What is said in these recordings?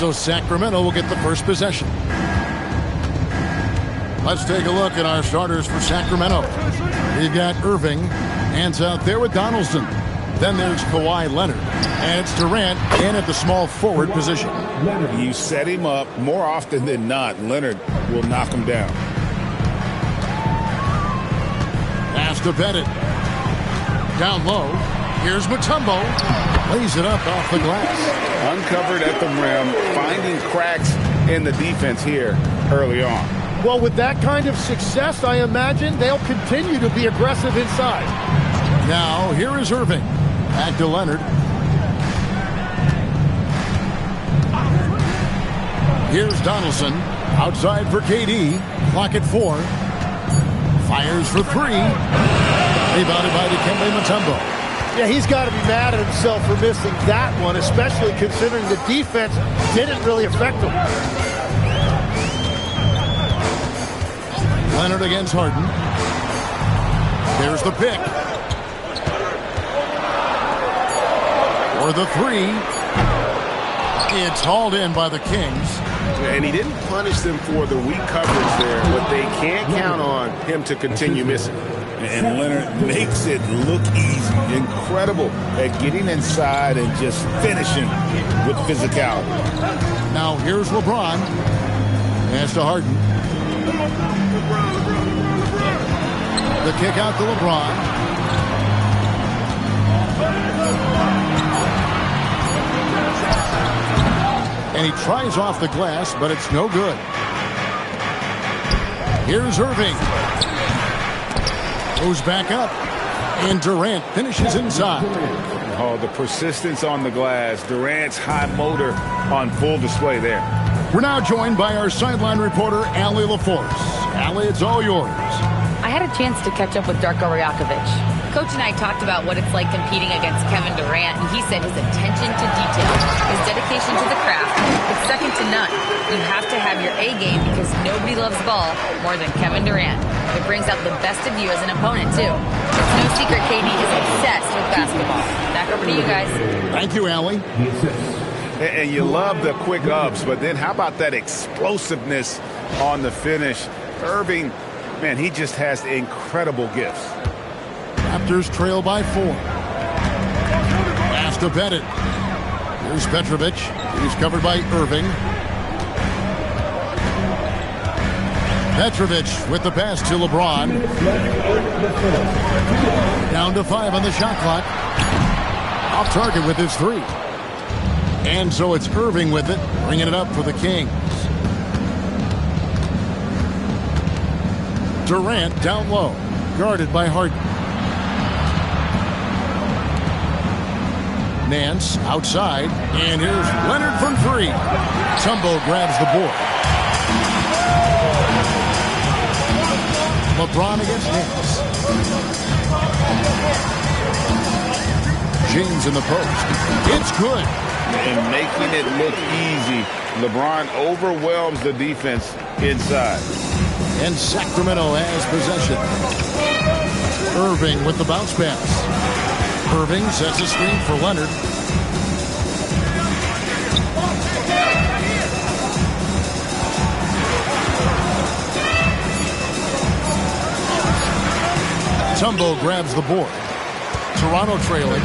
So Sacramento will get the first possession. Let's take a look at our starters for Sacramento. We've got Irving, hands out there with Donaldson. Then there's Kawhi Leonard. And it's Durant in at the small forward position. You set him up more often than not. Leonard will knock him down. Pass to Bennett. Down low. Here's Mutombo. Lays it up off the glass. Uncovered at the rim, finding cracks in the defense here early on. Well, with that kind of success, I imagine they'll continue to be aggressive inside. Now, here is Irving. Back to Leonard. Here's Donaldson. Outside for KD. Clock at 4. Fires for 3. Rebounded by Dikembe Mutombo. Yeah, he's got to be mad at himself for missing that one, especially considering the defense didn't really affect him. Leonard against Harden. There's the pick. For the 3. It's hauled in by the Kings. And he didn't punish them for the weak coverage there, but they can't count on him to continue missing. And Leonard makes it look easy. Incredible at getting inside and just finishing with physicality. Now here's LeBron. Pass to Harden. The kick out to LeBron. And he tries off the glass, but it's no good. Here's Irving. Goes back up. And Durant finishes inside. Oh, the persistence on the glass. Durant's high motor on full display there. We're now joined by our sideline reporter, Allie LaForce. Allie, it's all yours. I had a chance to catch up with Darko Rajakovic. Coach and I talked about what it's like competing against Kevin Durant, and he said his attention to detail, his dedication to the craft, it's second to none. You have to have your A game because nobody loves ball more than Kevin Durant. It brings out the best of you as an opponent, too. It's no secret KD is obsessed with basketball. Back over to you guys. Thank you, Allie. And you love the quick ups, but then how about that explosiveness on the finish? Irving, man, he just has incredible gifts. Raptors trail by 4. Pass to Bennett. Here's Petrovic. He's covered by Irving. Petrovic with the pass to LeBron. Down to 5 on the shot clock. Off target with his 3. And so it's Irving with it, bringing it up for the Kings. Durant down low, guarded by Harden. Nance outside, and here's Leonard from 3. Tumbo grabs the board. LeBron against Nance. James in the post. It's good. And making it look easy. LeBron overwhelms the defense inside. And Sacramento has possession. Irving with the bounce pass. Irving sets a screen for Leonard. Tumbo grabs the board. Toronto trailing.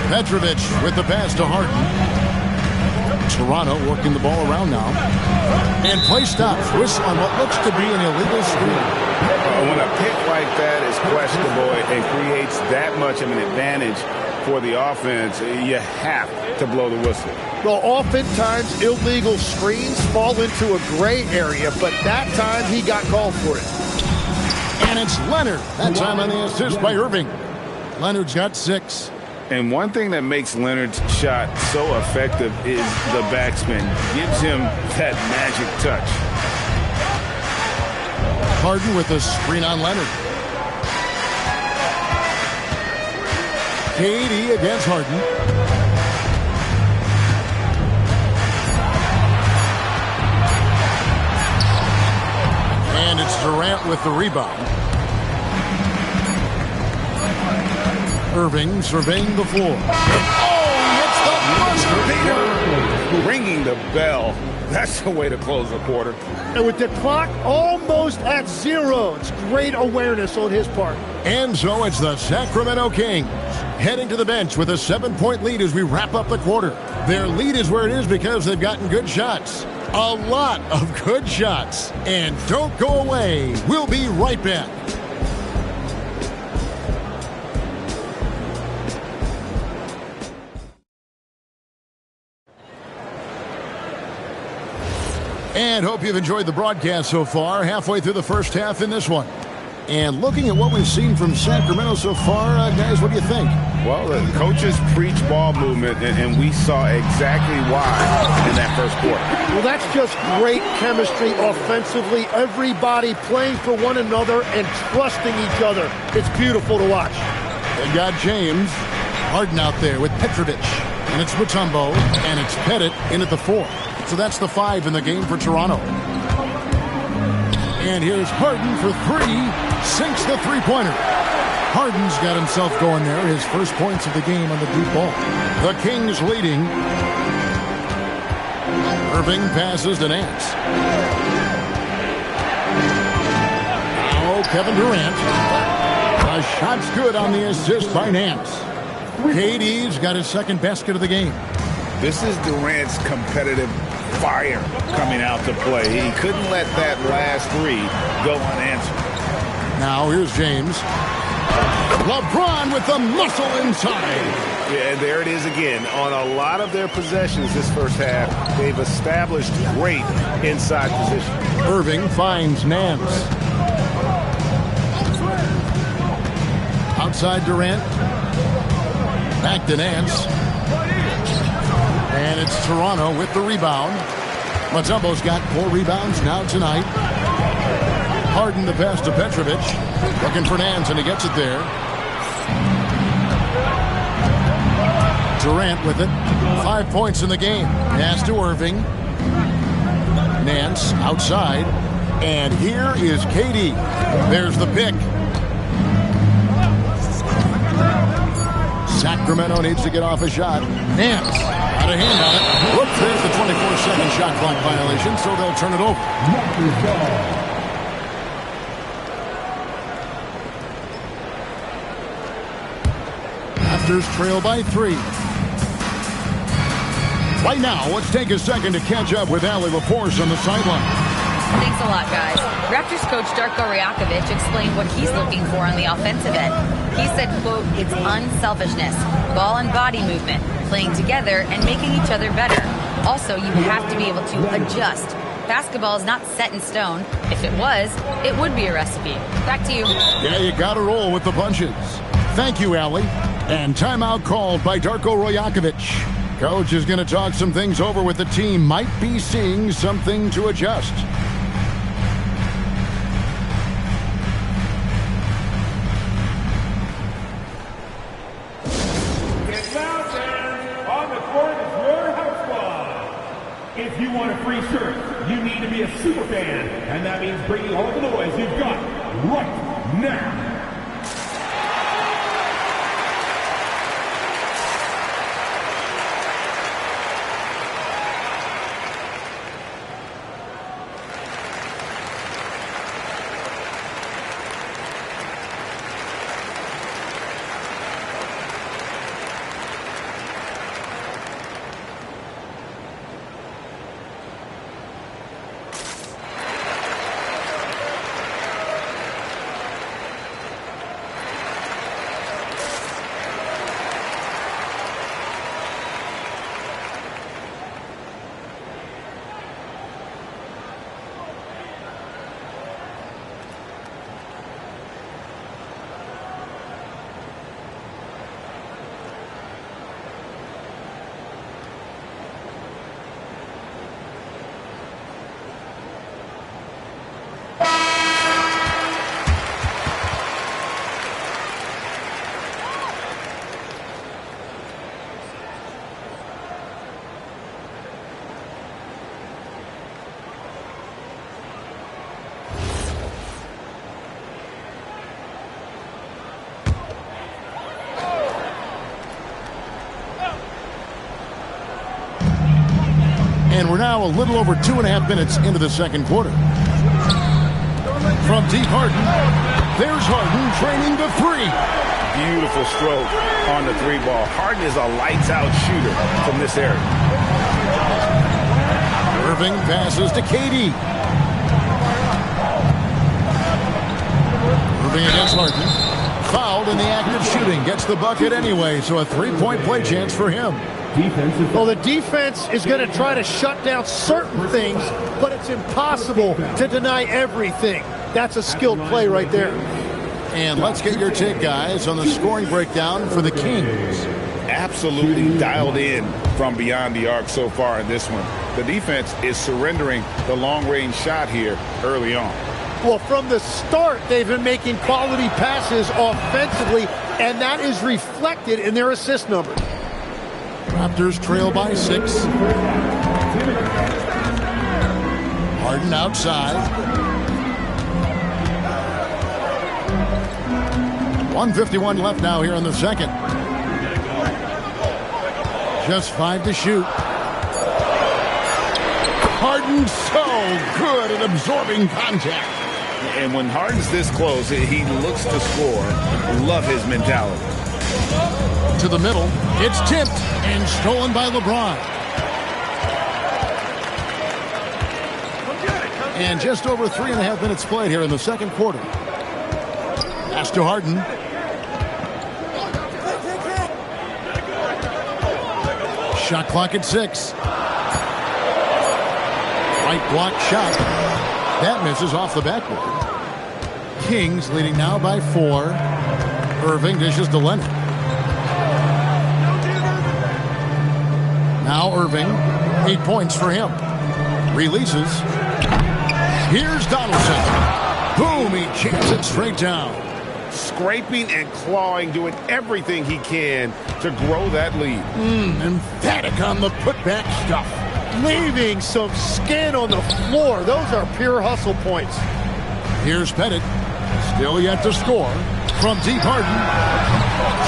Petrovic with the pass to Harden. Toronto working the ball around now. And play stops. Whistle on what looks to be an illegal screen. When a pick like that is questionable and creates that much of an advantage for the offense, you have to blow the whistle. Well, oftentimes illegal screens fall into a gray area, but that time he got called for it. And it's Leonard. That time on the assist by Irving. Leonard's got 6. And one thing that makes Leonard's shot so effective is the backspin. Gives him that magic touch. Harden with a screen on Leonard. KD against Harden. And it's Durant with the rebound. Irving surveying the floor. Oh, he hits the buzzer beater Ringing the bell. That's the way to close the quarter. And with the clock almost at 0, it's great awareness on his part. And so it's the Sacramento Kings heading to the bench with a 7-point lead as we wrap up the quarter. Their lead is where it is because they've gotten good shots. A lot of good shots. And don't go away. We'll be right back. And hope you've enjoyed the broadcast so far. Halfway through the first half in this one. And looking at what we've seen from Sacramento so far, guys, what do you think? Well, the coaches preach ball movement, and we saw exactly why in that first quarter. Well, that's just great chemistry offensively. Everybody playing for one another and trusting each other. It's beautiful to watch. They got James Harden out there with Petrovic. And it's Mutombo, and it's Pettit in at the 4. So that's the 5 in the game for Toronto. And here's Harden for 3. Sinks the three-pointer. Harden's got himself going there. His first points of the game on the deep ball. The Kings leading. Irving passes to Nance. Now Kevin Durant. The shot's good on the assist by Nance. KD's got his second basket of the game. This is Durant's competitive fire coming out to play. He couldn't let that last 3 go unanswered. Now here's James. LeBron with the muscle inside. Yeah, and there it is again. On a lot of their possessions this first half, they've established great inside position. Irving finds Nance. Outside Durant. Back to Nance. And it's Toronto with the rebound. Mutombo's got 4 rebounds now tonight. Harden the pass to Petrovic. Looking for Nance, and he gets it there. Durant with it. 5 points in the game. Pass to Irving. Nance outside. And here is KD. There's the pick. Sacramento needs to get off a shot. Nance got a hand on it. Whoops, there's the 24-second shot clock violation, so they'll turn it over. Raptors trail by 3. Right now, let's take a second to catch up with Allie Laforce on the sideline. Thanks a lot, guys. Raptors coach Darko Rajakovic explained what he's looking for on the offensive end. He said, quote, it's unselfishness, ball and body movement, playing together and making each other better. Also, you have to be able to adjust. Basketball is not set in stone. If it was, it would be a recipe. Back to you. Yeah, you got to roll with the punches. Thank you, Allie. And timeout called by Darko Rajakovic. Coach is going to talk some things over with the team. Might be seeing something to adjust. If you want a free shirt, you need to be a super fan, and that means bringing all the noise you've got right now. We're now a little over 2.5 minutes into the second quarter. From deep, Harden. There's Harden training the three. Beautiful stroke on the three ball. Harden is a lights-out shooter from this area. Irving passes to KD. Irving against Harden. Fouled in the act of shooting. Gets the bucket anyway, so a three-point play chance for him. Well, the defense is going to try to shut down certain things, but it's impossible to deny everything. That's a skilled play right there. And let's get your take, guys, on the scoring breakdown for the Kings. Absolutely dialed in from beyond the arc so far in this one. The defense is surrendering the long-range shot here early on. Well, from the start, they've been making quality passes offensively, and that is reflected in their assist numbers. Raptors trail by 6. Harden outside. 1:51 left now here in the second. Just 5 to shoot. Harden so good at absorbing contact. And when Harden's this close, he looks to score. Love his mentality. To the middle. It's tipped and stolen by LeBron. And just over 3.5 minutes played here in the second quarter. Pass to Harden. Shot clock at 6. Right block shot. That misses off the backboard. Kings leading now by 4. Irving dishes to Leonard. Now Irving, 8 points for him. Releases. Here's Donaldson. Boom, he jams it straight down. Scraping and clawing, doing everything he can to grow that lead. Emphatic on the putback stuff. Leaving some skin on the floor. Those are pure hustle points. Here's Pettit. Still yet to score. From deep, Harden.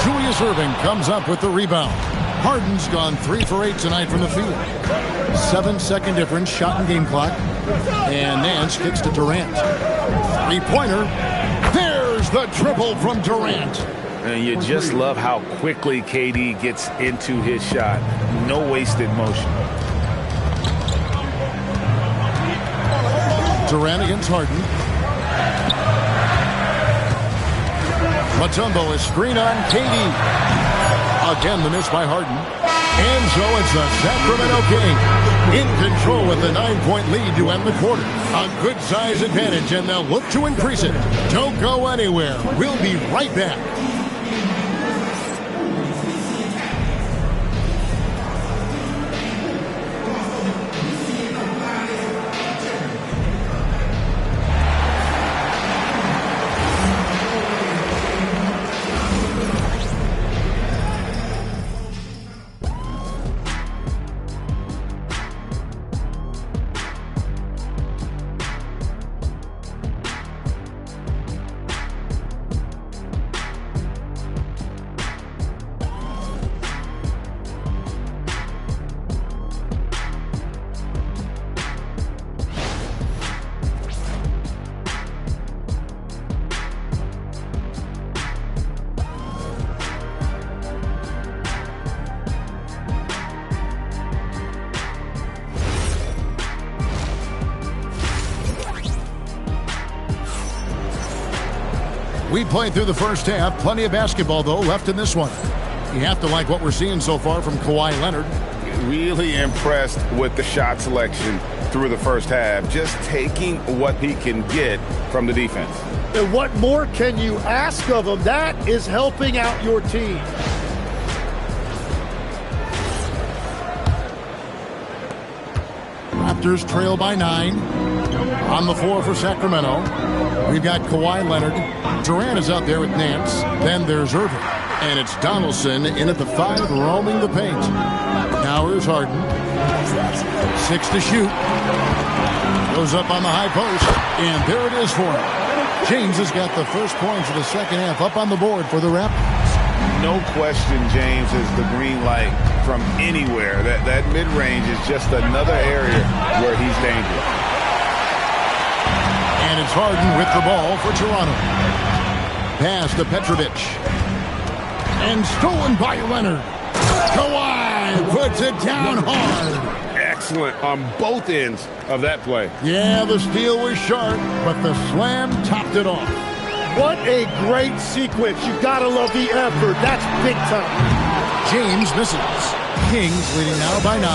Julius Irving comes up with the rebound. Harden's gone 3 for 8 tonight from the field. 7-second difference, shot and game clock. And Nance kicks to Durant. Three-pointer. There's the triple from Durant. And you just love how quickly KD gets into his shot. No wasted motion. Durant against Harden. Mutombo is screen on KD. Again, the miss by Harden. And so it's the Sacramento Kings in control with the 9-point lead to end the quarter. A good size advantage, and they'll look to increase it. Don't go anywhere. We'll be right back. We played through the first half. Plenty of basketball, though, left in this one. You have to like what we're seeing so far from Kawhi Leonard. Really impressed with the shot selection through the first half. Just taking what he can get from the defense. And what more can you ask of him? That is helping out your team. Raptors trail by 9. On the floor for Sacramento, we've got Kawhi Leonard. Durant is out there with Nance. Then there's Irving. And it's Donaldson in at the 5, roaming the paint. Now here's Harden. 6 to shoot. Goes up on the high post. And there it is for him. James has got the first points of the second half up on the board for the Raptors. No question, James is the green light from anywhere. That mid-range is just another area where he's dangerous. And it's Harden with the ball for Toronto. Pass to Petrovic. And stolen by Leonard. Kawhi puts it down hard. Excellent on both ends of that play. Yeah, the steal was sharp, but the slam topped it off. What a great sequence. You gotta love the effort. That's big time. James misses. Kings leading now by 9.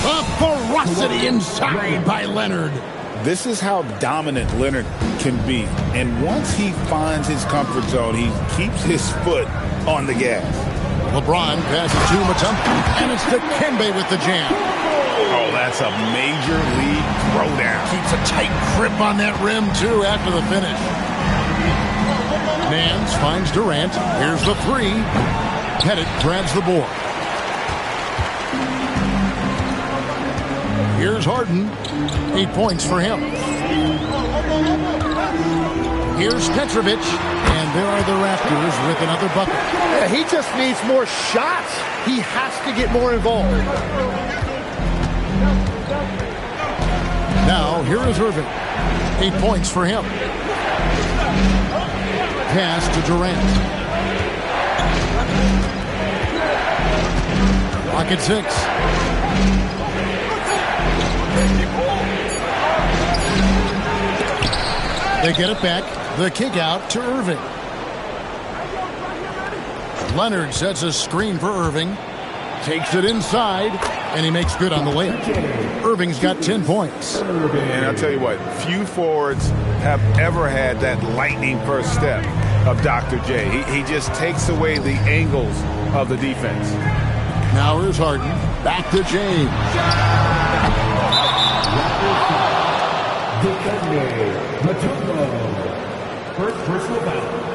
A ferocity inside by Leonard. This is how dominant Leonard can be. And once he finds his comfort zone, he keeps his foot on the gas. LeBron passes to Mutombo, and it's Dikembe with the jam. Oh, that's a major league throwdown. Keeps a tight grip on that rim, too, after the finish. Nance finds Durant. Here's the 3. Pettit grabs the board. Here's Harden. 8 points for him. Here's Petrovic. And there are the Raptors with another bucket. Yeah, he just needs more shots. He has to get more involved. Now, here is Irving. 8 points for him. Pass to Durant. Rocket 6. They get it back. The kick out to Irving. Leonard sets a screen for Irving. Takes it inside, and he makes good on the layup. Irving's got 10 points. And I'll tell you what, few forwards have ever had that lightning first step of Dr. J. He just takes away the angles of the defense. Now here's Harden. Back to James. First personal foul.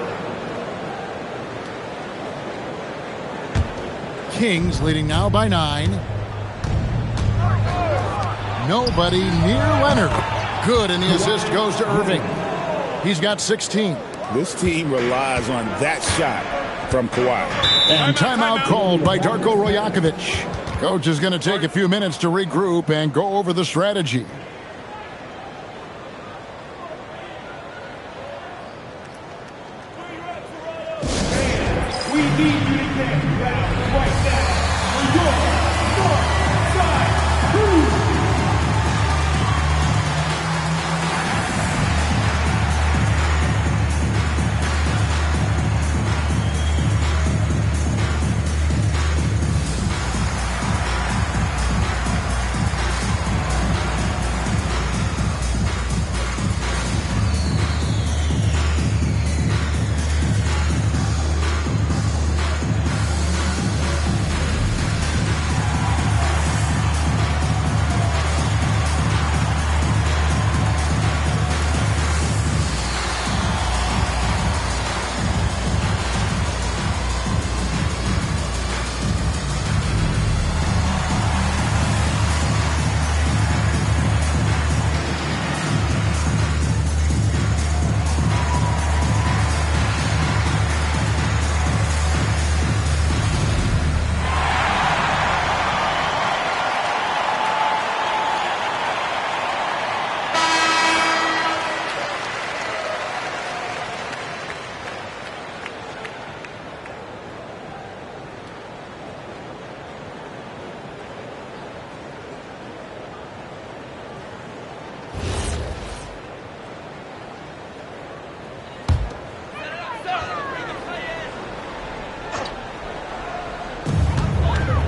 Kings leading now by 9. Nobody near Leonard. Good, and the assist goes to Irving. He's got 16. This team relies on that shot from Kawhi. And timeout called by Darko Rajakovic. Coach is going to take a few minutes to regroup and go over the strategy. We need you to get down right now for your north side crew.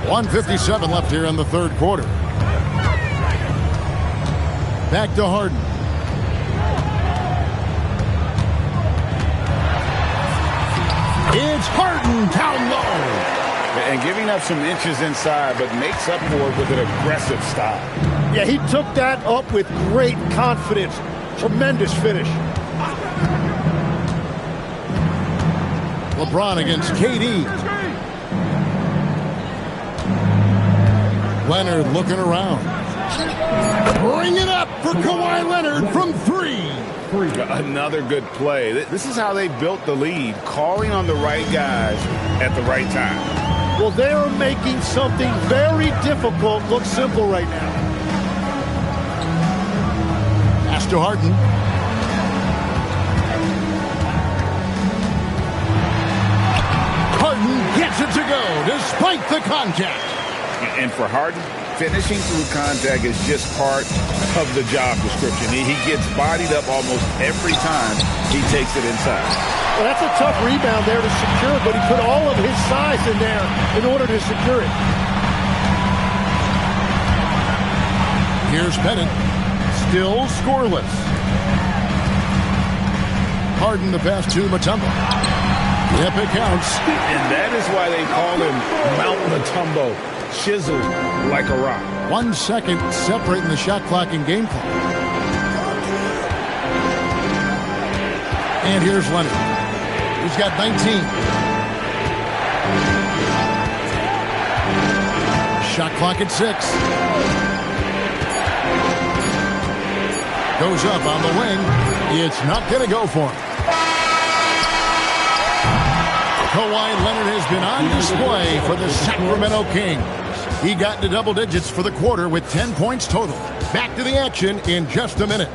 .157 left here in the third quarter. Back to Harden. It's Harden down low. And giving up some inches inside, but makes up for it with an aggressive style. Yeah, he took that up with great confidence. Tremendous finish. LeBron against KD. Leonard looking around. Bring it up for Kawhi Leonard from 3. Another good play. This is how they built the lead, calling on the right guys at the right time. Well, they are making something very difficult look simple right now. Pass to Harden. Harden gets it to go despite the contact. And for Harden, finishing through contact is just part of the job description. He gets bodied up almost every time he takes it inside. Well, that's a tough rebound there to secure, but he put all of his size in there in order to secure it. Here's Pettit. Still scoreless. Harden the pass to Mutombo. Yep, it counts. And that is why they call him Mount Mutombo. Chiseled like a rock. 1 second separating the shot clock and game clock. And here's Leonard. He's got 19. Shot clock at 6. Goes up on the wing. It's not going to go for him. Kawhi Leonard has been on display for the Sacramento Kings. He got into double digits for the quarter with 10 points total. Back to the action in just a minute.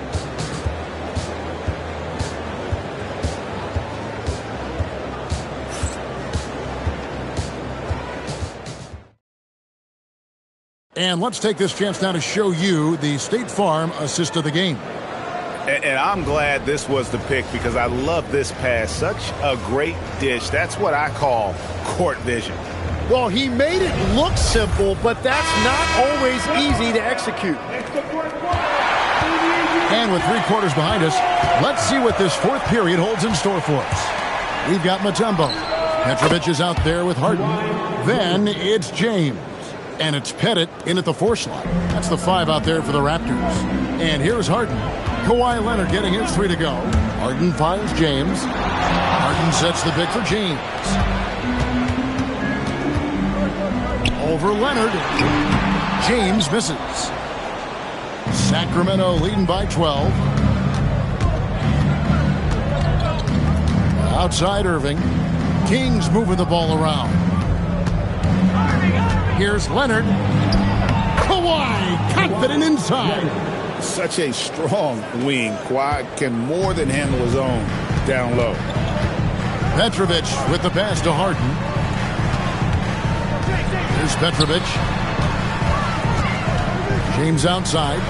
And let's take this chance now to show you the State Farm assist of the game. And I'm glad this was the pick because I love this pass. Such a great dish. That's what I call court vision. Well, he made it look simple, but that's not always easy to execute. And with 3 quarters behind us, let's see what this 4th period holds in store for us. We've got Mutombo. Petrovic is out there with Harden. Then it's James. And it's Pettit in at the 4 slot. That's the 5 out there for the Raptors. And here's Harden. Kawhi Leonard getting his 3 to go. Harden finds James. Harden sets the pick for James. Over Leonard. James misses. Sacramento leading by 12. Outside Irving. Kings moving the ball around. Here's Leonard. Kawhi confident inside. Such a strong wing. Kawhi can more than handle his own down low. Petrovic with the pass to Harden. Here's Petrovic. James outside.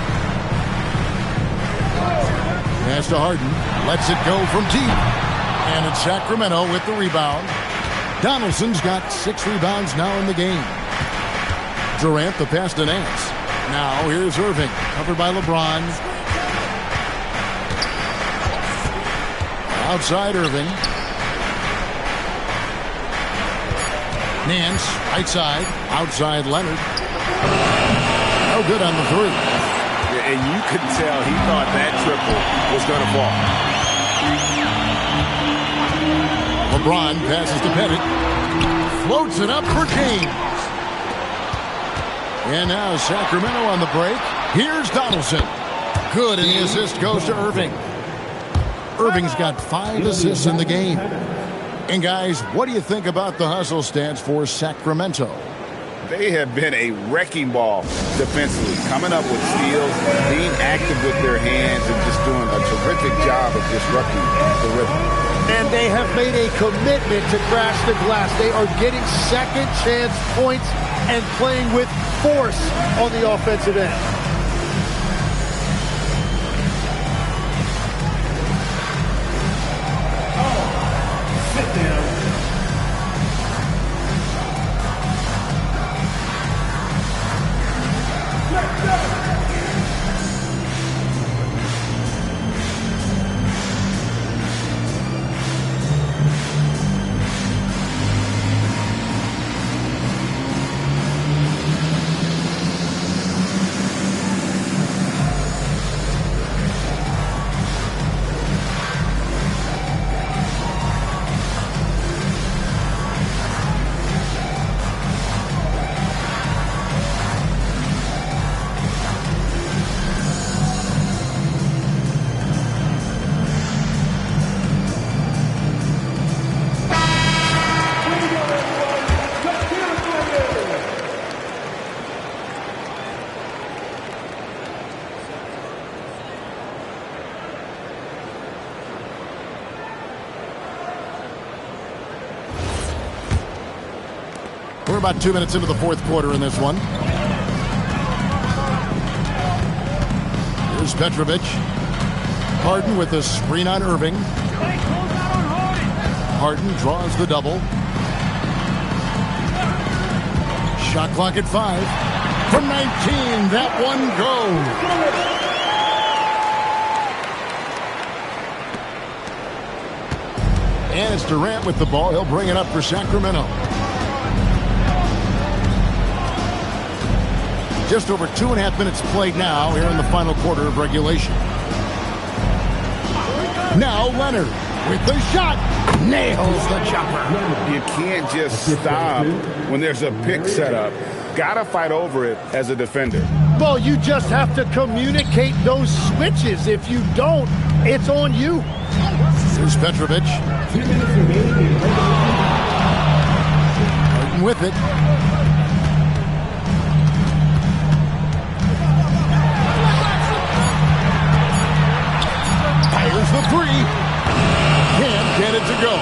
Pass to Harden. Lets it go from deep. And it's Sacramento with the rebound. Donaldson's got 6 rebounds now in the game. Durant the pass to Nance. Now here's Irving, covered by LeBron. Outside Irving. Nance, right side. Outside Leonard. No good on the 3. And you could tell he thought that triple was going to fall. LeBron passes to Pettit. Floats it up for James. And now Sacramento on the break. Here's Donaldson. Good, and the assist goes to Irving. Irving's got 5 assists in the game. And guys, what do you think about the hustle stats for Sacramento? They have been a wrecking ball defensively, coming up with steals, being active with their hands, and just doing a terrific job of disrupting the rhythm. And they have made a commitment to crash the glass. They are getting second chance points and playing with force on the offensive end. Sit down. Let's go. about 2 minutes into the fourth quarter in this one. Here's Petrovic. Harden with the screen on Irving. Harden draws the double. Shot clock at 5. From 19, that one goes. And it's Durant with the ball. He'll bring it up for Sacramento. Just over 2.5 minutes played now here in the final quarter of regulation. Now Leonard with the shot. Nails the jumper. You can't just stop when there's a pick set up. Gotta fight over it as a defender. Well, you just have to communicate those switches. If you don't, it's on you. Here's Petrovic. Harden with it. Fires the three. Can't get it to go.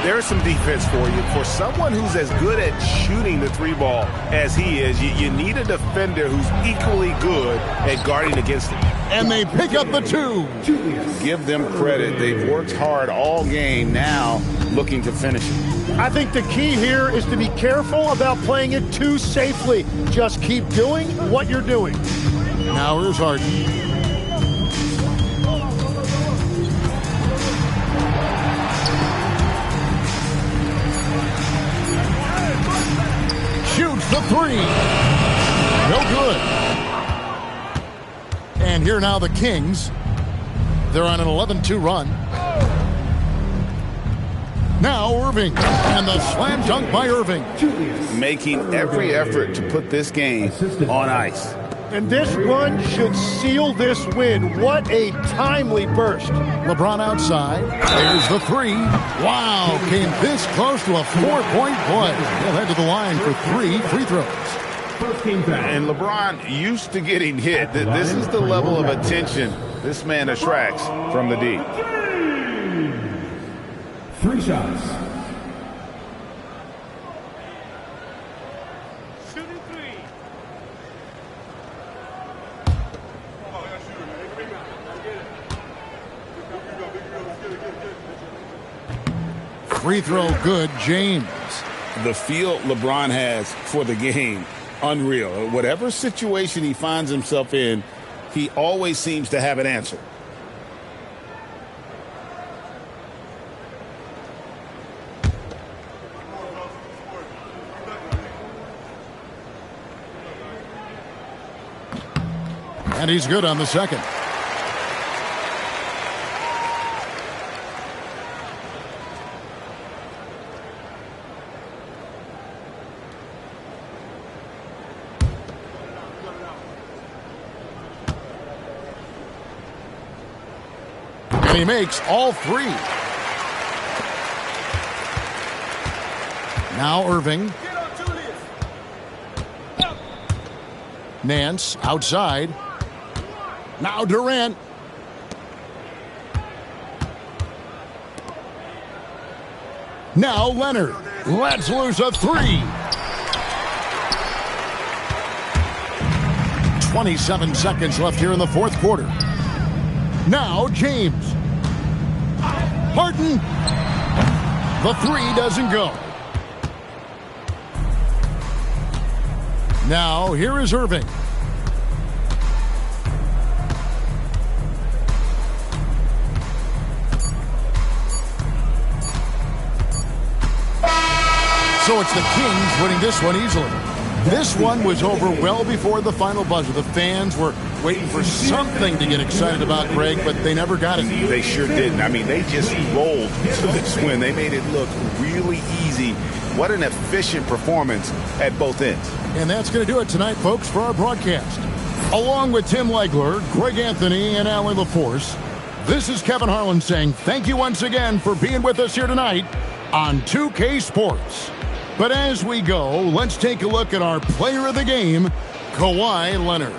There's some defense for you. For someone who's as good at shooting the three ball as he is, you need a defender who's equally good at guarding against it. And they pick up the 2. Give them credit. They've worked hard all game, now looking to finish it. I think the key here is to be careful about playing it too safely. Just keep doing what you're doing. Now here's Harden. Shoots the 3. No good. And here now the Kings. They're on an 11-2 run. Now Irving. And the slam dunk by Irving. Making every effort to put this game on ice. And this run should seal this win. What a timely burst. LeBron outside. There's the 3. Wow, came this close to a 4-point play. He'll head to the line for 3 free throws. And LeBron used to getting hit. This is the level of attention this man attracts from the D. 3 shots. Free throw good, James. The feel LeBron has for the game, unreal. Whatever situation he finds himself in, he always seems to have an answer. And he's good on the second. And he makes all 3. Now Irving. Nance outside. Now Durant. Now Leonard. Let's lose a 3. 27 seconds left here in the fourth quarter. Now James. Harden. The 3 doesn't go. Now here is Irving. So it's the Kings winning this one easily. This one was over well before the final buzzer. The fans were waiting for something to get excited about, Greg, but they never got it. They sure didn't. I mean, they just rolled to this win. They made it look really easy. What an efficient performance at both ends. And that's going to do it tonight, folks, for our broadcast. Along with Tim Legler, Greg Anthony, and Allie LaForce, this is Kevin Harlan saying thank you once again for being with us here tonight on 2K Sports. But as we go, let's take a look at our player of the game, Kawhi Leonard.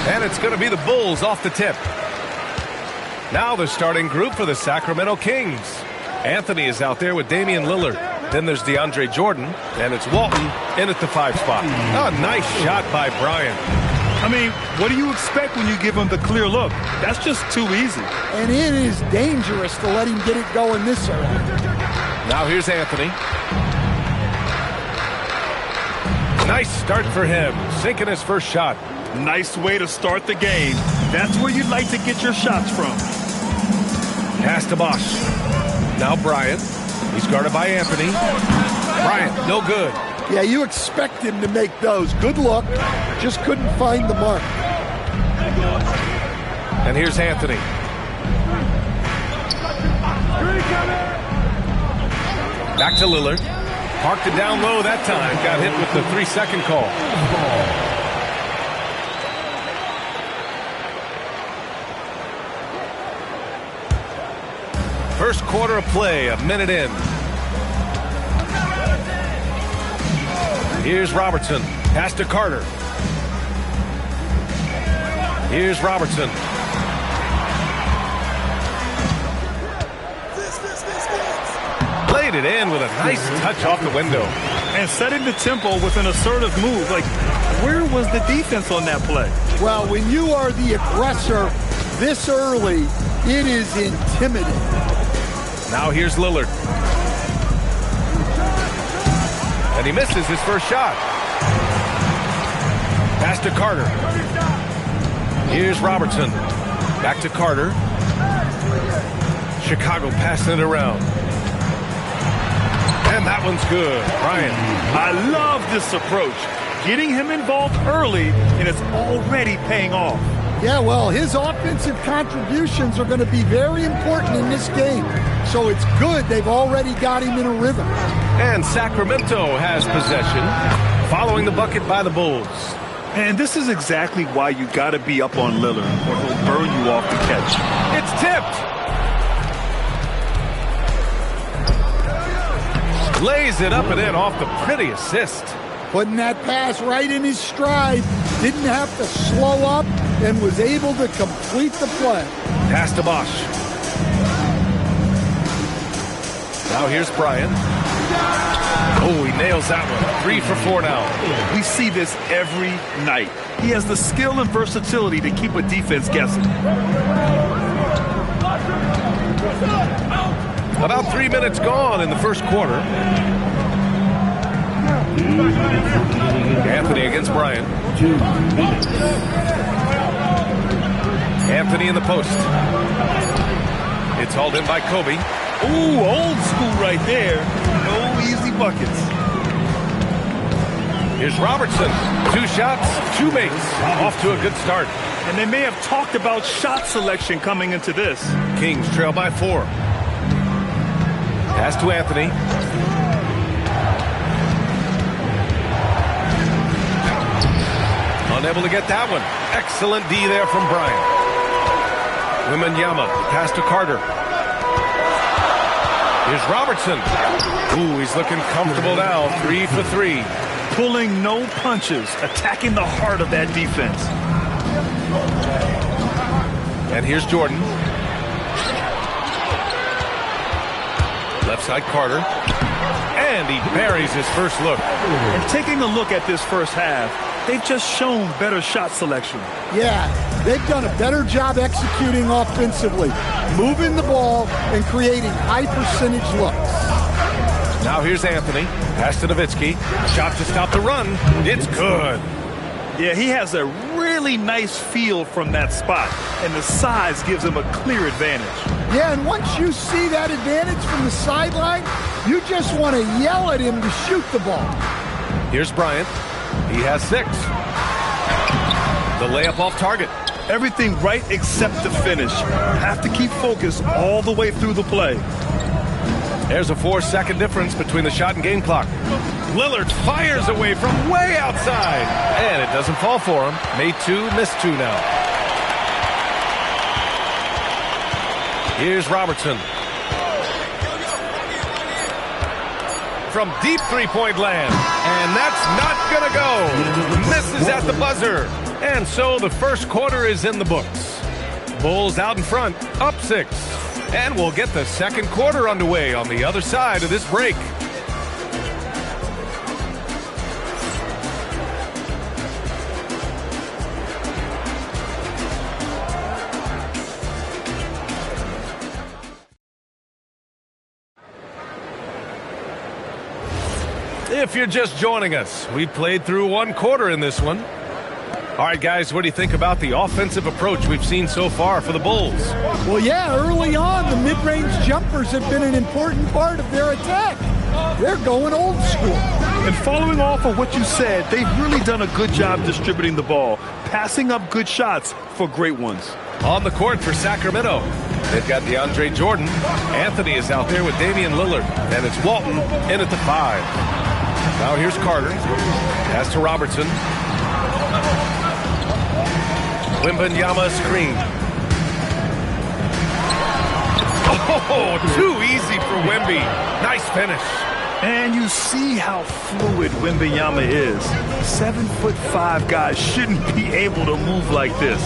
And it's going to be the Bulls off the tip. Now the starting group for the Sacramento Kings. Anthony is out there with Damian Lillard. Then there's DeAndre Jordan, and it's Walton in at the 5 spot. A nice shot by Bryant. I mean, what do you expect when you give him the clear look? That's just too easy. And it is dangerous to let him get it going this early. Now here's Anthony. Nice start for him, sinking his first shot. Nice way to start the game. That's where you'd like to get your shots from. Pass to Bosch. Now Bryant. He's guarded by Anthony. Bryant, no good. Yeah, you expect him to make those. Good luck. Just couldn't find the mark. And here's Anthony. Back to Lillard. Parked it down low that time. Got hit with the 3-second call. First quarter of play, a minute in. Here's Robertson. Pass to Carter. Here's Robertson. Laid it in with a nice touch off the window. And setting the tempo with an assertive move. Like, where was the defense on that play? Well, when you are the aggressor this early, it is intimidating. Now here's Lillard. And he misses his first shot. Pass to Carter. Here's Robertson. Back to Carter. Chicago passing it around. And that one's good. Bryant. I love this approach. Getting him involved early, and it's already paying off. Yeah, well, his offensive contributions are going to be very important in this game. So it's good they've already got him in a rhythm. And Sacramento has possession, following the bucket by the Bulls. And this is exactly why you got to be up on Lillard, or he'll burn you off the catch. It's tipped. Lays it up and in off the pretty assist. Putting that pass right in his stride. Didn't have to slow up and was able to complete the play. Pass to Bosch. Now here's Bryant. Oh, he nails that one. 3 for 4 now. We see this every night. He has the skill and versatility to keep a defense guessing. About 3 minutes gone in the first quarter. Anthony against Bryant. Anthony in the post. It's hauled in by Kobe. Ooh, old school right there. No easy buckets. Here's Robertson. 2 shots, 2 makes. Off to a good start. And they may have talked about shot selection coming into this. Kings trail by 4. Pass to Anthony. Unable to get that one. Excellent D there from Bryant. Wembanyama. Pass to Carter. Here's Robertson. Ooh, he's looking comfortable now. 3 for 3. Pulling no punches. Attacking the heart of that defense. And here's Jordan. Left side Carter. And he buries his first look. And taking a look at this first half, they've just shown better shot selection. Yeah, they've done a better job executing offensively, moving the ball and creating high percentage looks. Now here's Anthony. Pass to Nowitzki. Shot to stop the run. It's good. Yeah, he has a really nice feel from that spot, and the size gives him a clear advantage. Yeah, and once you see that advantage from the sideline, you just want to yell at him to shoot the ball. Here's Bryant. He has 6. The layup off target. Everything right except the finish. Have to keep focus all the way through the play. There's a 4-second difference between the shot and game clock. Lillard fires away from way outside. And it doesn't fall for him. Made 2, missed 2 now. Here's Robertson. From deep 3-point land. And that's not going to go. Misses at the buzzer. And so the first quarter is in the books. Bulls out in front, up 6. And we'll get the second quarter underway on the other side of this break. If you're just joining us, we played through one quarter in this one. All right, guys, what do you think about the offensive approach we've seen so far for the Bulls? Well, yeah, early on, the mid-range jumpers have been an important part of their attack. They're going old school. And following off of what you said, they've really done a good job distributing the ball, passing up good shots for great ones. On the court for Sacramento, they've got DeAndre Jordan. Anthony is out there with Damian Lillard, and it's Walton in at the 5. Now here's Carter. Pass to Robertson. Wembanyama screen. Oh, too easy for Wemby. Nice finish. And you see how fluid Wembanyama is. 7'5" guys shouldn't be able to move like this.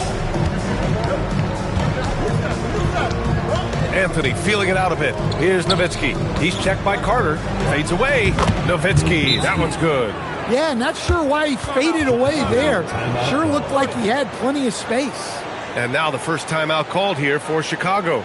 Anthony feeling it out a bit. Here's Nowitzki. He's checked by Carter. Fades away. Nowitzki. That one's good. Yeah, not sure why he faded away there. Sure looked like he had plenty of space. And now the first timeout called here for Chicago.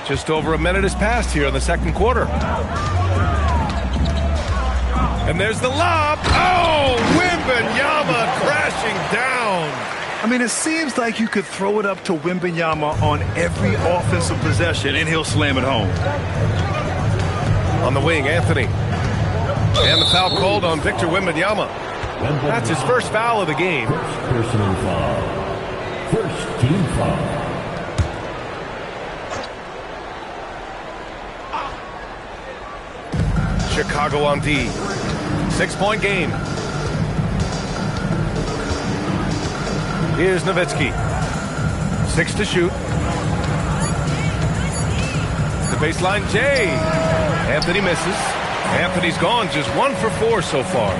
Just over a minute has passed here in the second quarter. And there's the lob. Oh, Wembanyama crashing down. I mean, it seems like you could throw it up to Wembanyama on every offensive possession, and he'll slam it home. On the wing, Anthony. And the foul called on Victor Wembanyama. That's his first foul of the game. Personal foul. First team foul. Chicago on D. 6-point game. Here's Nowitzki. 6 to shoot. The baseline, Jay. Anthony misses. Anthony's gone just 1 for 4 so far.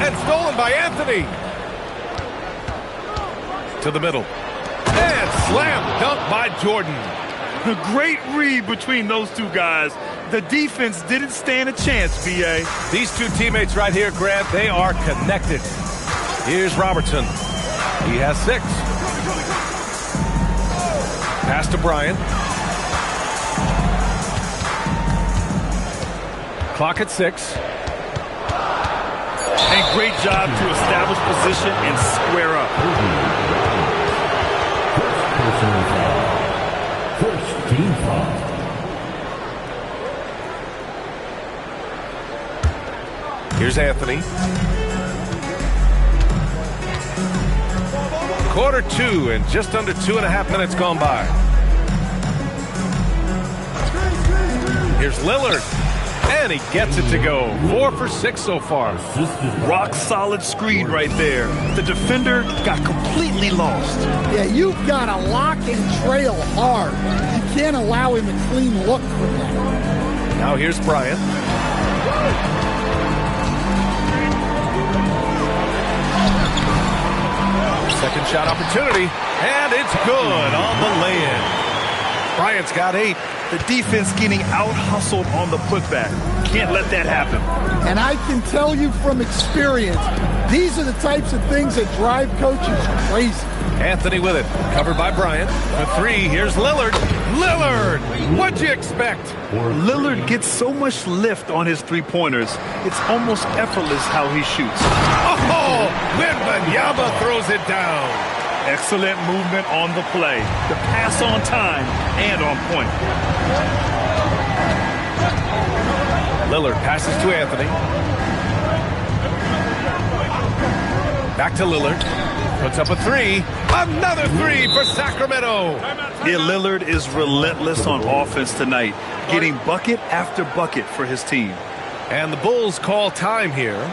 And stolen by Anthony. To the middle. And slam dunk by Jordan. A great read between those two guys. The defense didn't stand a chance, B.A. These two teammates right here, Grant, they are connected. Here's Robertson. He has 6. Pass to Bryant. Clock at 6. A great job to establish position and square up. First team foul. Here's Anthony. Quarter 2 and just under 2.5 minutes gone by. Here's Lillard. And he gets it to go. 4 for 6 so far. Rock solid screen right there. The defender got completely lost. Yeah, you've got to lock and trail hard. You can't allow him a clean look from that. Now here's Bryant. Second shot opportunity, and it's good on the lay-in. Bryant's got 8. The defense getting out-hustled on the putback. Can't let that happen. And I can tell you from experience, these are the types of things that drive coaches crazy. Anthony with it, covered by Bryant. For 3, here's Lillard. Lillard! What'd you expect? Lillard gets so much lift on his three-pointers, it's almost effortless how he shoots. Oh! Wembanyama throws it down. Excellent movement on the play. The pass on time and on point. Lillard passes to Anthony. Back to Lillard. Puts up a 3. Another 3 for Sacramento. Yeah, Lillard is relentless on offense tonight, getting bucket after bucket for his team. And the Bulls call time here.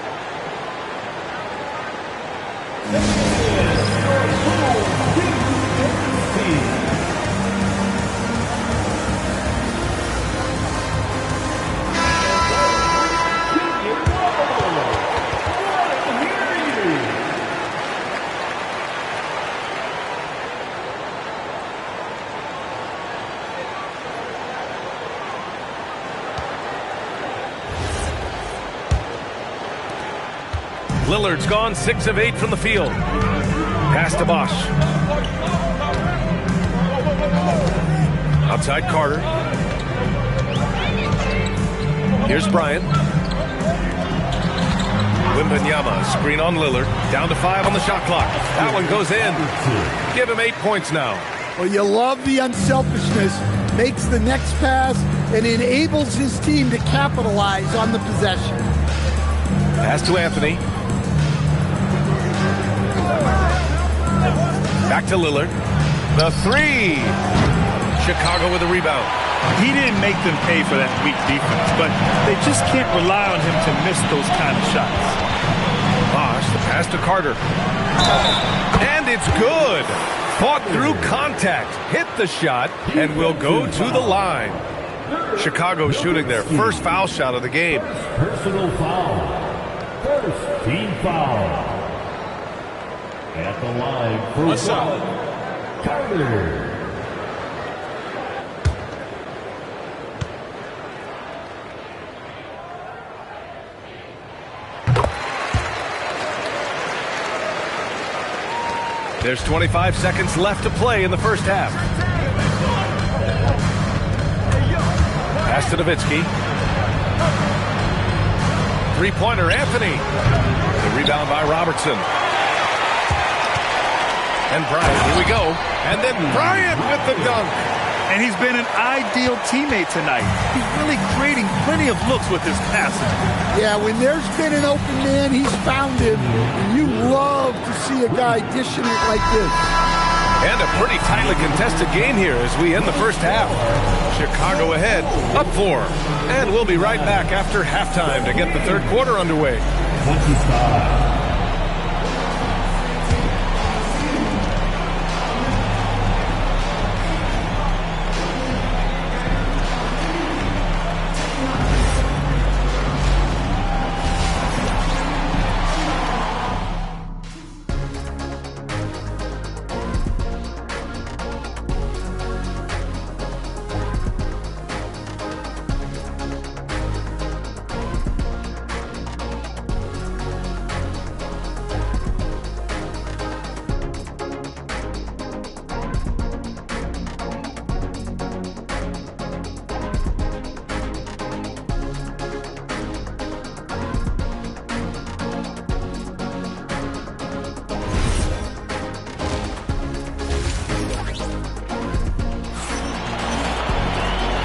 Lillard's gone 6 of 8 from the field. Pass to Bosch. Outside Carter. Here's Bryant. Wembanyama, screen on Lillard. Down to 5 on the shot clock. That one goes in. Give him 8 points now. Well, you love the unselfishness. Makes the next pass and enables his team to capitalize on the possession. Pass to Anthony. Back to Lillard. The 3. Chicago with a rebound. He didn't make them pay for that weak defense, but they just can't rely on him to miss those kind of shots. Bosch, the pass to Carter. And it's good. Fought through contact. Hit the shot and will go to the line. Chicago shooting their first foul shot of the game. Personal foul. First team foul. At the line for one, Carter. There's 25 seconds left to play in the first half. Pass to Nowitzki. Three-pointer, Anthony. The rebound by Robertson. And Bryant, here we go. And then Bryant with the dunk. And he's been an ideal teammate tonight. He's really creating plenty of looks with his passing. Yeah, when there's been an open man, he's found him. And you love to see a guy dishing it like this. And a pretty tightly contested game here as we end the first half. Chicago ahead, up 4. And we'll be right back after halftime to get the third quarter underway. 25.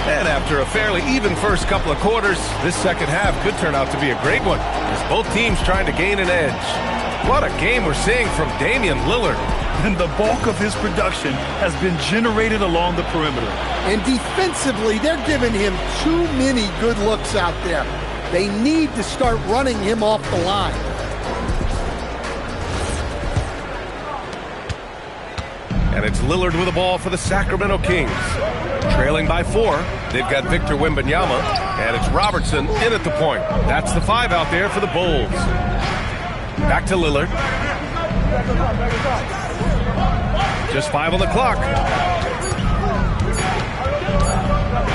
And after a fairly even first couple of quarters, this second half could turn out to be a great one as both teams trying to gain an edge. What a game we're seeing from Damian Lillard. and the bulk of his production has been generated along the perimeter. And defensively, they're giving him too many good looks out there. They need to start running him off the line. And it's Lillard with the ball for the Sacramento Kings. Trailing by 4, they've got Victor Wembanyama, and it's Robertson in at the point. That's the 5 out there for the Bulls. Back to Lillard. Just 5 on the clock.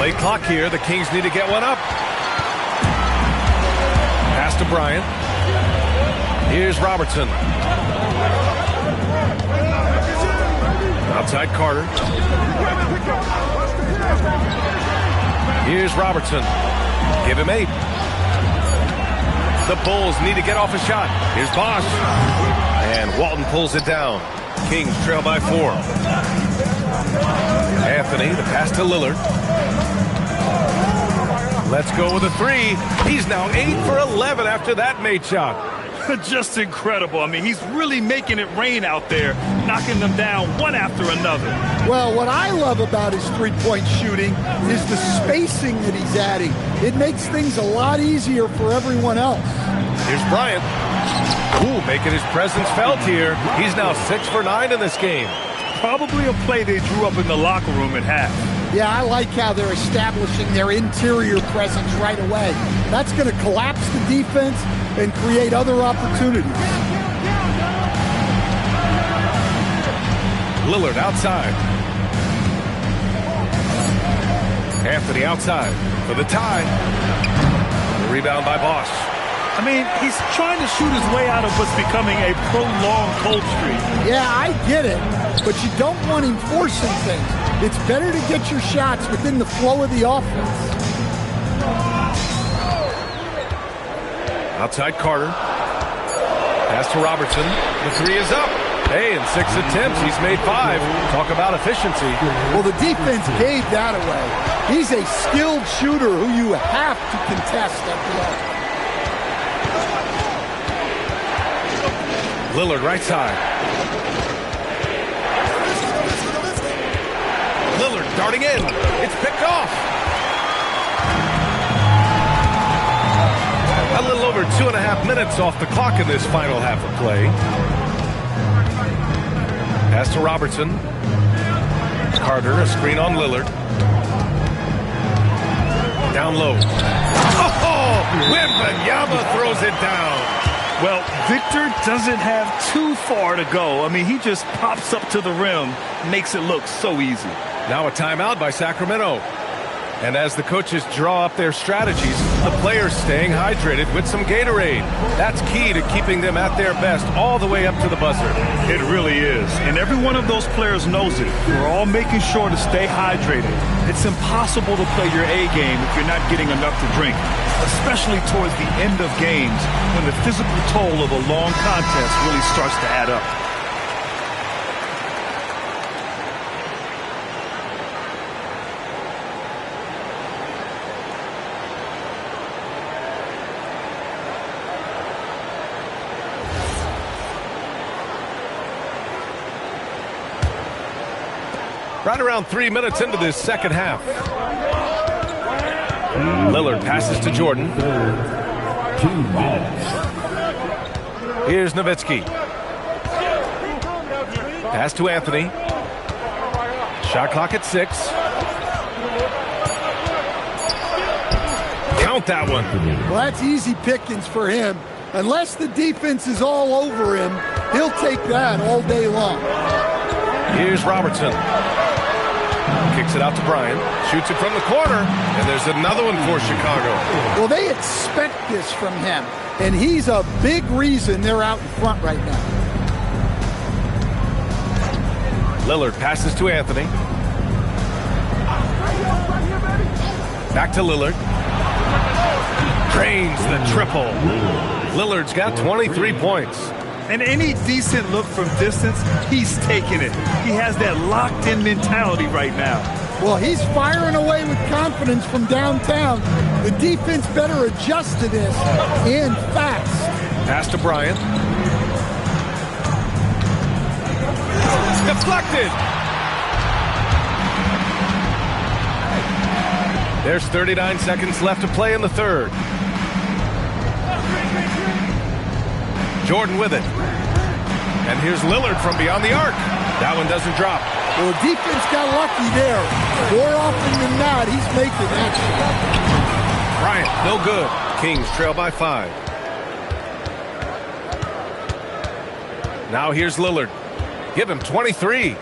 Late clock here. The Kings need to get one up. Pass to Bryant. Here's Robertson. Outside Carter. Here's Robertson. Give him 8. The Bulls need to get off a shot. Here's Bosch. And Walton pulls it down. Kings trail by 4. Anthony, the pass to Lillard. Let's go with a 3. He's now 8 for 11 after that made shot. Just incredible. I mean, he's really making it rain out there, knocking them down one after another. Well, what I love about his three-point shooting is the spacing that he's adding. It makes things a lot easier for everyone else. Here's Bryant. Ooh, making his presence felt here. He's now 6 for 9 in this game. Probably a play they drew up in the locker room at half. Yeah, I like how they're establishing their interior presence right away. That's going to collapse the defense and create other opportunities. Lillard outside. Anthony outside for the tie. The rebound by Bosch. I mean, he's trying to shoot his way out of what's becoming a prolonged cold streak. Yeah, I get it, but you don't want him forcing things. It's better to get your shots within the flow of the offense. Outside Carter. Pass to Robertson. The 3 is up. Hey, in 6 attempts, he's made 5. Talk about efficiency. Well, the defense gave that away. He's a skilled shooter who you have to contest at the arc. Lillard right side. Lillard darting in. It's picked off. A little over 2.5 minutes off the clock in this final half of play. Pass to Robertson. Carter, a screen on Lillard. Down low. Oh! Wembanyama throws it down. Well, Victor doesn't have too far to go. I mean, he just pops up to the rim, makes it look so easy. Now a timeout by Sacramento. And as the coaches draw up their strategies, the players staying hydrated with some Gatorade. That's key to keeping them at their best all the way up to the buzzer. It really is. And every one of those players knows it. We're all making sure to stay hydrated. It's impossible to play your A game if you're not getting enough to drink, especially towards the end of games when the physical toll of a long contest really starts to add up. Right around 3 minutes into this second half. Lillard passes to Jordan. Here's Nowitzki. Pass to Anthony. Shot clock at 6. Count that one. Well, that's easy pickings for him. Unless the defense is all over him, he'll take that all day long. Here's Robertson. Kicks it out to Bryant. Shoots it from the corner. And there's another one for Chicago. Well, they expect this from him. And he's a big reason they're out in front right now. Lillard passes to Anthony. Back to Lillard. Drains the triple. Lillard's got 23 points. And any decent look from distance, he's taking it. He has that locked-in mentality right now. Well, he's firing away with confidence from downtown. The defense better adjust to this, and fast. Pass to Bryant. Deflected. There's 39 seconds left to play in the third. Jordan with it. And here's Lillard from beyond the arc. That one doesn't drop. Well, the defense got lucky there. More often than not, he's making that shot. Bryant, no good. Kings trail by 5. Now here's Lillard. Give him 23.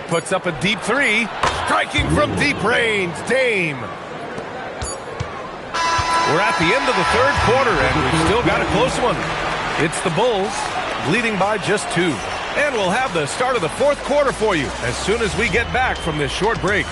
Puts up a deep 3. Striking from deep range, Dame. We're at the end of the third quarter, and we've still got a close one. It's the Bulls, leading by just 2. And we'll have the start of the fourth quarter for you as soon as we get back from this short break.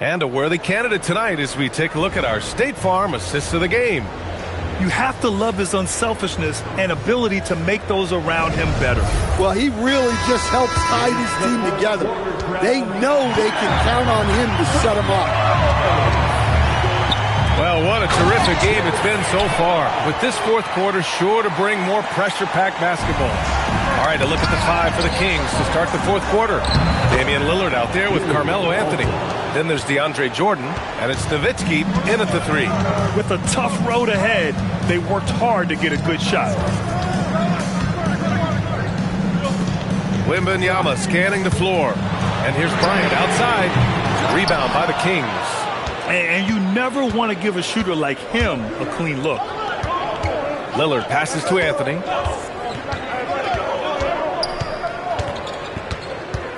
And a worthy candidate tonight as we take a look at our State Farm Assist of the Game. You have to love his unselfishness and ability to make those around him better. Well, he really just helps tie this team together. They know they can count on him to set them up. Well, what a terrific game it's been so far. With this fourth quarter sure to bring more pressure-packed basketball. All right, a look at the 5 for the Kings to start the fourth quarter. Damian Lillard out there with Carmelo Anthony. Then there's DeAndre Jordan, and it's Nowitzki in at the 3. With a tough road ahead, they worked hard to get a good shot. Wembanyama scanning the floor. And here's Bryant outside. Rebound by the Kings. And you never want to give a shooter like him a clean look. Lillard passes to Anthony.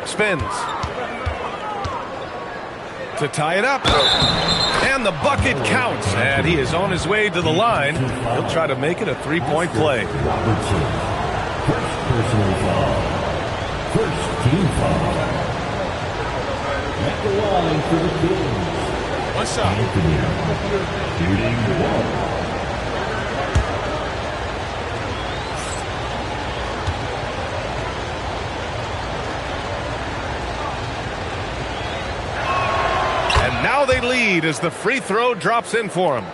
Spins. To tie it up. And the bucket counts. And he is on his way to the line. He'll try to make it a three-point play. First personal foul. First team foul. At the line for the Kings. What's up? Anthony, shooting 1. Now they lead as the free throw drops in for them.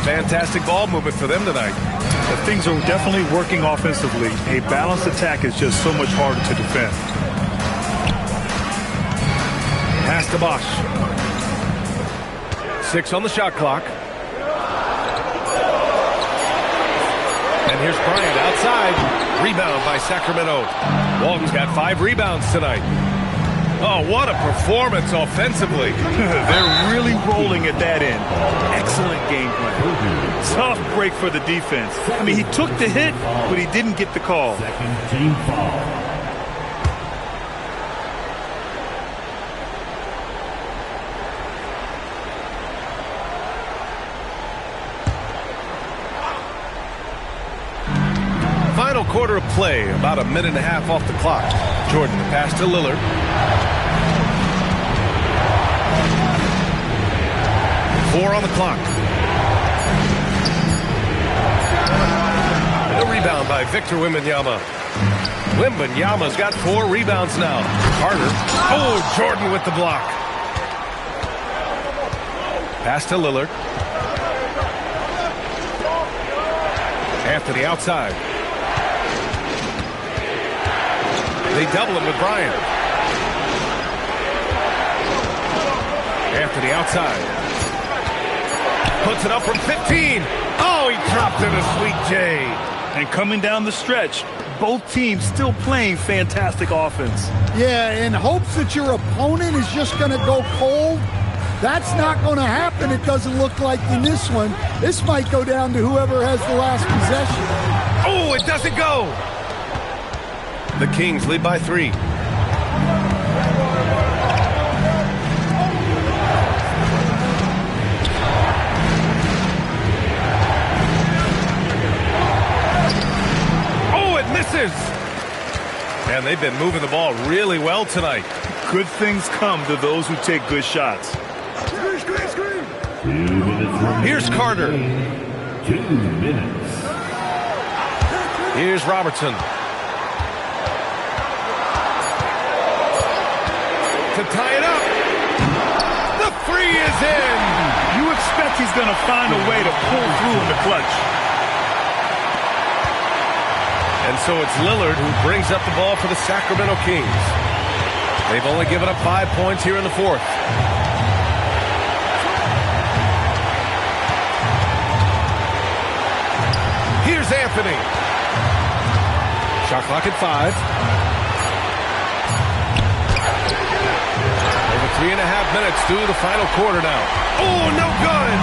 Fantastic ball movement for them tonight. But things are definitely working offensively. A balanced attack is just so much harder to defend. Pass to Bosch. 6 on the shot clock. And here's Bryant outside. Rebound by Sacramento. Walton's got 5 rebounds tonight. Oh, what a performance offensively. They're really rolling at that end. Excellent game plan. Tough break for the defense. I mean, he took the hit, but he didn't get the call. Second team foul. Final quarter of play, about a minute and a half off the clock. Jordan, the pass to Lillard. Four on the clock. A rebound by Victor Wembanyama. Wembanyama's got 4 rebounds now. Carter. Oh, Jordan with the block. Pass to Lillard. Anthony outside. They double him with Bryant. Anthony outside. Puts it up from 15. Oh, he dropped in a sweet J. And coming down the stretch, both teams still playing fantastic offense. Yeah, in hopes that your opponent is just going to go cold. That's not going to happen, it doesn't look like, in this one. This might go down to whoever has the last possession. Oh, it doesn't go. The Kings lead by 3. Misses. And they've been moving the ball really well tonight. Good things come to those who take good shots. Here's Carter. 2 minutes. Here's Robertson. To tie it up. The three is in. You expect he's going to find a way to pull through in the clutch. And so it's Lillard who brings up the ball for the Sacramento Kings. They've only given up 5 points here in the fourth. Here's Anthony. Shot clock at 5. Over 3.5 minutes through the final quarter now. Oh, no good.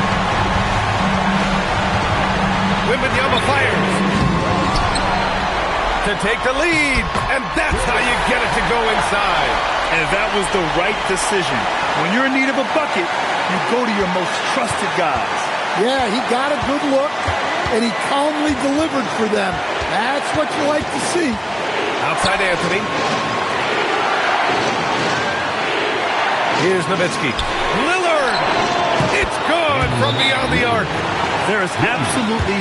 Wembanyama fires to take the lead, and that's how you get it to go inside. And that was the right decision. When you're in need of a bucket, you go to your most trusted guys. Yeah, he got a good look, and he calmly delivered for them. That's what you like to see. Outside Anthony. Here's Nowitzki. Lillard! It's good from beyond the arc. There is absolutely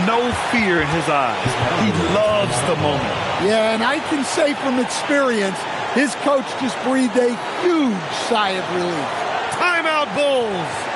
no fear in his eyes. He loves the moment. Yeah, and I can say from experience, his coach just breathed a huge sigh of relief. Timeout, Bulls.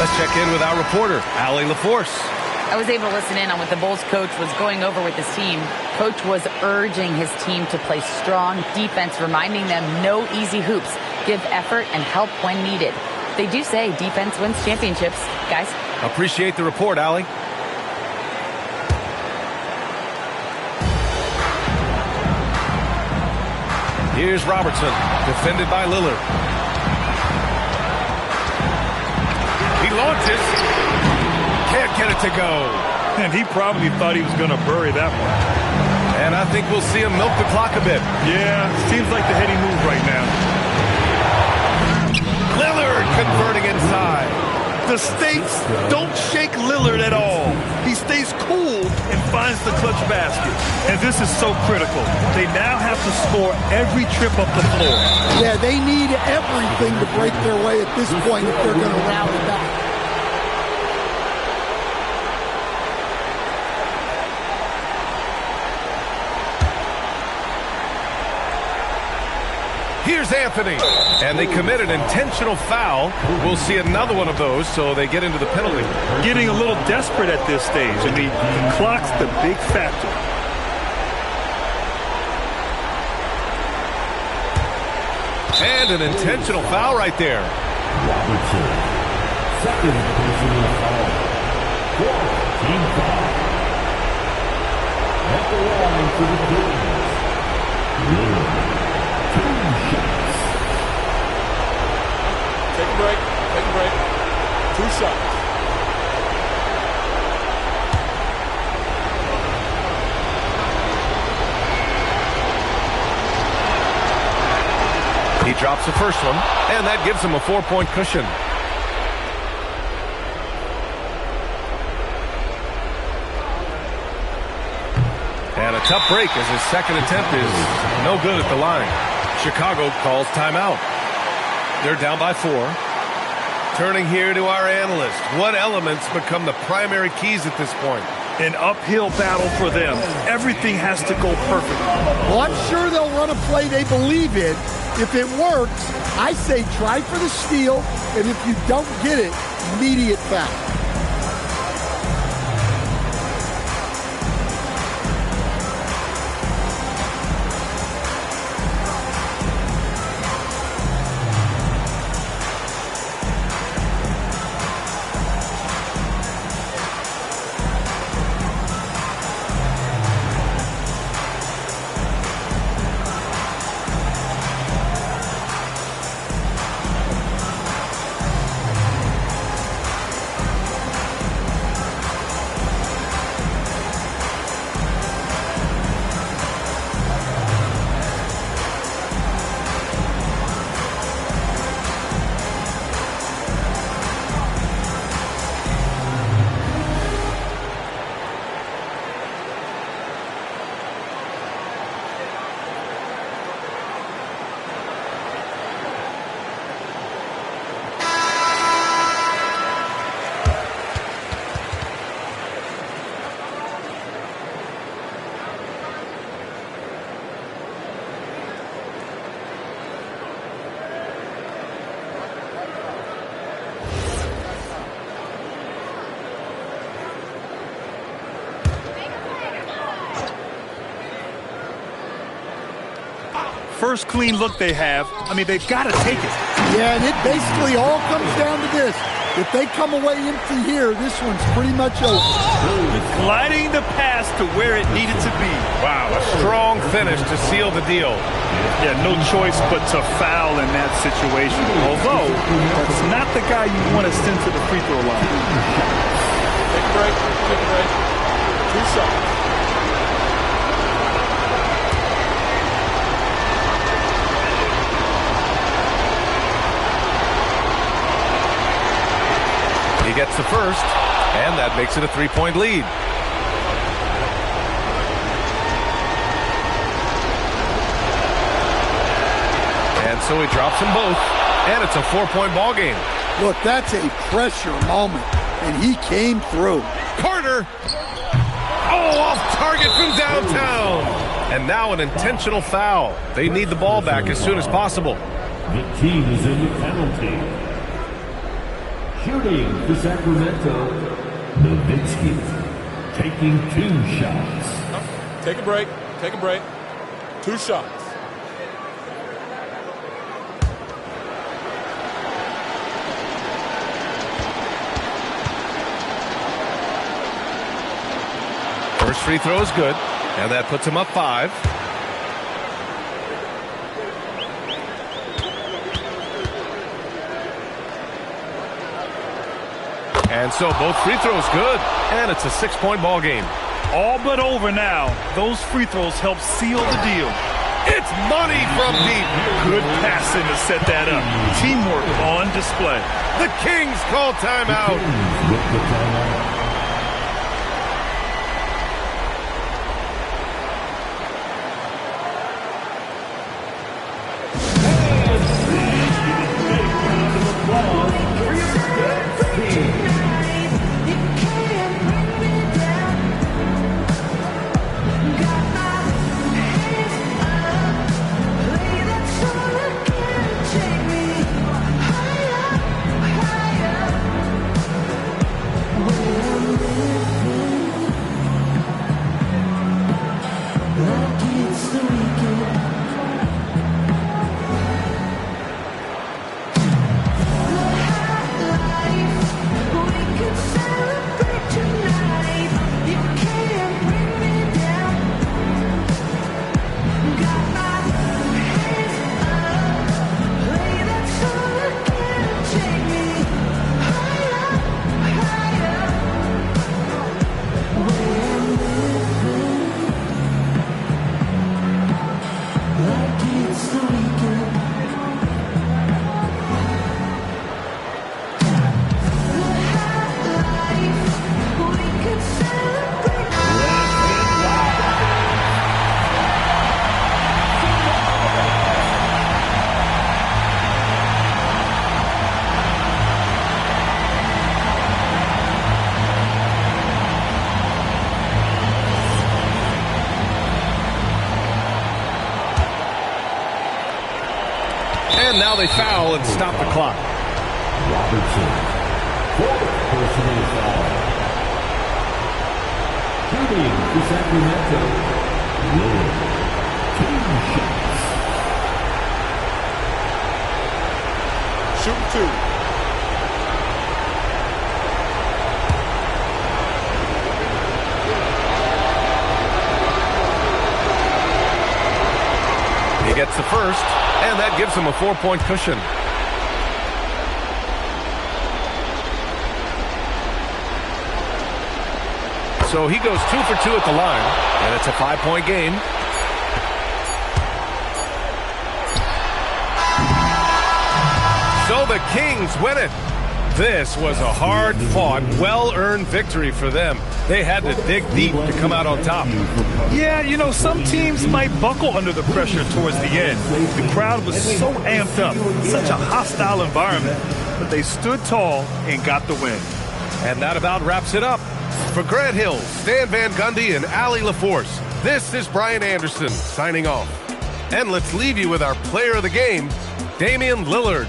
Let's check in with our reporter, Allie LaForce. I was able to listen in on what the Bulls coach was going over with his team. Coach was urging his team to play strong defense, reminding them no easy hoops, give effort, and help when needed. They do say defense wins championships, guys. Appreciate the report, Allie. Here's Robertson, defended by Lillard. He launches. Can't get it to go. And he probably thought he was going to bury that one. And I think we'll see him milk the clock a bit. Yeah, seems like the heady move right now. Lillard converting inside. The stakes don't shake Lillard at all. He stays cool and finds the clutch basket. And this is so critical. They now have to score every trip up the floor. Yeah, they need everything to break their way at this point if they're going to rally back. Here's Anthony. And they commit an intentional foul. We'll see another one of those, so they get into the penalty. Getting a little desperate at this stage. I mean, the clock's the big factor. And an intentional foul right there. Robertson. Second personal foul. Team foul. At the line for the Kings. Lillard. 2 shots. Take a break. Take a break. 2 shots. He drops the first one, and that gives him a 4-point cushion. And a tough break as his second attempt is no good at the line. Chicago calls timeout. They're down by 4. Turning here to our analyst. What elements become the primary keys at this point? An uphill battle for them. Everything has to go perfect. Well, I'm sure they'll run a play they believe in. If it works, I say try for the steal, and if you don't get it, immediate foul. First clean look they have. I mean, they've got to take it. Yeah, and it basically all comes down to this. If they come away empty here, this one's pretty much over. Gliding the pass to where it needed to be. Wow, a strong finish to seal the deal. Yeah, no choice but to foul in that situation. Although, that's not the guy you want to send to the free throw line. Take a break. Take a break. 2 shots. He gets the first, and that makes it a 3-point lead. And so he drops them both, and it's a 4-point ball game. Look, that's a pressure moment, and he came through. Carter! Oh, off target from downtown! And now an intentional foul. They need the ball back as soon as possible. The team is in the penalty. Shooting for Sacramento, Nowitzki, taking 2 shots. Take a break. Take a break. 2 shots. First free throw is good, and that puts him up 5. And so both free throws good, and it's a 6-point ball game. All but over now. Those free throws help seal the deal. It's money from deep. Good passing to set that up. Teamwork on display. The Kings call timeout. they foul and stop the clock. Robertson. Fourth personal foul. Counting for Sacramento. Lillard. Team shots. Shoot 2. He gets the first, and that gives him a 4-point cushion. So he goes 2 for 2 at the line, and it's a 5-point game. So the Kings win it. This was a hard-fought, well-earned victory for them. They had to dig deep to come out on top. Yeah, you know, some teams might buckle under the pressure towards the end. The crowd was so amped up, such a hostile environment, but they stood tall and got the win. And that about wraps it up. For Grant Hill, Stan Van Gundy, and Allie LaForce, this is Brian Anderson signing off. And let's leave you with our player of the game, Damian Lillard.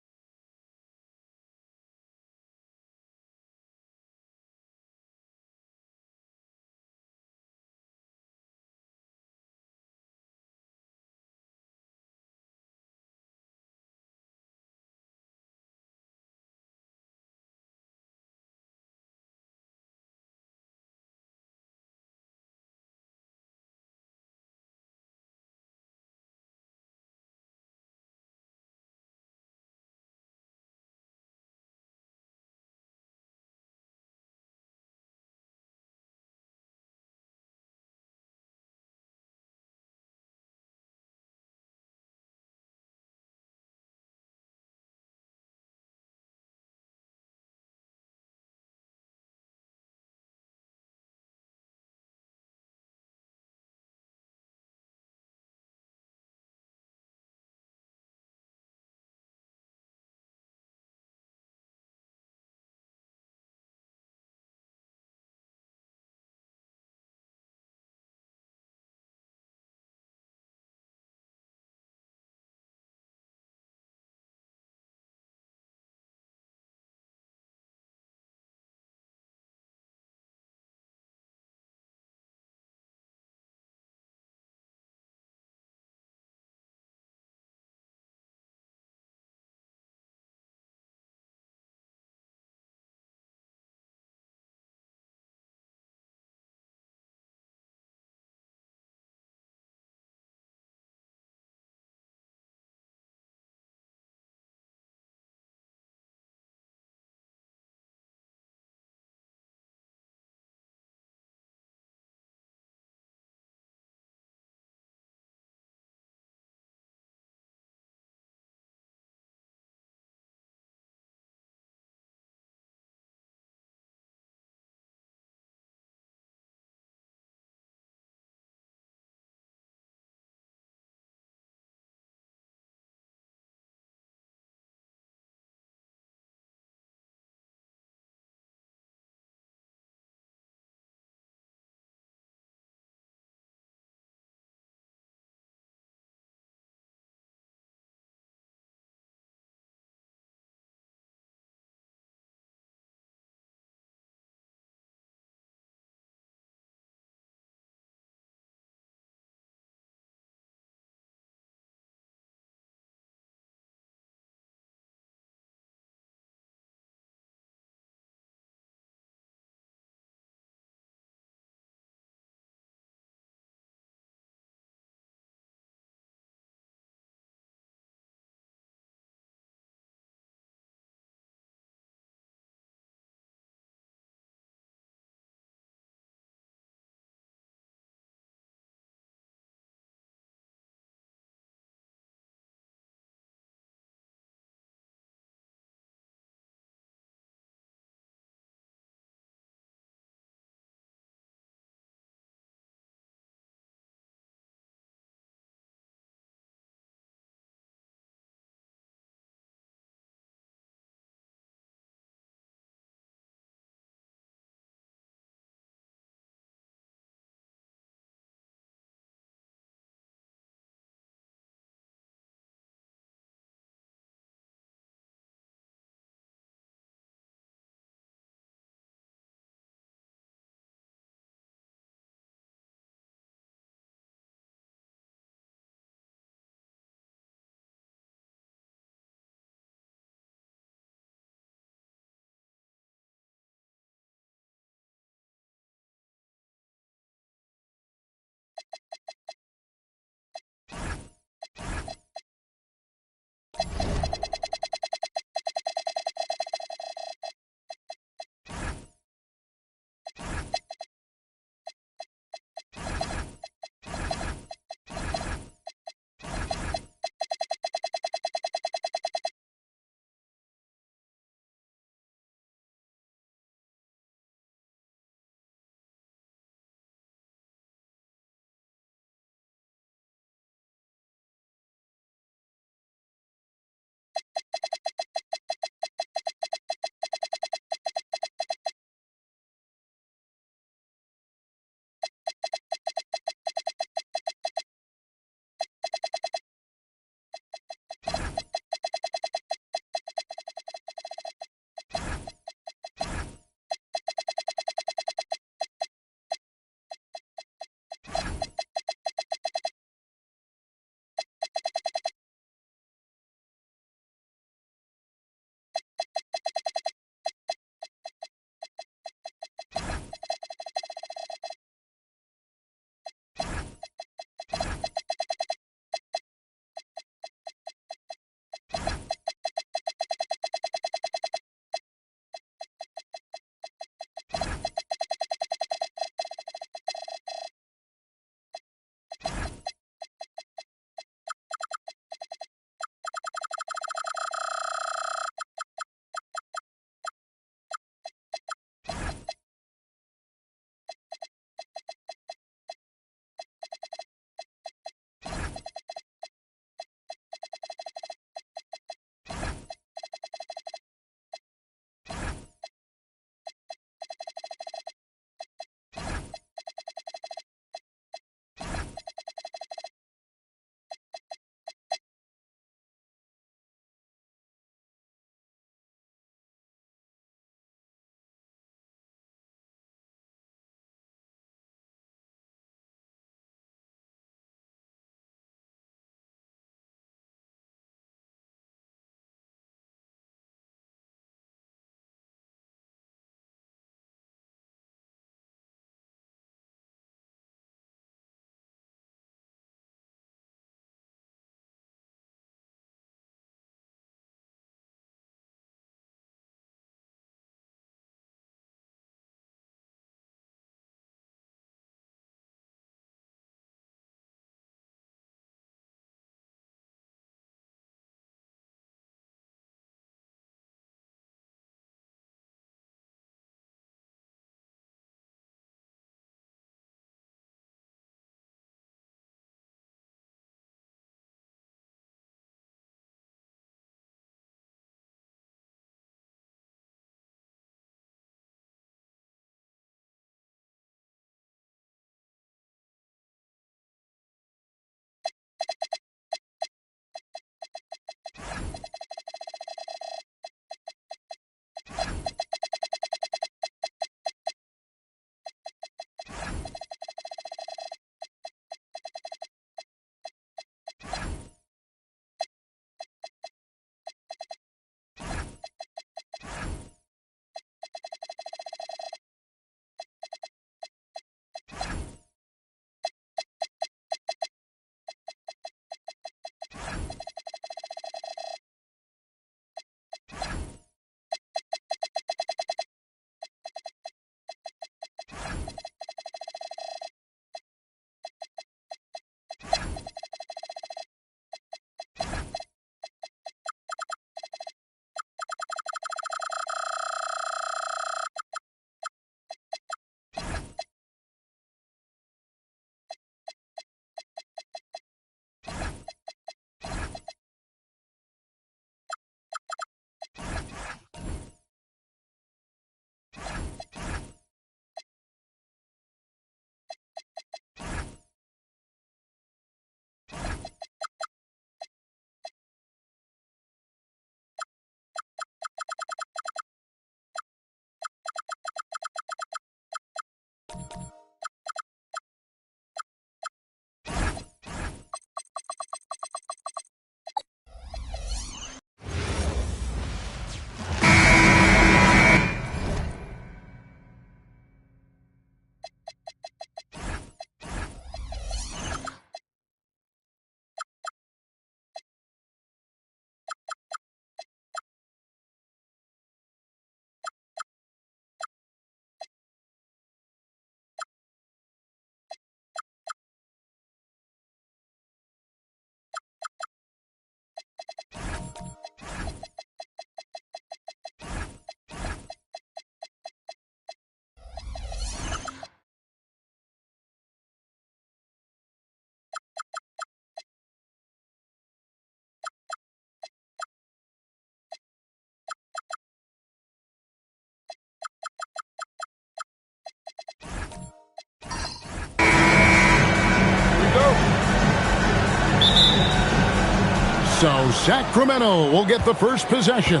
So Sacramento will get the first possession.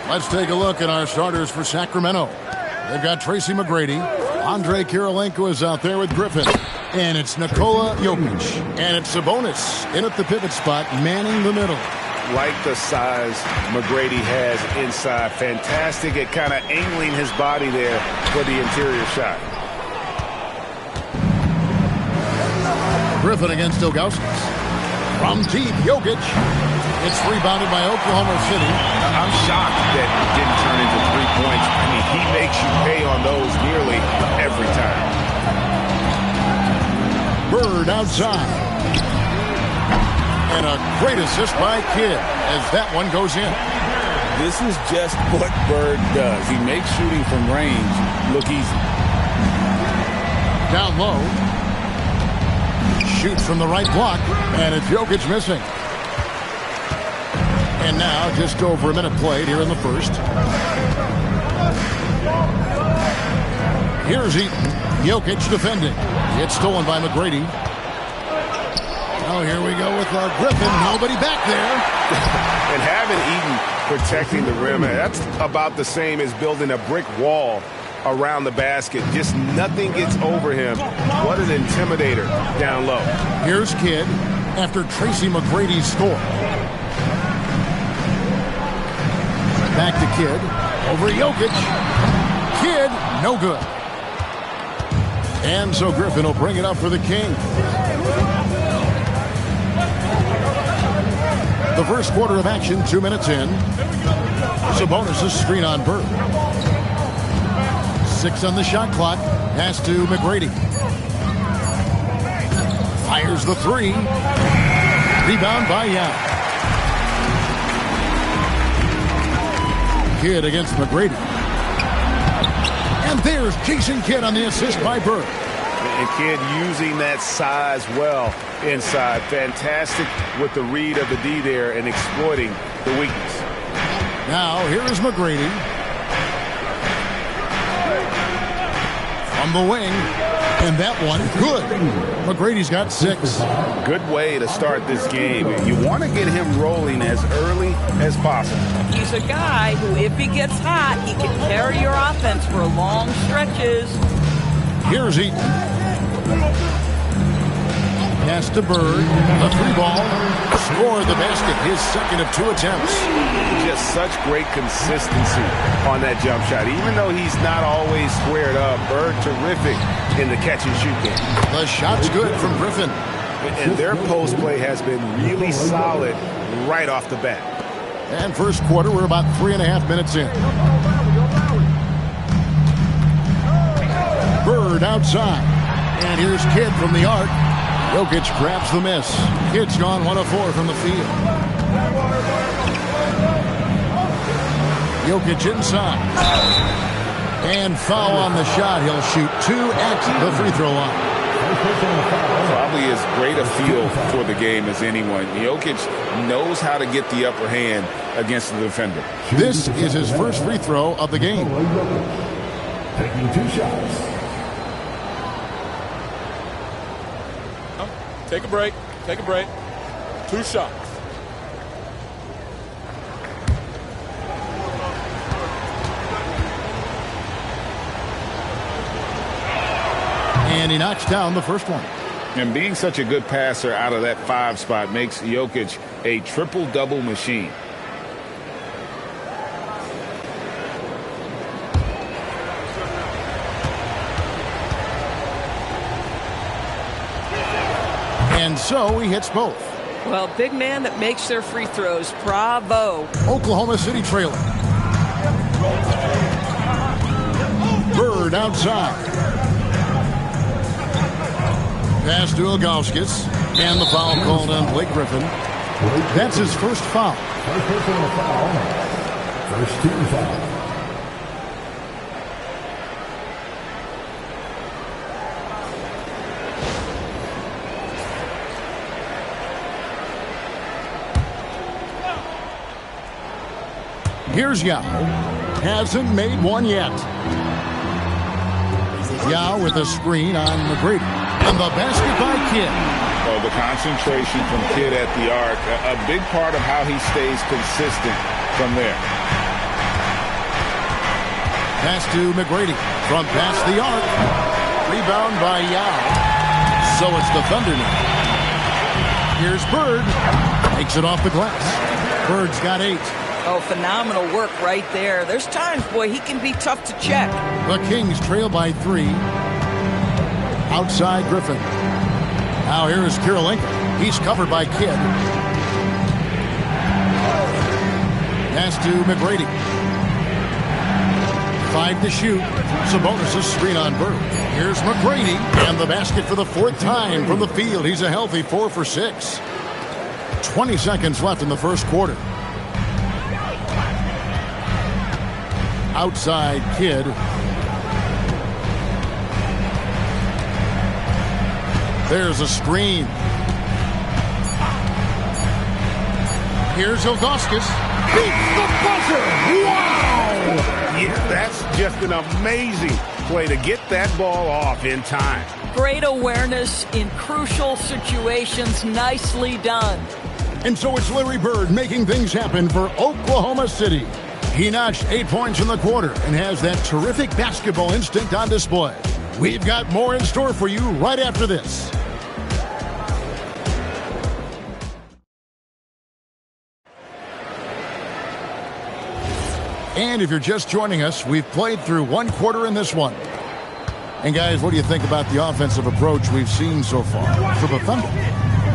Let's take a look at our starters for Sacramento. They've got Tracy McGrady. Andre Kirilenko is out there with Griffin. And it's Nikola Jokic. And it's Sabonis in at the pivot spot, manning the middle. Like the size McGrady has inside. Fantastic at kind of angling his body there for the interior shot. Griffin against Ilgauskas. From deep, Jokic. It's rebounded by Oklahoma City. I'm shocked that it didn't turn into 3 points. I mean, he makes you pay on those nearly every time. Bird outside. And a great assist by Kidd as that one goes in. This is just what Bird does. He makes shooting from range look easy. Down low. Shoots from the right block, and it's Jokic missing. And now just over a minute played here in the first. Here's Eaton. Jokic defending. It's stolen by McGrady. Oh, here we go with Griffin. Nobody back there. And having Eaton protecting the rim, that's about the same as building a brick wall around the basket. Just nothing gets over him. What an intimidator down low. Here's Kidd after Tracy McGrady's score. Back to Kidd. Over Jokic. Kidd, no good. And so Griffin will bring it up for the King. The first quarter of action, 2 minutes in. Sabonis' screen on Bird. 6 on the shot clock. Pass to McGrady. Fires the 3. Rebound by Young. Kidd against McGrady. And there's Jason Kidd on the assist by Bird. And Kidd using that size well inside. Fantastic with the read of the D there and exploiting the weakness. Now here is McGrady. From the wing. And that one, good. McGrady's got 6. Good way to start this game. You want to get him rolling as early as possible. He's a guy who, if he gets hot, he can carry your offense for long stretches. Here's Eaton. Pass to Bird. The 3-ball. Scored the basket. His second of 2 attempts. Just such great consistency on that jump shot. Even though he's not always squared up, Bird terrific in the catch-and-shoot game. The shot's good from Griffin. And their post play has been really solid right off the bat. And first quarter, we're about 3.5 minutes in. Bird outside. And here's Kidd from the arc. Jokic grabs the miss. Kidd's gone 1 of 4 from the field. Jokic inside. And foul on the shot. He'll shoot 2 at the free throw line. Probably as great a feel for the game as anyone. Jokic knows how to get the upper hand against the defender. This is his first free throw of the game. Taking 2 shots. Take a break. Take a break. 2 shots. And he knocks down the first one. And being such a good passer out of that 5 spot makes Jokic a triple-double machine. And so he hits both. Well, big man that makes their free throws. Bravo. Oklahoma City trailing. Bird outside. Pass to Ilgauskas. And the foul called on Blake Griffin. That's his first foul. First personal foul. First team foul. Here's Yao. Hasn't made one yet. Yao with a screen on McGrady. And the basket by Kidd. Oh, the concentration from Kidd at the arc, a big part of how he stays consistent from there. Pass to McGrady from past the arc. Rebound by Yao. So it's the Thunder now. Here's Bird. Takes it off the glass. Bird's got 8. Oh, phenomenal work right there. There's times, boy, he can be tough to check. The Kings trail by 3. Outside Griffin. Now here is Kirilenko. He's covered by Kidd. Pass to McGrady. 5 to shoot. Sabonis' screen on Bird. Here's McGrady. And the basket for the 4th time from the field. He's a healthy 4 for 6. 20 seconds left in the first quarter. Outside Kidd. There's a screen. Here's Ilgauskas. Beats the buzzer. Wow! Yeah, that's just an amazing play to get that ball off in time. Great awareness in crucial situations. Nicely done. And so it's Larry Bird making things happen for Oklahoma City. He notched 8 points in the quarter and has that terrific basketball instinct on display. We've got more in store for you right after this. And if you're just joining us, we've played through 1 quarter in this one. And guys, what do you think about the offensive approach we've seen so far for the Thunder?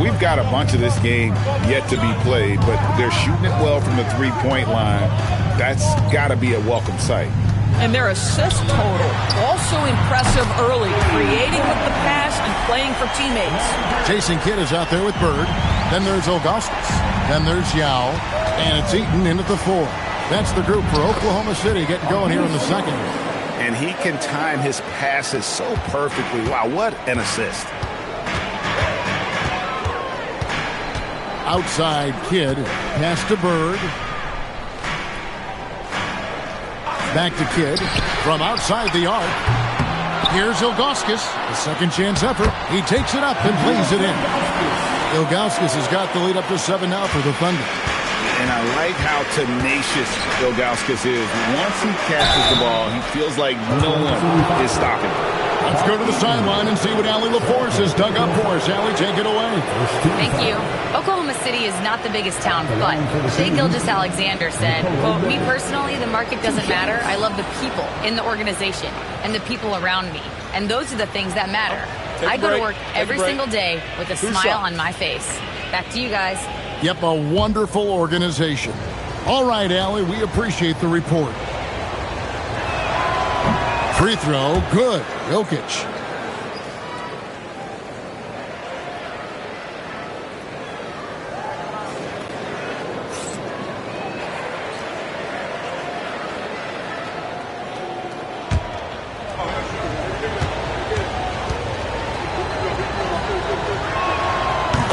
We've got a bunch of this game yet to be played, but they're shooting it well from the three-point line. That's got to be a welcome sight. And their assist total, also impressive early, creating with the pass and playing for teammates. Jason Kidd is out there with Bird. Then there's Ilgauskas. Then there's Yao. And it's Eaton in at the 4. That's the group for Oklahoma City getting going here in the second. And he can time his passes so perfectly. Wow, what an assist. Outside Kidd. Pass to Bird. Back to Kidd. From outside the arc. Here's Ilgauskas. A second chance effort. He takes it up and plays it in. Ilgauskas has got the lead up to 7 now for the Thunder. And I like how tenacious Ilgauskas is. Once he catches the ball, he feels like no one is stopping him. Let's go to the sideline and see what Allie LaForce has dug up for us. Allie, take it away. Thank you. Oklahoma City is not the biggest town, but Shai Gilgeous-Alexander said, quote, "Me personally, the market doesn't matter. I love the people in the organization and the people around me. And those are the things that matter. I go to work every single day with a smile on my face." Back to you guys. Yep, a wonderful organization. All right, Allie, we appreciate the report. Free throw, good. Jokic.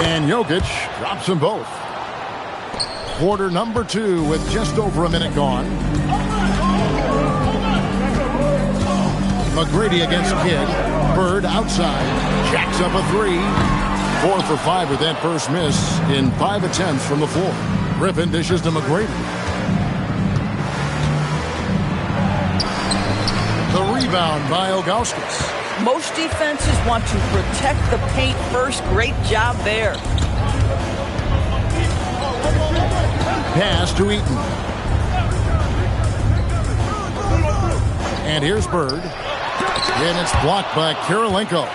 And Jokic drops them both. Quarter number 2 with just over a minute gone. McGrady against Kidd. Bird outside. Jacks up a 3. 4 for 5 with that first miss in 5 attempts from the floor. Griffin dishes to McGrady. The rebound by Ilgauskas. Most defenses want to protect the paint first. Great job there. Pass to Eaton. And here's Bird. And it's blocked by Kirilenko.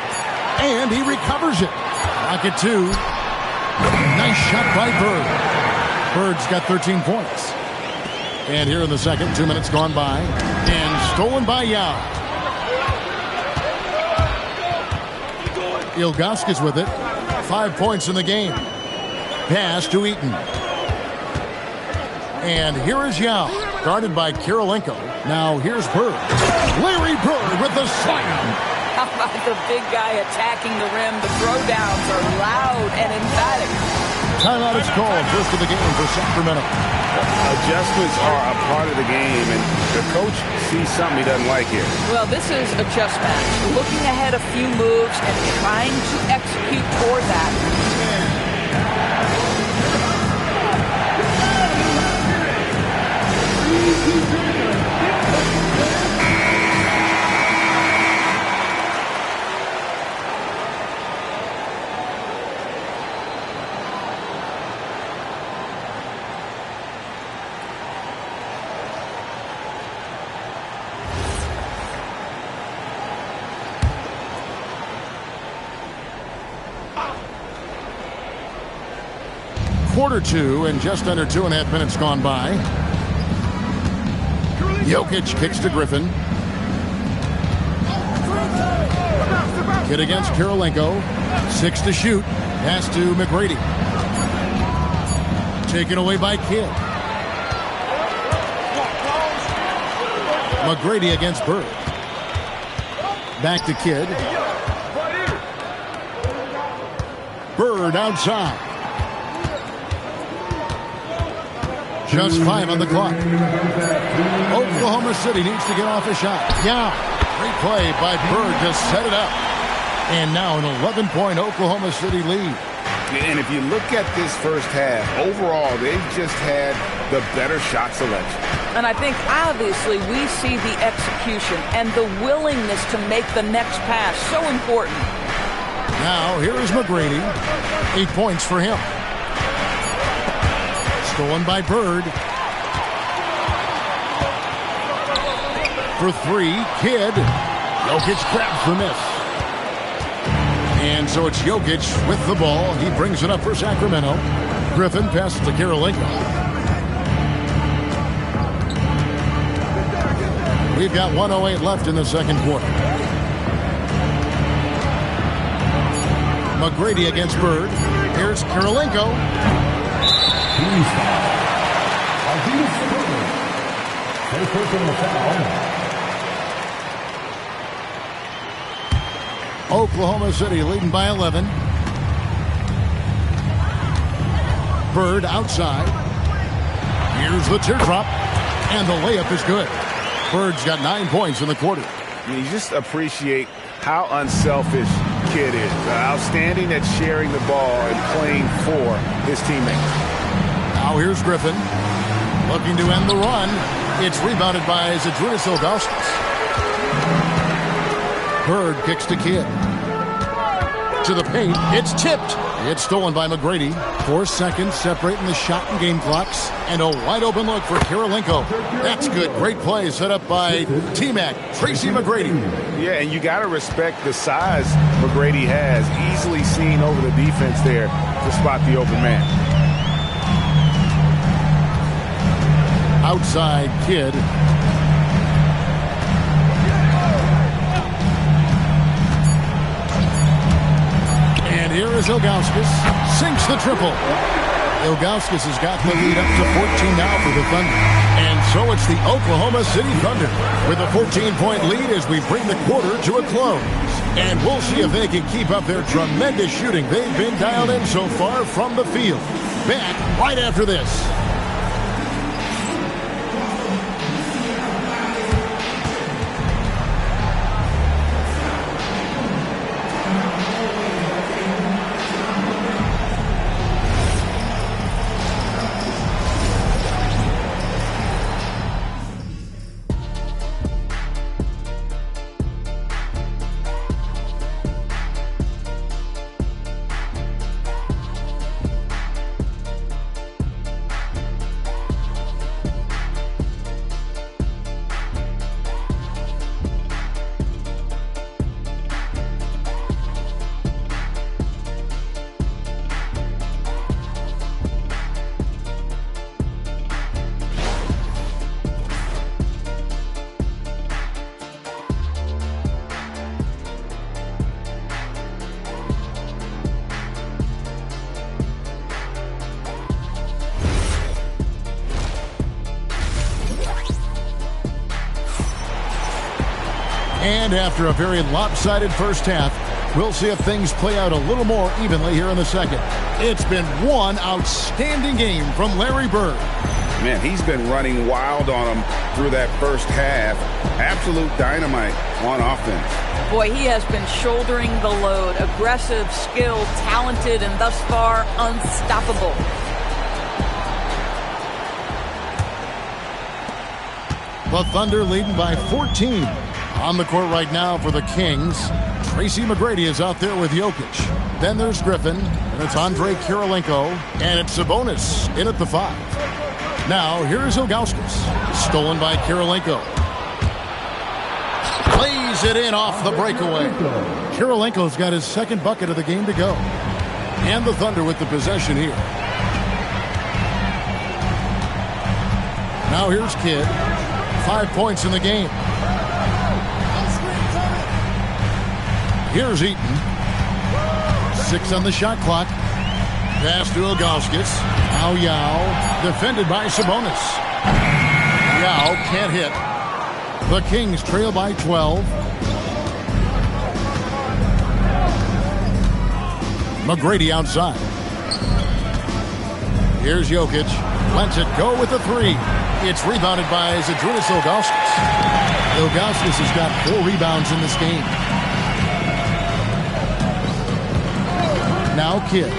And he recovers it. Pocket 2. Nice shot by Bird. Bird's got 13 points. And here in the second, 2 minutes gone by. And stolen by Yao. Ilgauskas with it. 5 points in the game. Pass to Eaton. And here is Yao, guarded by Kirilenko. Now here's Bird. Larry Bird with the slam. How about the big guy attacking the rim? The throwdowns are loud and emphatic. Timeout is called. First of the game for Sacramento. Adjustments are a part of the game, and the coach sees something he doesn't like here. Well, this is a chess match. Looking ahead a few moves and trying to execute toward that. Quarter two and just under 2.5 minutes gone by. Jokic kicks to Griffin. Kidd against Kirilenko. 6 to shoot. Pass to McGrady. Taken away by Kidd. McGrady against Bird. Back to Kidd. Bird outside. Just 5 on the clock. Oklahoma City needs to get off a shot. Yeah. Great play by Bird to set it up. And now an 11-point Oklahoma City lead. And if you look at this first half, overall, they've just had the better shot selection. And I think, obviously, we see the execution and the willingness to make the next pass so important. Now, here is McGrady. 8 points for him. Stolen by Bird. For 3, Kidd. Jokic grabs for miss. And so it's Jokic with the ball. He brings it up for Sacramento. Griffin passes to Kirilenko. We've got 1:08 left in the second quarter. McGrady against Bird. Here's Kirilenko. Oklahoma City leading by 11. Bird outside. Here's the teardrop. And the layup is good. Bird's got 9 points in the quarter. You just appreciate how unselfish Kidd is. Outstanding at sharing the ball and playing for his teammates. Now here's Griffin. Looking to end the run. It's rebounded by Zydrunas Ilgauskas. Bird kicks to Kidd. To the paint. It's tipped. It's stolen by McGrady. 4 seconds separating the shot and game clocks. And a wide open look for Kirilenko. That's good. Great play set up by T-Mac, Tracy McGrady. Yeah, and you got to respect the size McGrady has. Easily seen over the defense there to spot the open man. Outside Kidd. And here is Ilgauskas. Sinks the triple. Ilgauskas has got the lead up to 14 now for the Thunder. And so it's the Oklahoma City Thunder with a 14-point lead as we bring the quarter to a close. And we'll see if they can keep up their tremendous shooting they've been dialed in so far from the field. Back right after this. And after a very lopsided first half, We'll see if things play out a little more evenly here in the second. It's been one outstanding game from Larry Bird. Man, he's been running wild on them through that first half. Absolute dynamite on offense. Boy, he has been shouldering the load. Aggressive, skilled, talented, and thus far unstoppable. The Thunder leading by 14. On the court right now for the Kings, Tracy McGrady is out there with Jokic. Then there's Griffin, and it's Andre Kirilenko, and it's Sabonis in at the 5. Now, here's Ilgauskas. Stolen by Kirilenko. Plays it in off the breakaway. Kirilenko's got his second bucket of the game to go. And the Thunder with the possession here. Now here's Kidd. 5 points in the game. Here's Eaton. 6 on the shot clock. Pass to Ilgauskas. Now Yao. Defended by Sabonis. Yao can't hit. The Kings trail by 12. McGrady outside. Here's Jokic. Lets it go with the 3. It's rebounded by Zydrunas Ilgauskas. Ilgauskas has got 4 rebounds in this game. Now Kidd.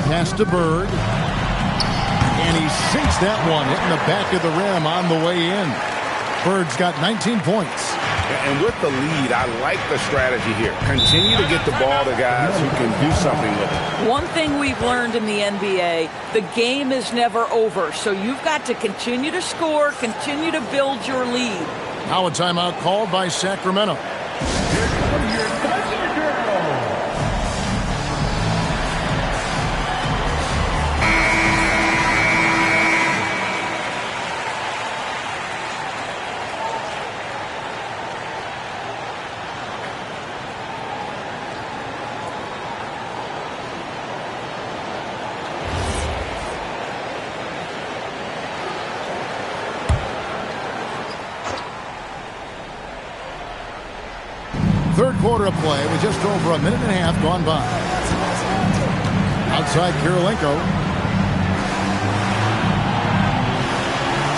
Pass to Bird. And he sinks that one, hitting the back of the rim on the way in. Bird's got 19 points. And with the lead, I like the strategy here. Continue to get the ball to guys who can do something with it. One thing we've learned in the NBA, the game is never over. So you've got to continue to score, continue to build your lead. Now a timeout called by Sacramento. Third quarter of play with just over a minute and a half gone by. Outside Kirilenko.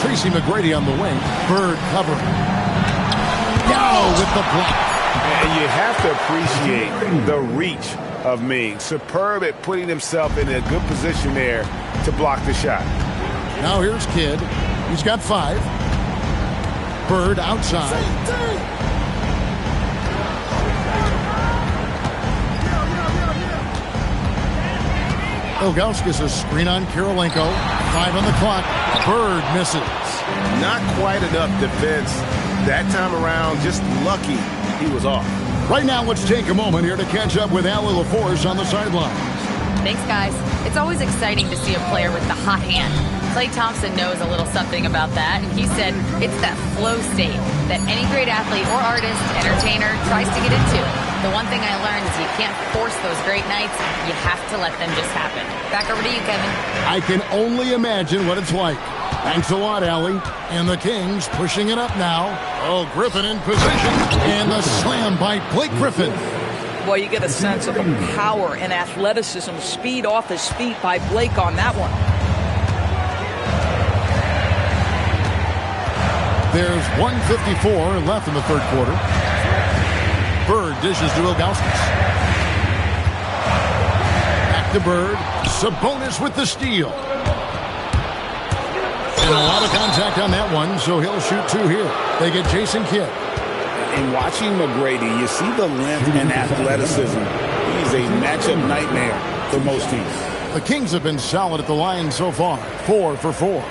Tracy McGrady on the wing. Bird covering. Yao with the block. And you have to appreciate the reach of Ming. Superb at putting himself in a good position there to block the shot. Now here's Kidd. He's got 5. Bird outside. Ilgauskas a screen on Kirilenko. 5 on the clock. Bird misses. Not quite enough defense that time around. Just lucky he was off. Right now, let's take a moment here to catch up with Allie LaForce on the sideline. Thanks, guys. It's always exciting to see a player with the hot hand. Klay Thompson knows a little something about that, and he said it's that flow state that any great athlete or artist, entertainer tries to get into. The one thing I learned is you can't force those great nights. You have to let them just happen. Back over to you, Kevin. I can only imagine what it's like. Thanks a lot, Allie. And the Kings pushing it up now. Oh, Griffin in position. And the slam by Blake Griffin. Well, you get a sense of the power and athleticism, speed off his feet by Blake on that one. There's 1:54 left in the third quarter. Bird dishes to Ilgauskas. Back to Bird. Sabonis with the steal. And a lot of contact on that one, so he'll shoot 2 here. They get Jason Kidd. In watching McGrady, you see the length and athleticism. He's a matchup nightmare for most teams. The Kings have been solid at the line so far. 4 for 4.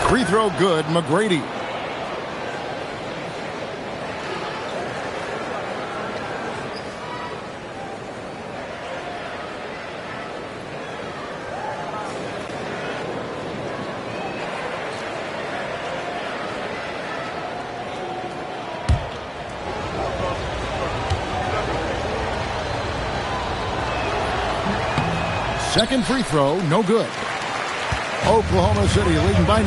Free throw good, McGrady. Second free throw, no good. Oklahoma City leading by 9.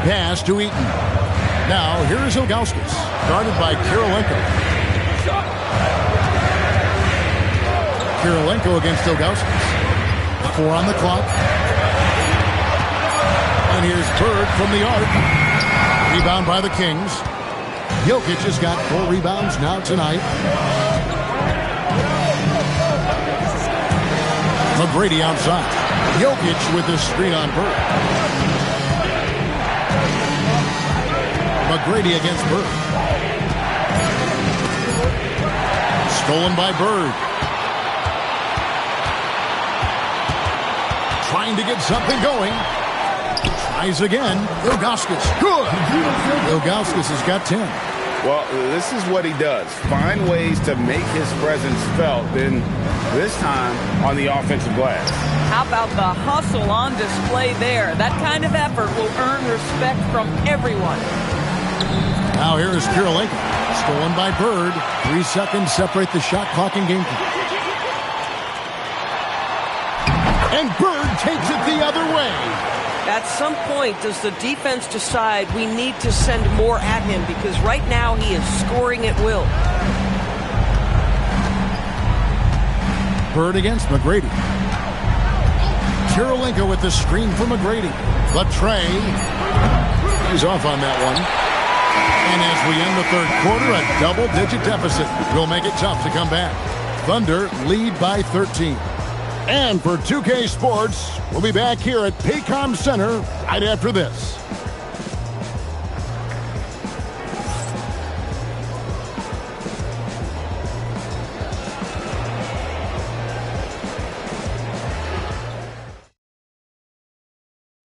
Pass to Eaton. Now, here is Ilgauskas, guarded by Kirilenko. Kirilenko against Ilgauskas. 4 on the clock. And here's Bird from the arc. Rebound by the Kings. Jokic has got 4 rebounds now tonight. McGrady outside. Jokic with the screen on Bird. McGrady against Bird. Stolen by Bird. Trying to get something going. Tries again. Ilgauskas. Good. Ilgauskas has got 10. Well, this is what he does. Find ways to make his presence felt. Then this time on the offensive glass. How about the hustle on display there? That kind of effort will earn respect from everyone. Now here is Kirilenko. Stolen by Bird. 3 seconds separate the shot clock and game clock. And Bird takes it the other way. At some point, does the defense decide we need to send more at him? Because right now he is scoring at will. Bird against McGrady. Kirilenko with the screen for McGrady. Latre. He's off on that one. And as we end the third quarter, a double-digit deficit will make it tough to come back. Thunder lead by 13. And for 2K Sports, we'll be back here at Paycom Center right after this.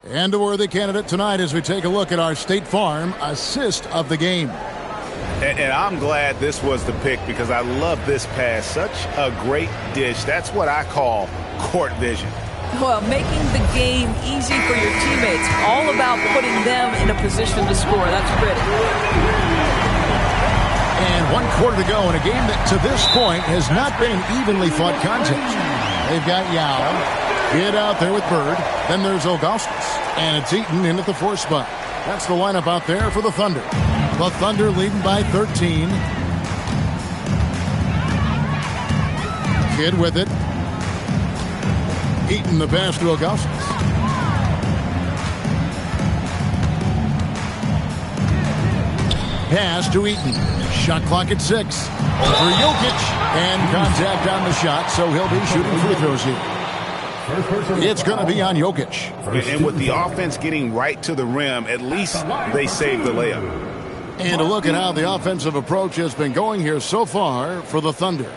And a worthy candidate tonight as we take a look at our State Farm assist of the game. And I'm glad this was the pick because I love this pass. Such a great dish. That's what I call court vision. Well, making the game easy for your teammates. All about putting them in a position to score. That's pretty. And 1 quarter to go in a game that to this point has not been evenly fought contest. They've got Yao. Get out there with Bird. Then there's Ilgauskas. And it's Eaton in at the 4 spot. That's the lineup out there for the Thunder. The Thunder leading by 13. Kidd with it. Eaton the pass to Ilgauskas. Pass to Eaton. Shot clock at 6. Over Jokic. And contact on the shot, so he'll be shooting free throws here. It's going to be on Jokic. And with the offense getting right to the rim, at least they saved the layup. And a look at how the offensive approach has been going here so far for the Thunder.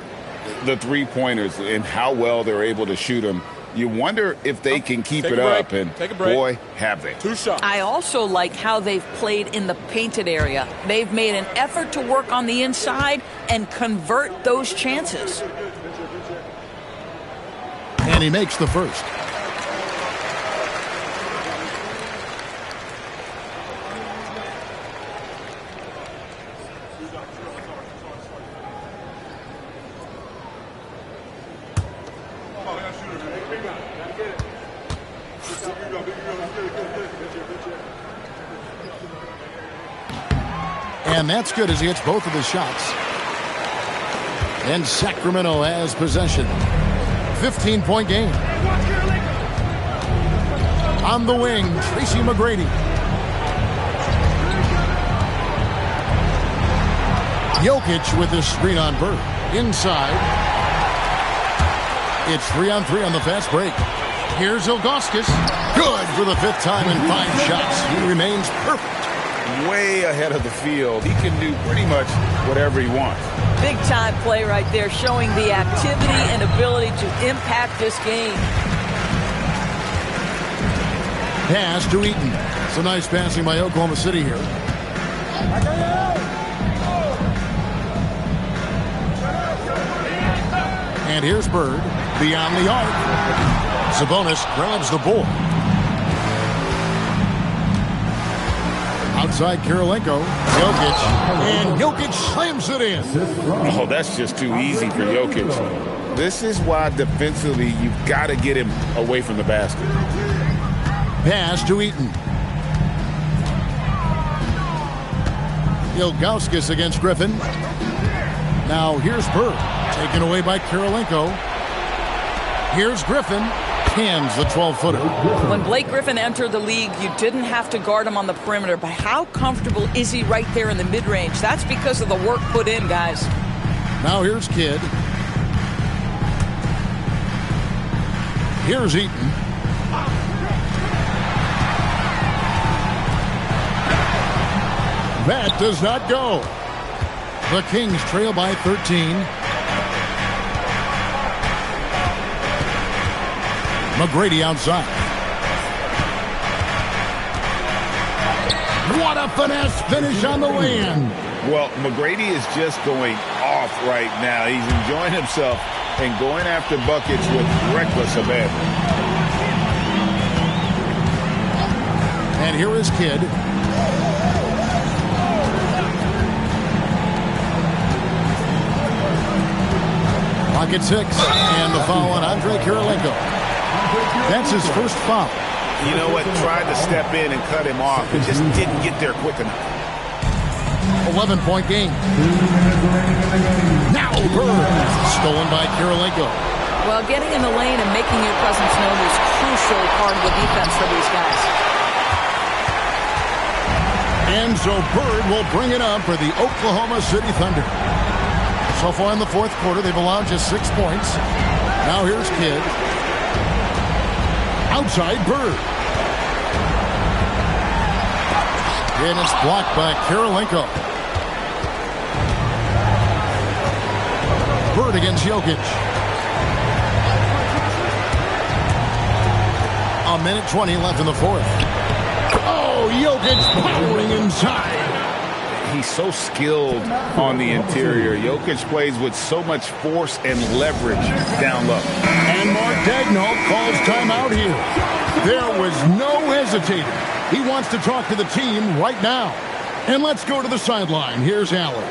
The three-pointers and how well they're able to shoot them. You wonder if they can keep it up, and boy, have they. 2 shots. I also like how they've played in the painted area. They've made an effort to work on the inside and convert those chances. And he makes the first. And that's good as he hits both of his shots. And Sacramento has possession. 15-point game. On the wing, Tracy McGrady. Jokic with the screen on Bird. Inside. It's 3-on-3 on the fast break. Here's Ilgauskas. Good for the 5th time in 5 shots. He remains perfect. Way ahead of the field. He can do pretty much whatever he wants. Big time play right there, showing the activity and ability to impact this game. Pass to Eaton. It's a nice passing by Oklahoma City here. And here's Bird beyond the arc. Sabonis grabs the ball. Outside Kirilenko, Jokic, and Jokic slams it in. Oh, that's just too easy for Jokic. This is why defensively you've got to get him away from the basket. Pass to Eaton. Ilgauskas against Griffin. Now here's Bird. Taken away by Kirilenko. Here's Griffin. Cans the 12-footer. When Blake Griffin entered the league, you didn't have to guard him on the perimeter. But how comfortable is he right there in the mid-range? That's because of the work put in, guys. Now here's Kidd. Here's Eaton. That does not go. The Kings trail by 13. McGrady outside. What a finesse finish on the way-in. Well, McGrady is just going off right now. He's enjoying himself and going after buckets with reckless abandon. And here is Kidd. Pocket 6, and the foul on Andre Kirilenko. That's his first foul. You know what? Tried to step in and cut him off, but just didn't get there quick enough. 11-point game. Now Bird. Stolen by Kirilenko. Well, getting in the lane and making your presence known is crucial part of the defense for these guys. And so Bird will bring it up for the Oklahoma City Thunder. So far in the fourth quarter, they've allowed just 6 points. Now here's Kidd. Outside Bird. And it's blocked by Kirilenko. Bird against Jokic. A minute 20 left in the fourth. Oh, Jokic powering inside. He's so skilled on the interior. Jokic plays with so much force and leverage down low. And Mark Daigneault calls timeout here. There was no hesitating. He wants to talk to the team right now. And let's go to the sideline. Here's Allen.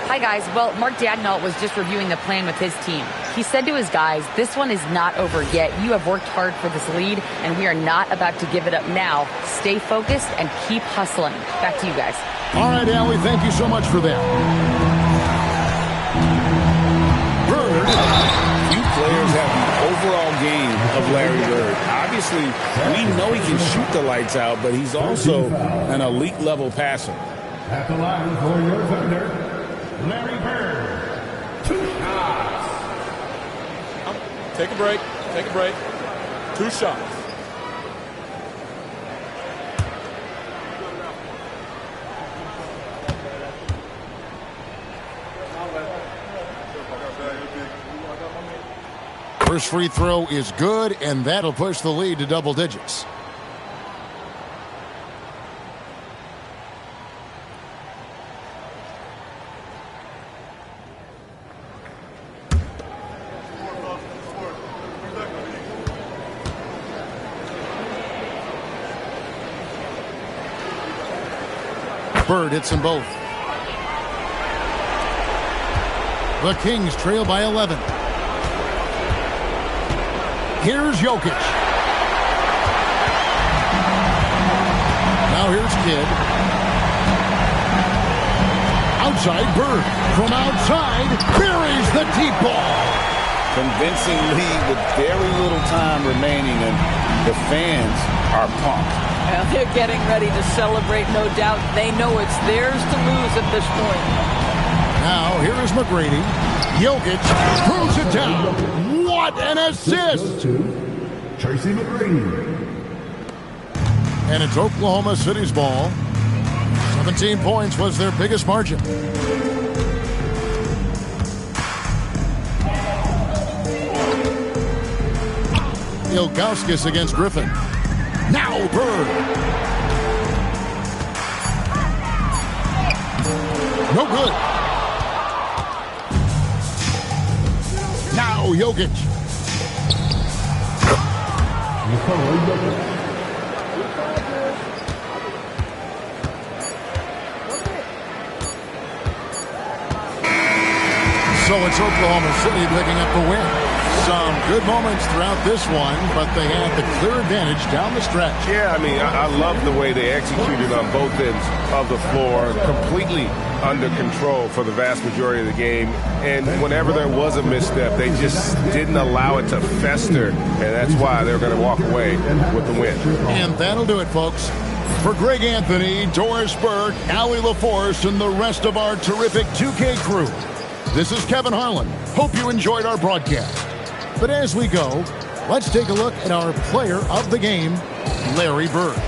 Hi, guys. Well, Mark Daigneault was just reviewing the plan with his team. He said to his guys, this one is not over yet. You have worked hard for this lead, and we are not about to give it up now. Stay focused and keep hustling. Back to you guys. All right, Allie, thank you so much for that. Bird. Few players have the overall game of Larry Bird. Obviously, we know he can shoot the lights out, but he's also an elite-level passer. At the line for your Thunder, Larry Bird. 2 shots. Take a break. Take a break. 2 shots. First free throw is good, and that'll push the lead to double digits. Bird hits them both. The Kings trail by 11. Here's Jokic. Now here's Kidd. Outside Bird. From outside, buries the deep ball. Convincing lead with very little time remaining, and the fans are pumped. Well, they're getting ready to celebrate, no doubt. They know it's theirs to lose at this point. Now, here is McGrady. Jokic throws it down. What an assist! Tracy McGrady. And it's Oklahoma City's ball. 17 points was their biggest margin. Ilgauskas against Griffin. Now Bird. No good. Now Jokic. So it's Oklahoma City picking up the win. Some good moments throughout this one, but they had the clear advantage down the stretch. Yeah, I mean, I love the way they executed on both ends of the floor, completely under control for the vast majority of the game. And whenever there was a misstep, they just didn't allow it to fester, and that's why they're going to walk away with the win. And that'll do it, folks. For Greg Anthony, Doris Burke, Allie LaForce, and the rest of our terrific 2K crew, this is Kevin Harlan. Hope you enjoyed our broadcast. But as we go, let's take a look at our player of the game, Larry Bird.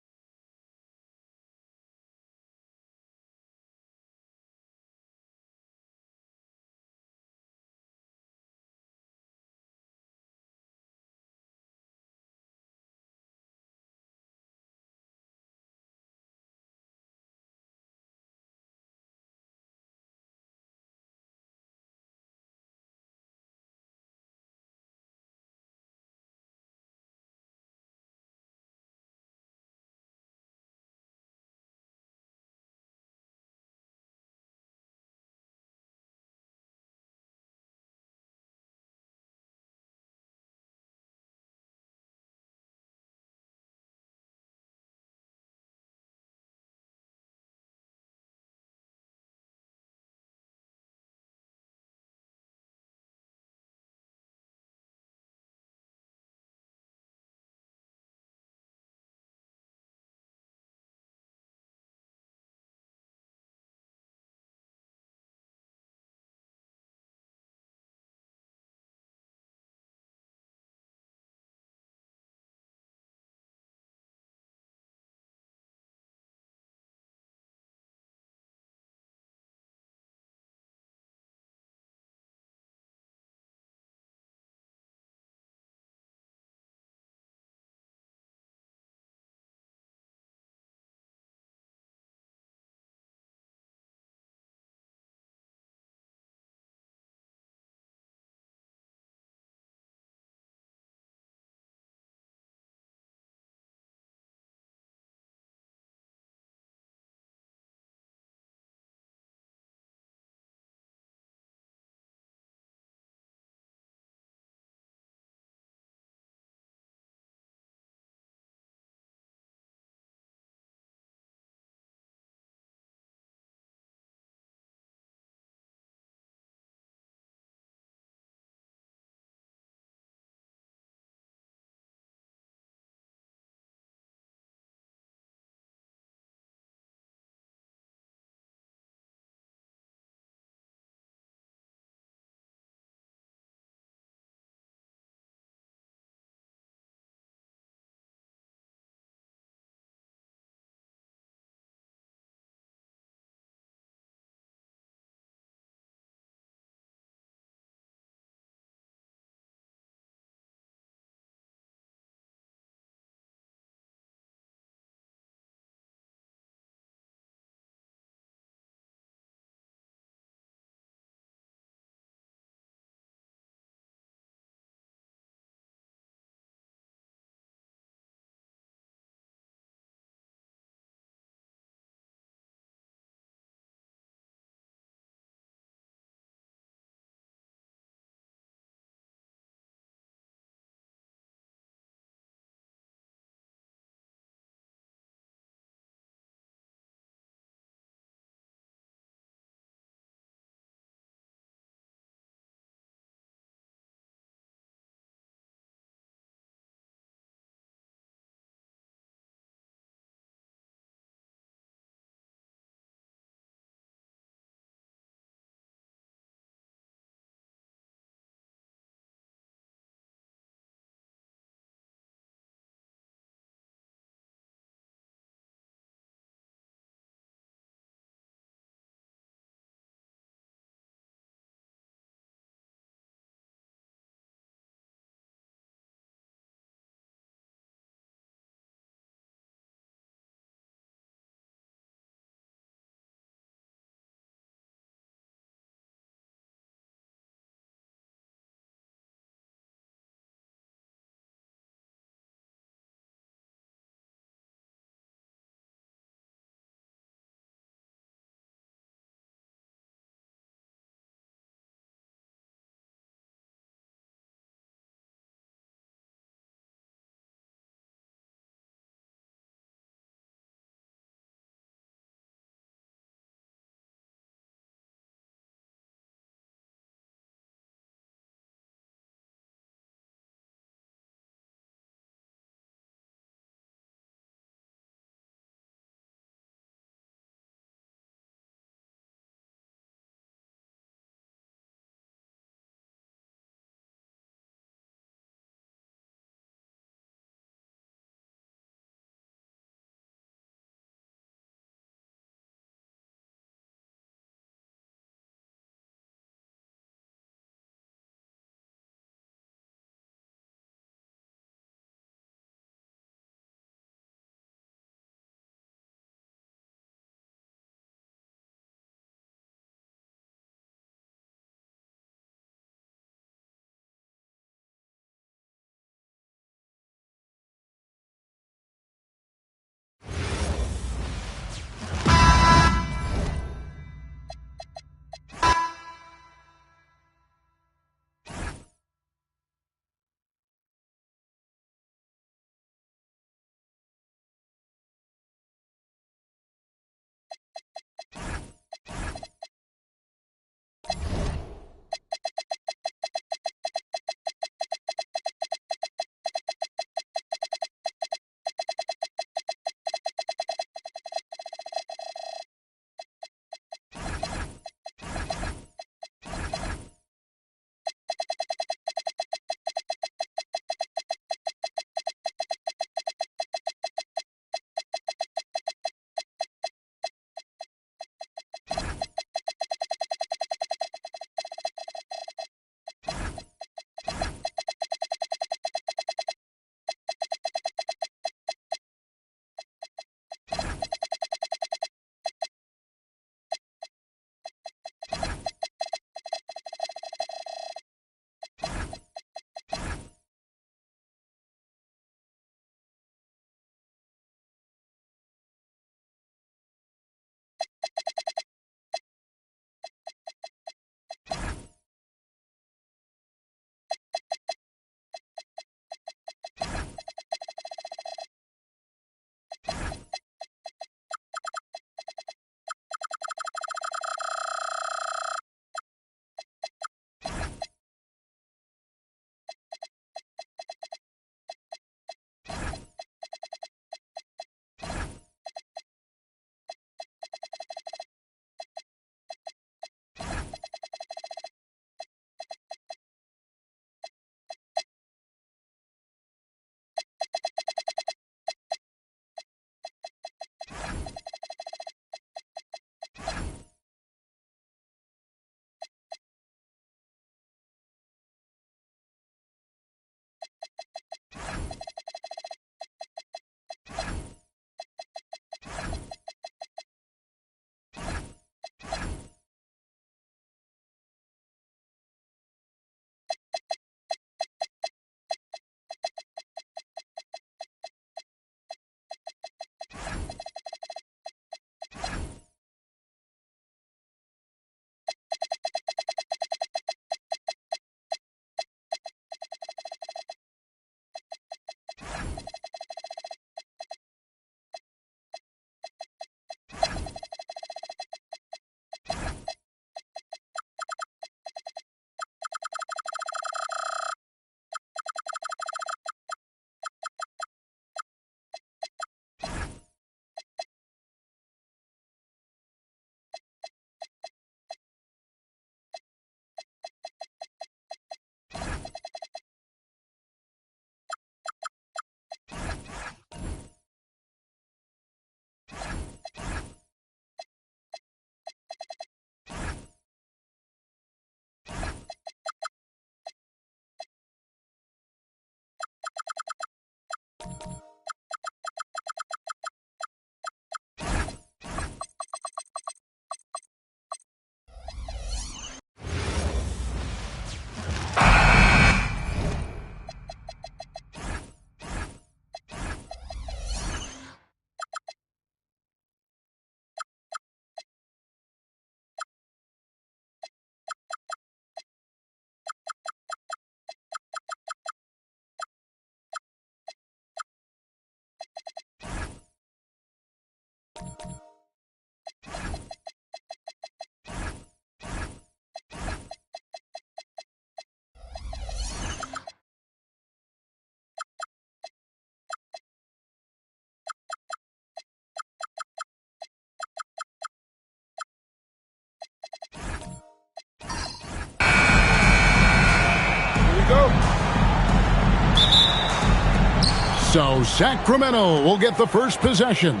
So Sacramento will get the first possession.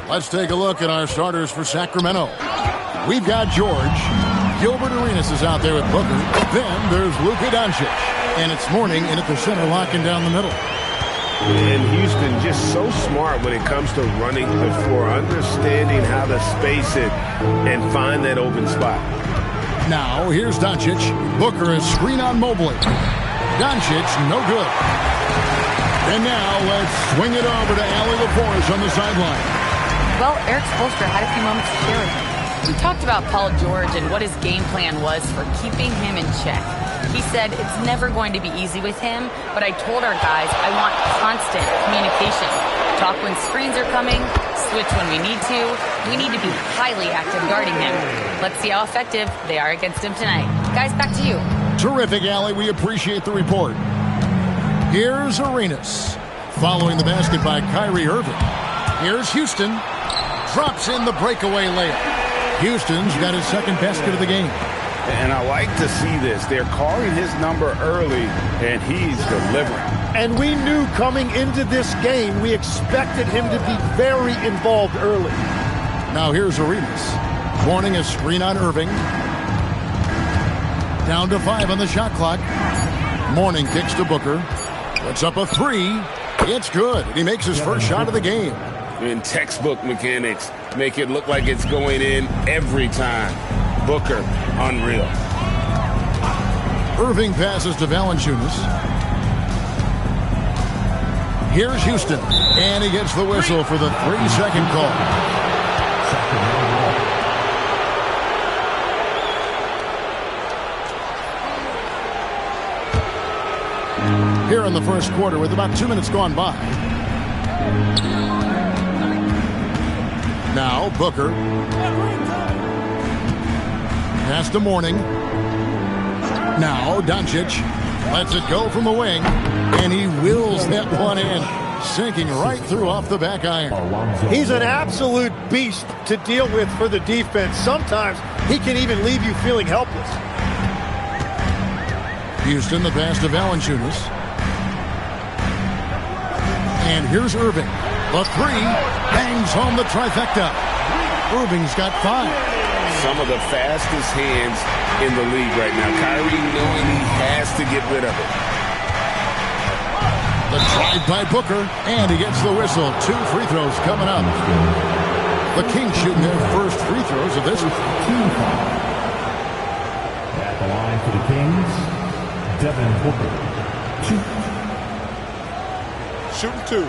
Let's take a look at our starters for Sacramento. We've got George. Gilbert Arenas is out there with Booker. Then there's Luka Doncic. And it's Mourning in at the center, locking down the middle. And Houston just so smart when it comes to running the floor, understanding how to space it and find that open spot. Now, here's Doncic. Booker is screen on Mobley. Doncic, no good. And now, let's swing it over to Allie LaForce on the sideline. Well, Eric Spoelstra had a few moments to share with me. We talked about Paul George and what his game plan was for keeping him in check. He said it's never going to be easy with him, but I told our guys I want constant communication. Talk when screens are coming, switch when we need to. We need to be highly active guarding him. Let's see how effective they are against him tonight. Guys, back to you. Terrific, Allie. We appreciate the report. Here's Arenas. Following the basket by Kyrie Irving. Here's Houston. Drops in the breakaway layup. Houston's got his second basket of the game. And I like to see this. They're calling his number early, and he's delivering. And we knew coming into this game, we expected him to be very involved early. Now here's Arenas. Mourning a screen on Irving. Down to 5 on the shot clock. Mourning kicks to Booker. Puts up a 3. It's good. He makes his first shot of the game. In textbook mechanics, make it look like it's going in every time. Booker, unreal. Irving passes to Valanciunas. Here's Houston, and he gets the whistle for the 3-second call. Here in the first quarter with about 2 minutes gone by. Now Booker. Pass to Mourning. Now Doncic lets it go from the wing, and he wills that one in, sinking right through off the back iron. He's an absolute beast to deal with for the defense. Sometimes he can even leave you feeling helpless. Houston, the pass to Valanciunas. And here's Irving. The 3 bangs home the trifecta. Irving's got 5. Some of the fastest hands in the league right now. Kyrie knowing he has to get rid of it. The drive by Booker, and he gets the whistle. 2 free throws coming up. The Kings shooting their first free throws of this one. At the line for the Kings, Devin Booker. 2. Shooting 2.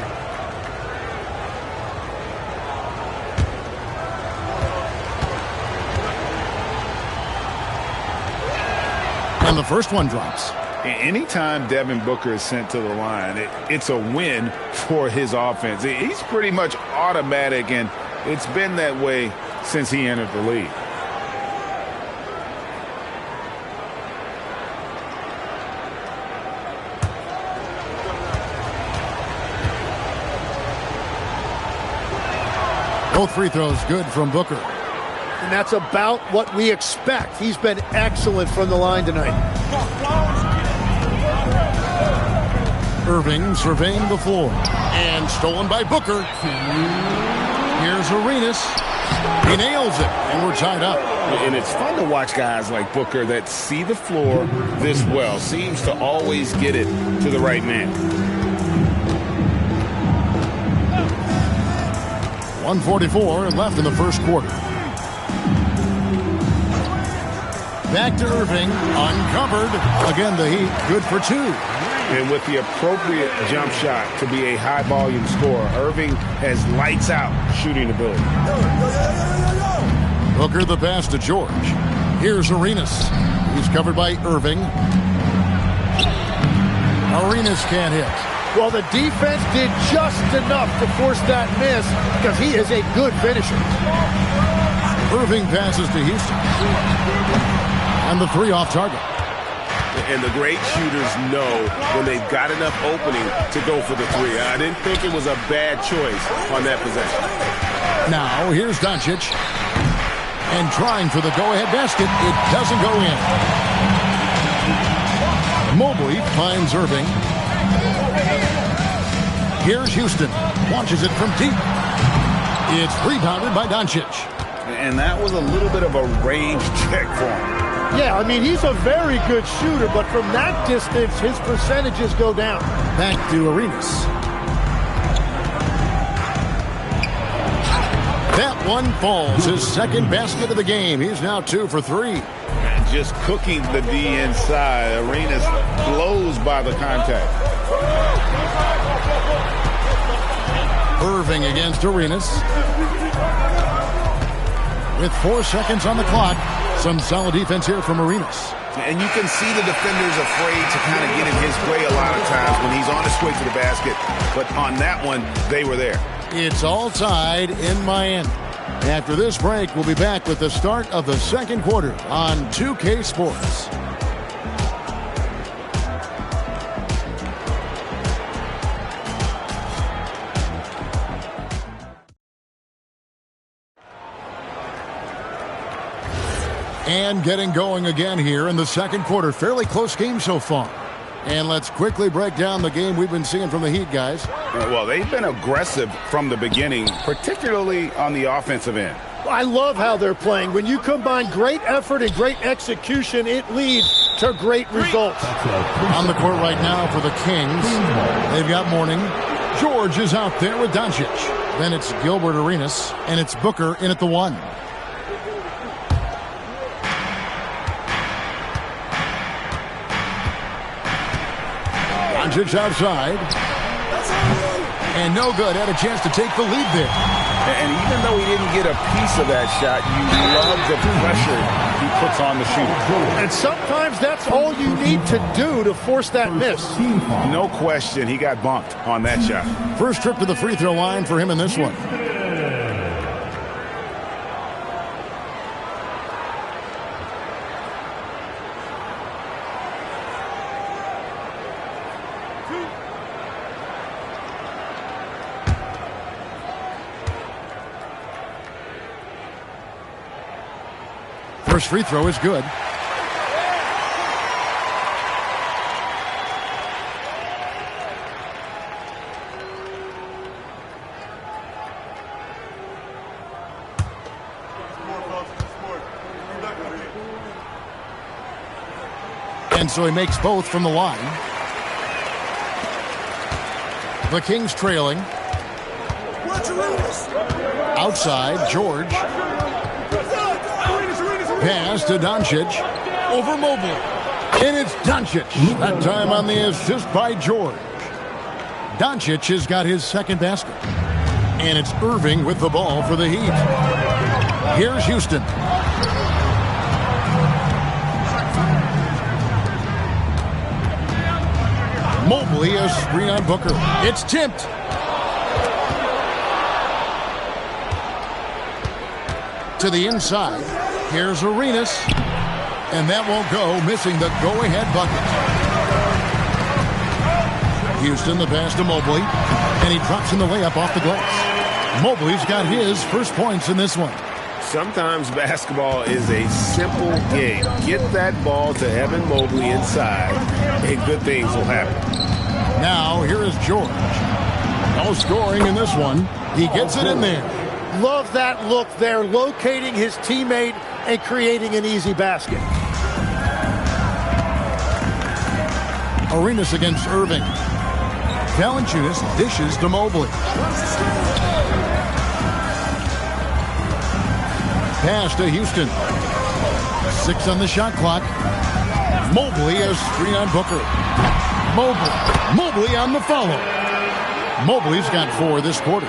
And the first one drops. Anytime Devin Booker is sent to the line, it's a win for his offense. He's pretty much automatic, and it's been that way since he entered the league. Both free throws good from Booker. And that's about what we expect. He's been excellent from the line tonight. Irving surveying the floor. And stolen by Booker. Here's Arenas. He nails it, and we're tied up. And it's fun to watch guys like Booker that see the floor this well. Seems to always get it to the right man. 1:44 left in the first quarter. Back to Irving, uncovered. Again, the Heat, good for 2. And with the appropriate jump shot to be a high-volume scorer, Irving has lights-out shooting ability. Booker the pass to George. Here's Arenas. He's covered by Irving. Arenas can't hit. Well, the defense did just enough to force that miss because he is a good finisher. Irving passes to Houston. And the 3 off target. And the great shooters know when they've got enough opening to go for the 3. I didn't think it was a bad choice on that possession. Now, here's Doncic. And trying for the go-ahead basket. It doesn't go in. Mobley finds Irving. Here's Houston. Launches it from deep. It's rebounded by Doncic. And that was a little bit of a range check for him. Yeah, I mean, he's a very good shooter, but from that distance, his percentages go down. Back to Arenas. That one falls. His second basket of the game. He's now 2 for 3. And just cooking the D inside. Arenas blows by the contact. Irving against Arenas. With 4 seconds on the clock. Some solid defense here from Arenas. And you can see the defenders afraid to kind of get in his way a lot of times when he's on his way to the basket. But on that one, they were there. It's all tied in Miami. After this break, we'll be back with the start of the second quarter on 2K Sports. And getting going again here in the second quarter. Fairly close game so far. And let's quickly break down the game we've been seeing from the Heat, guys. Well, they've been aggressive from the beginning, particularly on the offensive end. I love how they're playing. When you combine great effort and great execution, it leads to great results. On the court right now for the Kings, they've got Mourning. George is out there with Doncic. Then it's Gilbert Arenas, and it's Booker in at the 1. Doncic outside. And no good. Had a chance to take the lead there. And even though he didn't get a piece of that shot, you love the pressure he puts on the shooter. And sometimes that's all you need to do to force that miss. No question, he got bumped on that shot. First trip to the free throw line for him in this one. First free throw is good. And so he makes both from the line. The Kings trailing. Outside, George. Pass to Doncic. Over Mobley. And it's Doncic. That time on the assist by George. Doncic has got his second basket. And it's Irving with the ball for the Heat. Here's Houston. Mobley, a screen on Booker. It's tipped. To the inside. Here's Arenas. And that won't go, missing the go-ahead bucket. Houston, the pass to Mobley. And he drops in the layup off the glass. Mobley's got his first points in this one. Sometimes basketball is a simple game. Get that ball to Evan Mobley inside, and good things will happen. Now, here is George. No scoring in this one. He gets it in there. Love that look there, locating his teammate and creating an easy basket. Arenas against Irving. Valanciunas dishes to Mobley. Pass to Houston. 6 on the shot clock. Mobley a screen on Booker. Mobley on the follow. Mobley's got 4 this quarter.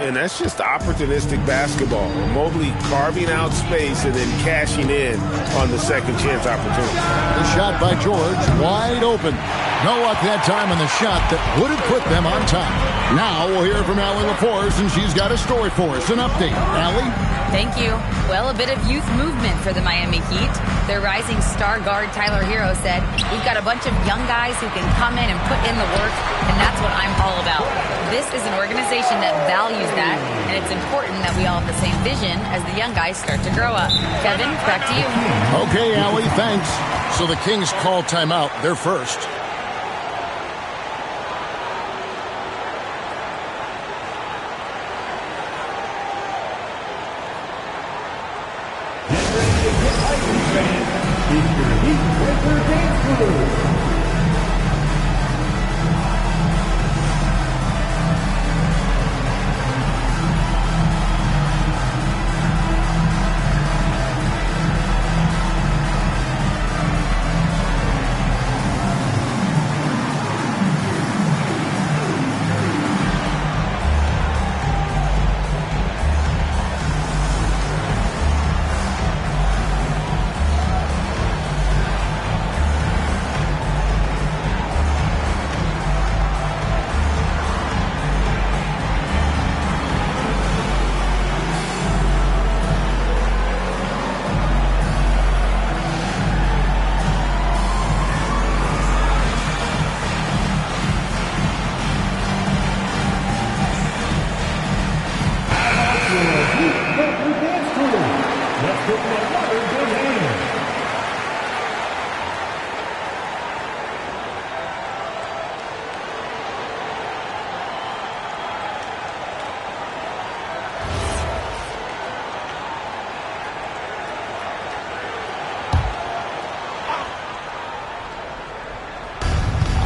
And that's just opportunistic basketball. Mobley carving out space and then cashing in on the second chance opportunity. The shot by George, wide open. No luck that time on the shot that would have put them on top. Now we'll hear from Allie LaForce, and she's got a story for us. An update. Allie? Thank you. Well, a bit of youth movement for the Miami Heat. Their rising star guard, Tyler Hero, said, "We've got a bunch of young guys who can come in and put in the work, and that's what I'm all about." This is an organization that values that, and it's important that we all have the same vision as the young guys start to grow up. Kevin, back to you. Okay, Allie, thanks. So the Kings call timeout. They're first.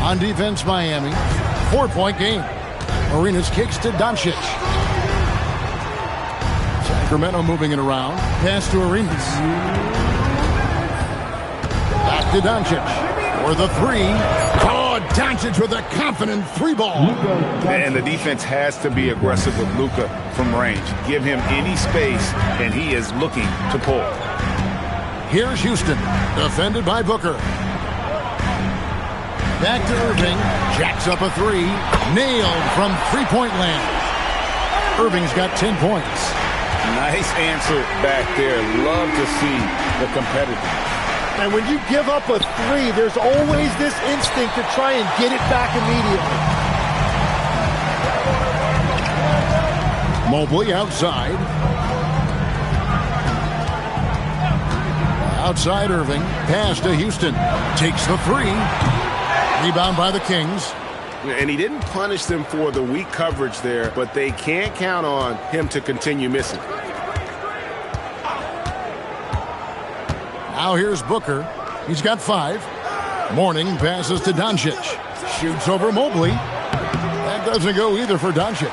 On defense, Miami. 4-point game. Arenas kicks to Doncic. Sacramento moving it around. Pass to Arenas. Back to Doncic. For the three. Oh, Doncic with a confident three ball. And the defense has to be aggressive with Luka from range. Give him any space, and he is looking to pull. Here's Houston. Defended by Booker. Back to Irving. Jacks up a three. Nailed from three-point land. Irving's got 10 points. Nice answer back there. Love to see the competitive. And when you give up a three, there's always this instinct to try and get it back immediately. Mobley outside. Outside Irving. Pass to Houston. Takes the three. Rebound by the Kings. And he didn't punish them for the weak coverage there, but they can't count on him to continue missing. Now here's Booker. He's got 5. Mourning passes to Doncic. Shoots over Mobley. That doesn't go either for Doncic.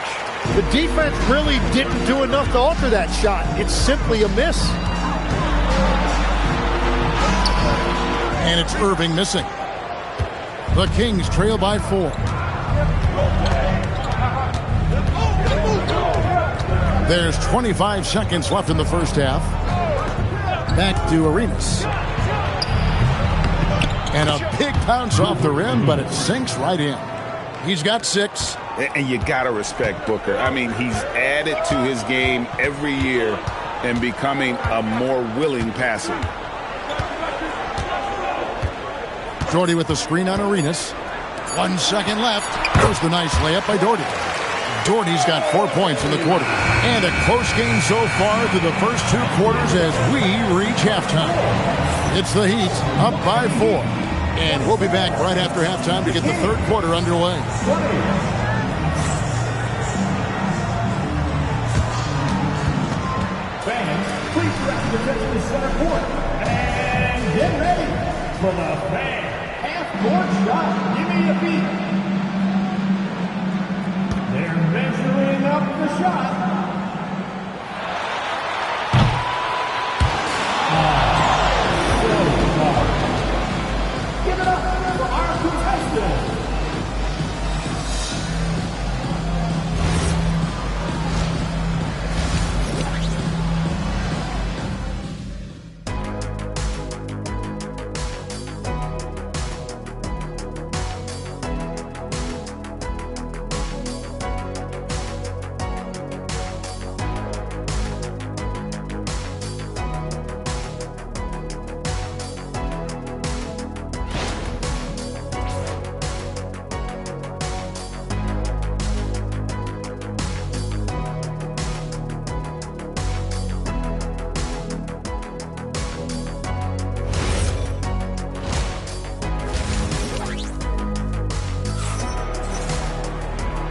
The defense really didn't do enough to alter that shot. It's simply a miss. And it's Irving missing. The Kings trail by 4. There's 25 seconds left in the first half. Back to Arenas. And a big bounce off the rim, but it sinks right in. He's got 6. And you got to respect Booker. I mean, he's added to his game every year and becoming a more willing passer. Doherty with the screen on Arenas. 1 second left. There's the nice layup by Doherty. Doherty's got 4 points in the quarter. And a close game so far through the first 2 quarters as we reach halftime. It's the Heat up by 4. And we'll be back right after halftime to get the third quarter underway. Fans, please direct your attention to center court. And get ready for the fan half-court shot. Give me a beat. They're measuring up the shot. Give it up for our contestants.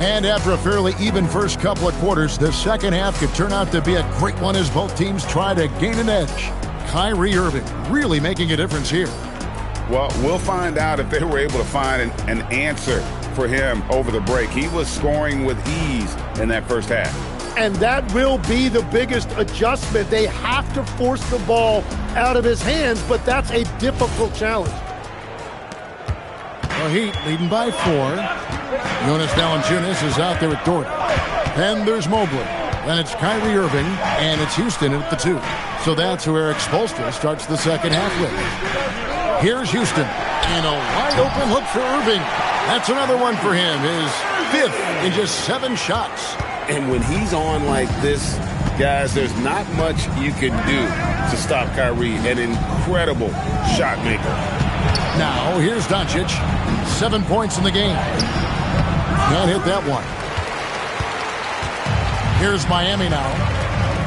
And after a fairly even first couple of quarters, the second half could turn out to be a great one as both teams try to gain an edge. Kyrie Irving really making a difference here. Well, we'll find out if they were able to find an answer for him over the break. He was scoring with ease in that first half. And that will be the biggest adjustment. They have to force the ball out of his hands, but that's a difficult challenge. The Heat leading by 4. Jonas Valanciunas is out there at Dort. Then there's Mobley. Then it's Kyrie Irving, and it's Houston at the 2. So that's who Eric Spoelstra starts the second half with. Here's Houston, and a wide-open look for Irving. That's another one for him, his 5th in just 7 shots. And when he's on like this, guys, there's not much you can do to stop Kyrie, an incredible shot maker. Now, here's Doncic. 7 points in the game. Can't hit that one. Here's Miami now.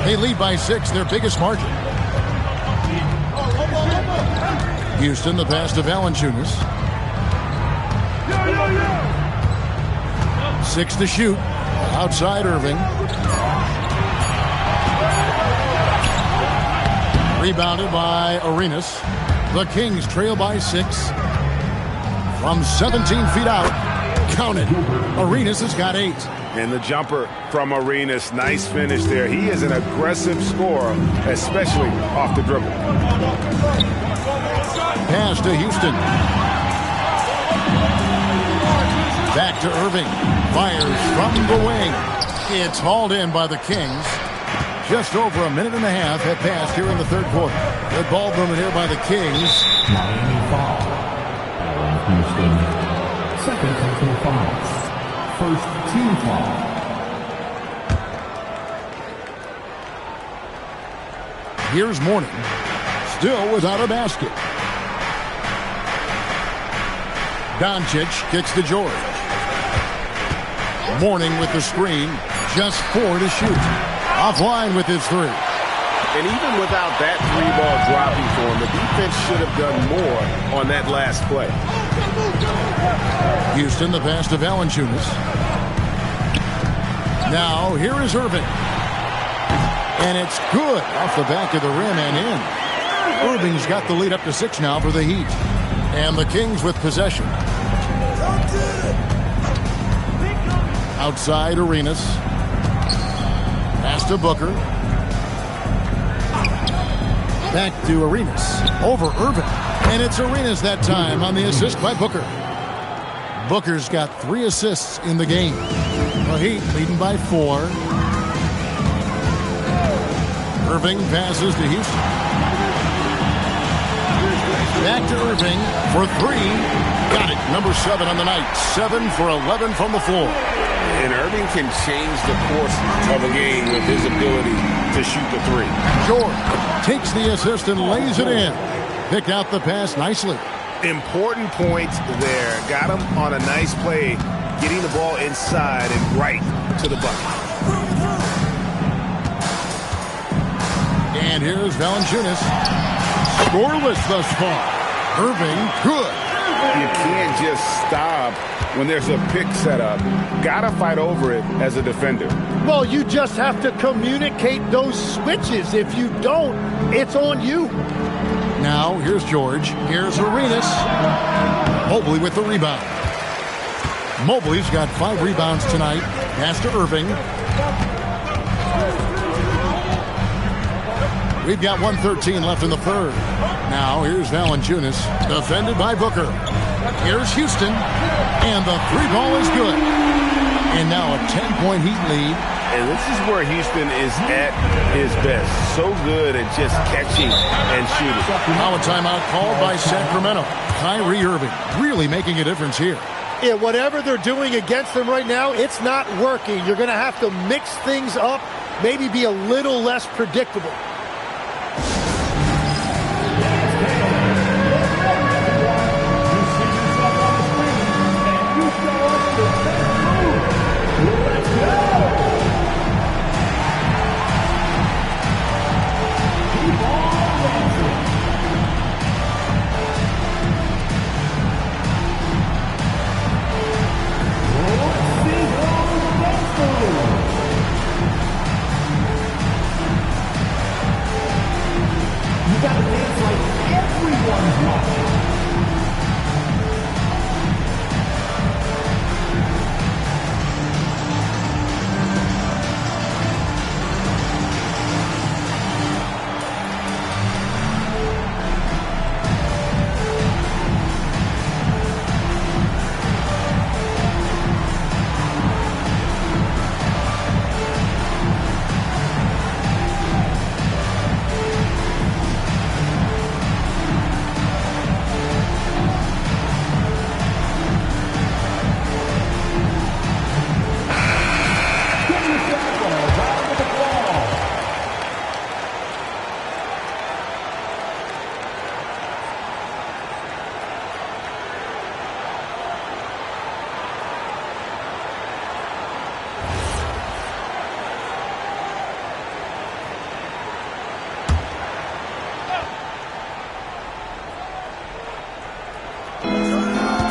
They lead by 6, their biggest margin. Houston, the pass to Valanciunas. 6 to shoot. Outside Irving. Rebounded by Arenas. The Kings trail by 6. From 17 feet out. Count it. Arenas has got 8. And the jumper from Arenas. Nice finish there. He is an aggressive scorer, especially off the dribble. Pass to Houston. Back to Irving. Fires from the wing. It's hauled in by the Kings. Just over a minute and a half have passed here in the third quarter. Good ball movement here by the Kings. Miami foul. Houston. Second personal fouls. First team foul. Here's Mourning. Still without a basket. Doncic kicks to George. Mourning with the screen. Just 4 to shoot. Offline with his 3. And even without that 3-ball dropping for him, the defense should have done more on that last play. Houston, the pass to Valanciunas. Now, here is Irving. And it's good off the back of the rim and in. Irving's got the lead up to 6 now for the Heat. And the Kings with possession. Outside Arenas. Pass to Booker. Back to Arenas. Over Irving. And it's Arenas that time on the assist by Booker. Booker's got 3 assists in the game. The Heat leading by 4. Irving passes to Houston. Back to Irving for 3. Got it. Number 7 on the night. 7 for 11 from the floor. And Irving can change the course of a game with his ability to shoot the 3. George takes the assist and lays it in. Picked out the pass nicely. Important point there. Got him on a nice play, getting the ball inside and right to the bucket. And here's Valanciunas. Scoreless thus far. Irving, good. You can't just stop when there's a pick set up. Gotta fight over it as a defender. Well, you just have to communicate those switches. If you don't, it's on you. Now, here's George. Here's Arenas. Mobley with the rebound. Mobley's got 5 rebounds tonight. Pass to Irving. We've got 1:13 left in the third. Now, here's Valanciunas. Defended by Booker. Here's Houston. And the 3-ball is good. And now a 10-point Heat lead. And this is where Houston is at his best. So good at just catching and shooting. Now a timeout called by Sacramento. Kyrie Irving really making a difference here. Yeah, whatever they're doing against them right now, it's not working. You're going to have to mix things up, maybe be a little less predictable.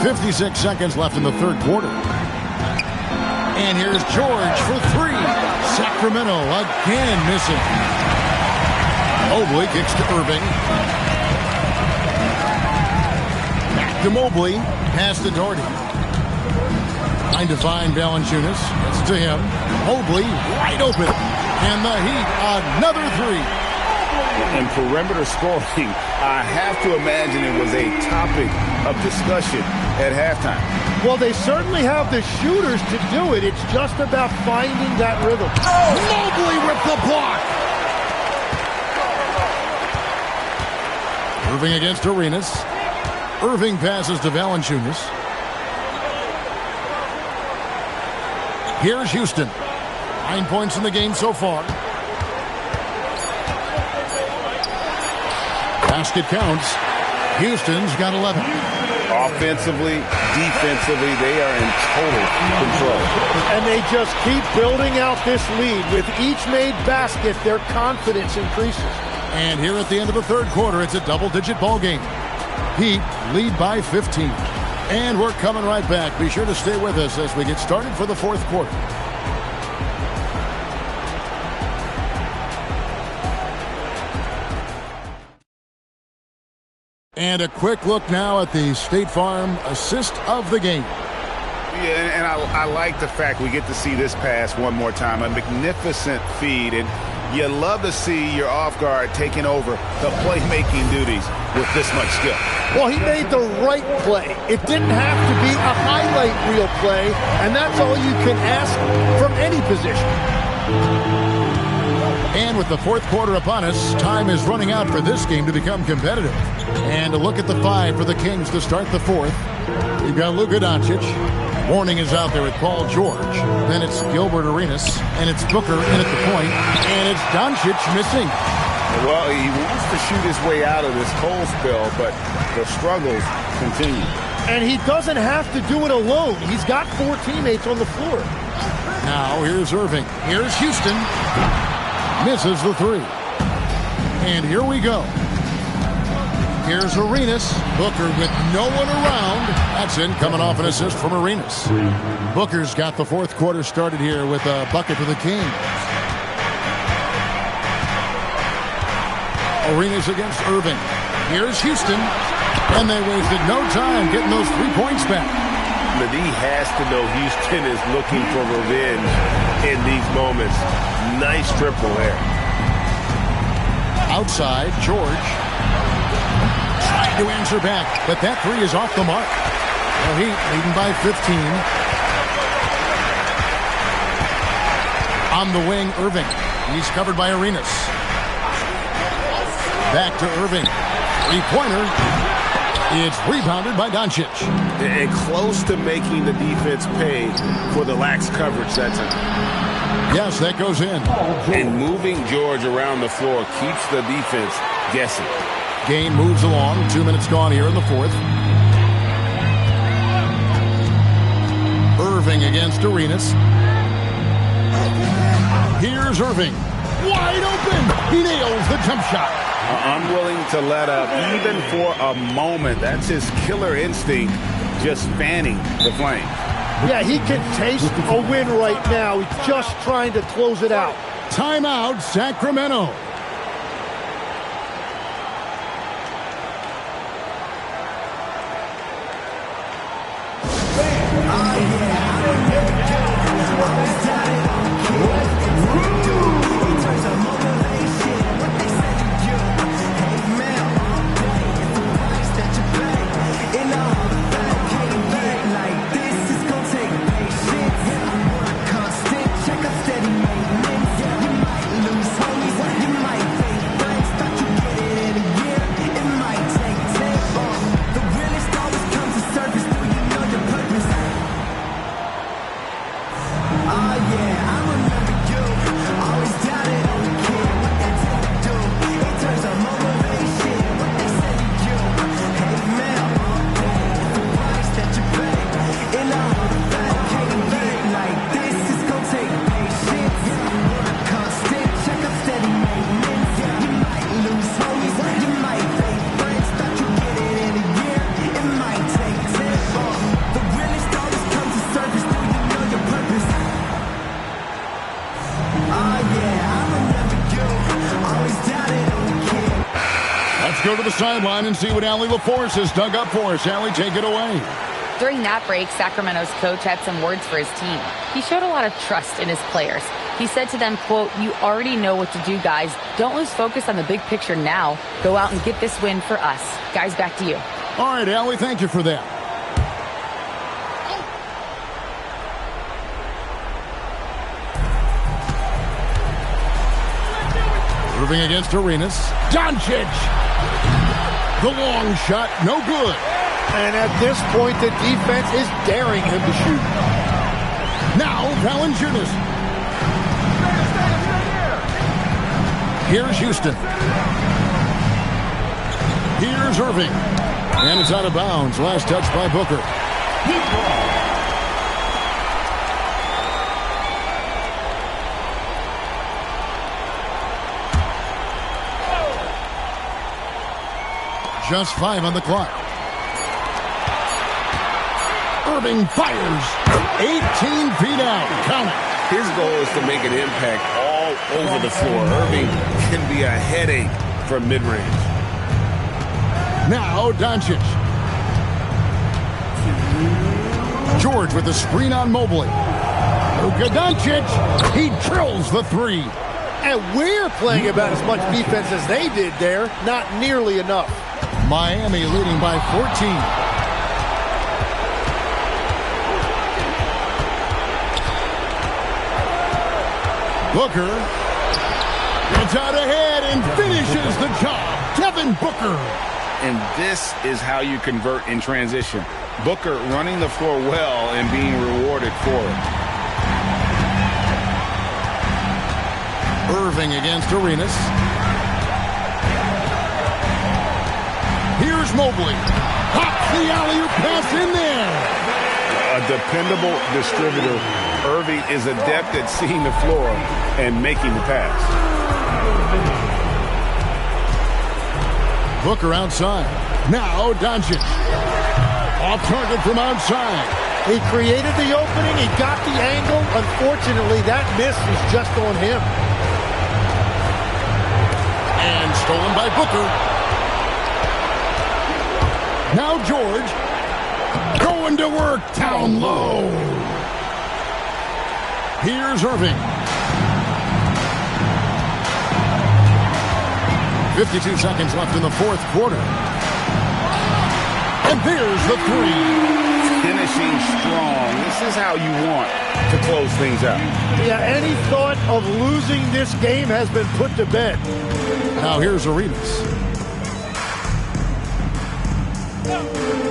56 seconds left in the third quarter. And here's George for three. Sacramento again missing. Mobley kicks to Irving. Back to Mobley. Pass to Doherty. Trying to find Valanciunas. It's to him. Mobley wide open. And the Heat, another three. And perimeter scoring, I have to imagine it was a topic of discussion at halftime. Well, they certainly have the shooters to do it. It's just about finding that rhythm. Oh, Mobley with the block. Irving against Arenas. Irving passes to Valanciunas. Here's Houston. 9 points in the game so far. Basket counts. Houston's got 11. Offensively, defensively, they are in total control. And they just keep building out this lead. With each made basket, their confidence increases. And here at the end of the third quarter, it's a double-digit ball game. Heat lead by 15. And we're coming right back. Be sure to stay with us as we get started for the fourth quarter. And a quick look now at the State Farm assist of the game. Yeah, and I like the fact we get to see this pass one more time. A magnificent feed, and you love to see your off guard taking over the playmaking duties with this much skill. Well, he made the right play. It didn't have to be a highlight reel play, and that's all you can ask from any position. And with the fourth quarter upon us, time is running out for this game to become competitive. And a look at the five for the Kings to start the fourth. We've got Luka Doncic. Warning is out there with Paul George. Then it's Gilbert Arenas. And it's Booker in at the point. And it's Doncic missing. Well, he wants to shoot his way out of this cold spell, but the struggles continue. And he doesn't have to do it alone. He's got 4 teammates on the floor. Now here's Irving. Here's Houston. Misses the three. And here we go. Here's Arenas. Booker with no one around. That's in, coming off an assist from Arenas. Booker's got the fourth quarter started here with a bucket for the Kings. Arenas against Irving. Here's Houston. And they wasted no time getting those 3 points back. He has to know Houston is looking for revenge in these moments. Nice triple there. Outside, George. Trying to answer back, but that three is off the mark. The Heat leading by 15. On the wing, Irving. He's covered by Arenas. Back to Irving. Three-pointer. It's rebounded by Doncic. And close to making the defense pay for the lax coverage that time. Yes, that goes in. And moving George around the floor keeps the defense guessing. Game moves along. 2 minutes gone here in the fourth. Irving against Arenas. Here's Irving. Wide open. He nails the jump shot. Unwilling to let up even for a moment. That's his killer instinct, just fanning the flame. Yeah, he can taste a win right now. He's just trying to close it out. Timeout, Sacramento. Yeah. sideline and see what Allie LaForce has dug up for us. Allie, take it away. During that break, Sacramento's coach had some words for his team. He showed a lot of trust in his players. He said to them, quote, "You already know what to do, guys. Don't lose focus on the big picture now. Go out and get this win for us." Guys, back to you. All right, Allie, thank you for that. Moving against Arenas. Doncic. The long shot, no good. And at this point, the defense is daring him to shoot. Now, Valanciunas. Here's Houston. Here's Irving. And it's out of bounds. Last touch by Booker. Just 5 on the clock. Irving fires. 18 feet out. Count it. His goal is to make an impact all over the floor. Irving can be a headache from mid-range. Now Doncic. George with the screen on Mobley. Luka Doncic. He drills the three. And we're playing about as much defense as they did there. Not nearly enough. Miami leading by 14. Booker gets out ahead and finishes the job. Devin Booker. And this is how you convert in transition. Booker running the floor well and being rewarded for it. Irving against Arenas. Here's Mobley. Pops the alley-oop pass in there. A dependable distributor. Irving is adept at seeing the floor and making the pass. Booker outside. Now Doncic. Off target from outside. He created the opening. He got the angle. Unfortunately, that miss is just on him. And stolen by Booker. Now George. Going to work down low. Here's Irving. 52 seconds left in the fourth quarter. And there's the three. Finishing strong. This is how you want to close things out. Yeah, any thought of losing this game has been put to bed. Now here's Arenas.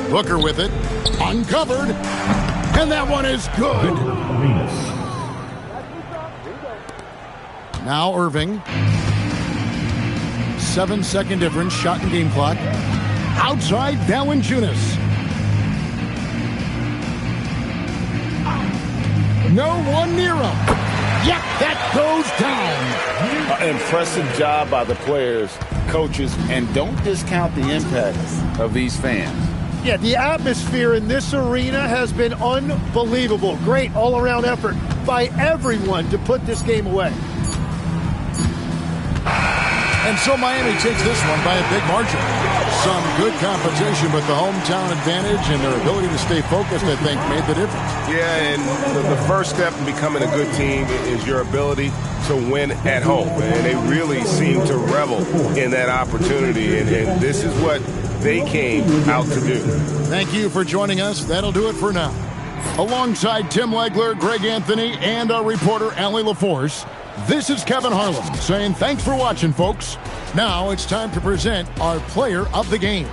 Booker with it. Uncovered. And that one is good. Now Irving. 7-second difference. Shot and game clock. Outside Valanciunas. No one near him. Yep, that goes down. Impressive job by the players, coaches, and don't discount the impact of these fans. Yeah, the atmosphere in this arena has been unbelievable. Great all-around effort by everyone to put this game away. And so Miami takes this one by a big margin. Some good competition, but the hometown advantage and their ability to stay focused, I think, made the difference. Yeah, and the first step in becoming a good team is your ability to win at home. And they really seem to revel in that opportunity. And this is what they came out to do. Thank you for joining us. That'll do it for now. Alongside Tim Legler, Greg Anthony, and our reporter, Allie LaForce, this is Kevin Harlan saying thanks for watching, folks. Now it's time to present our player of the game.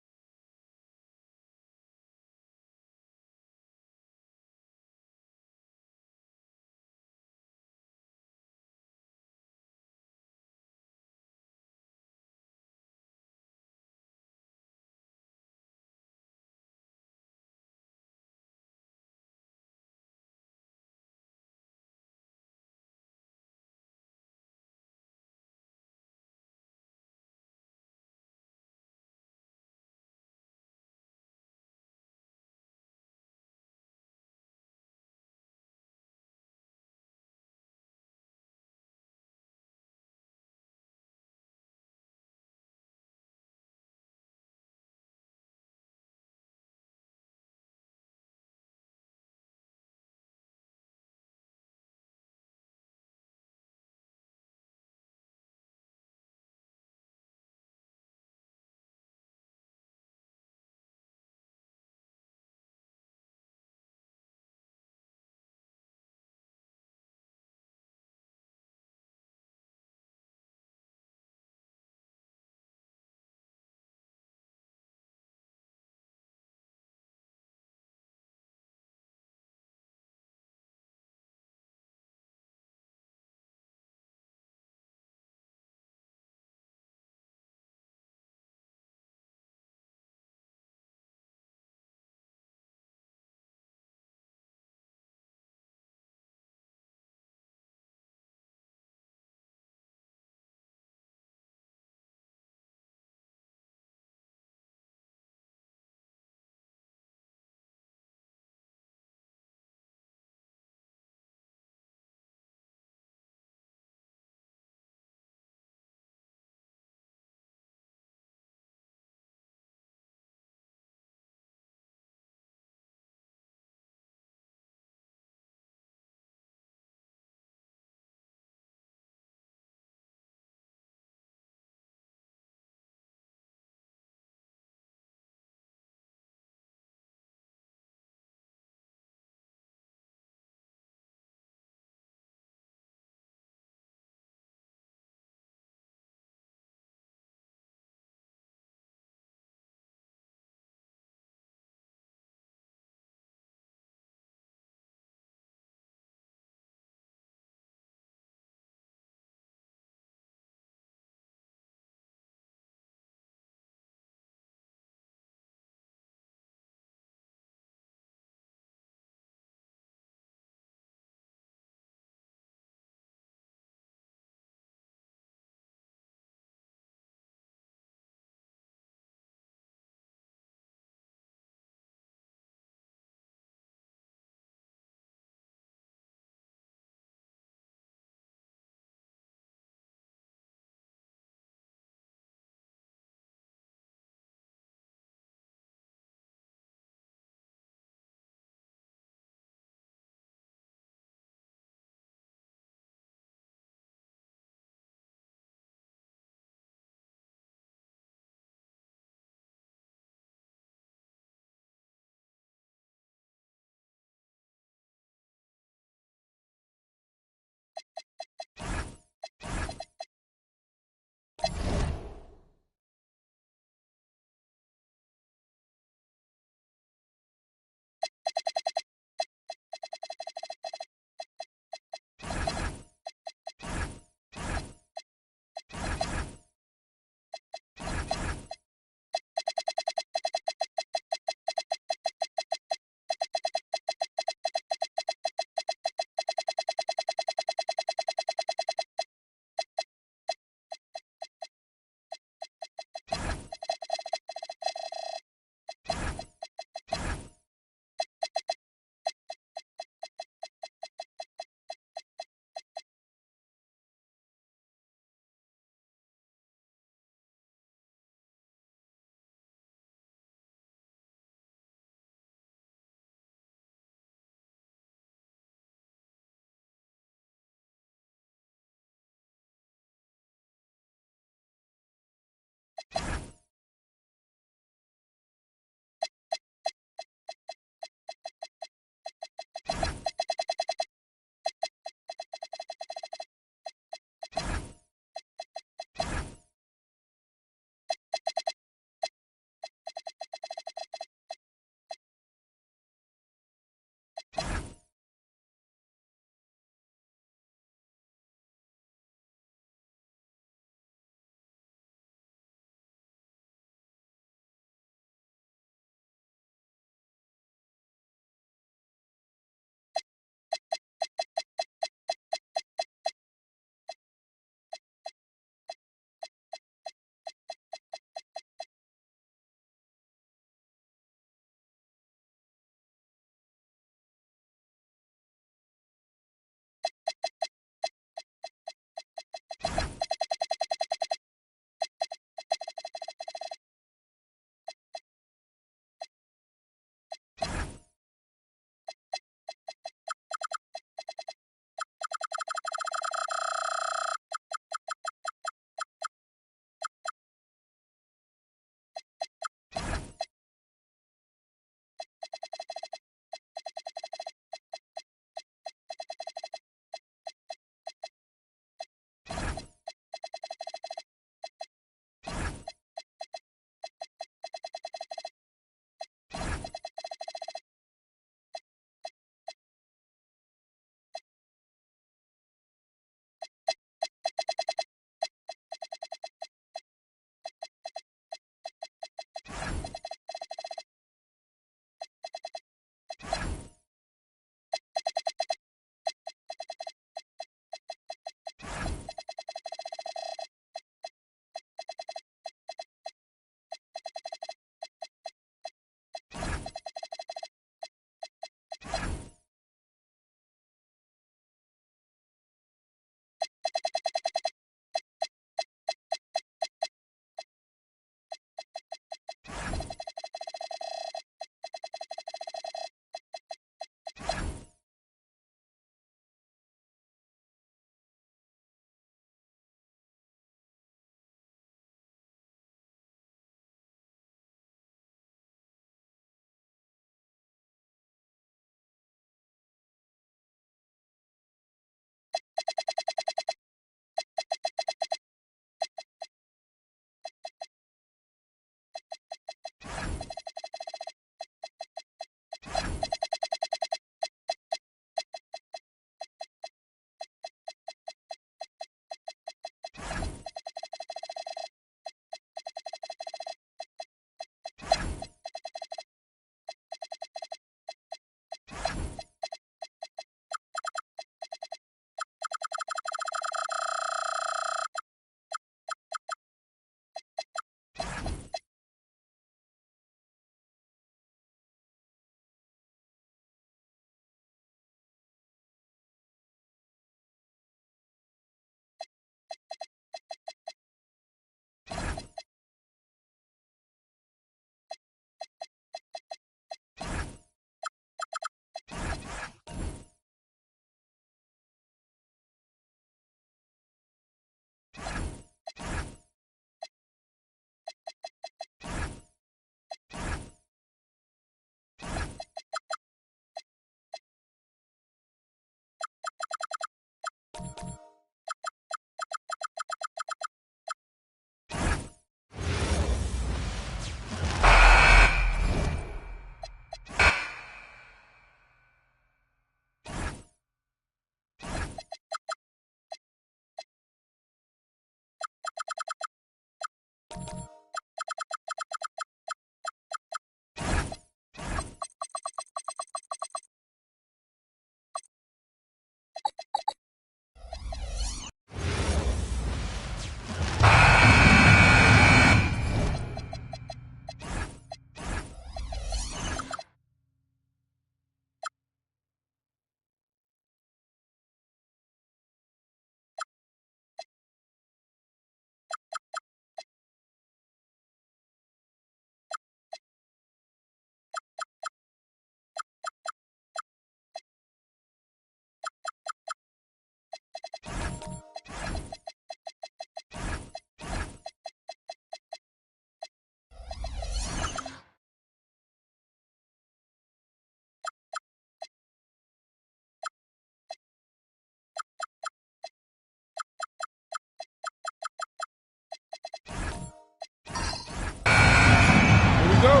go.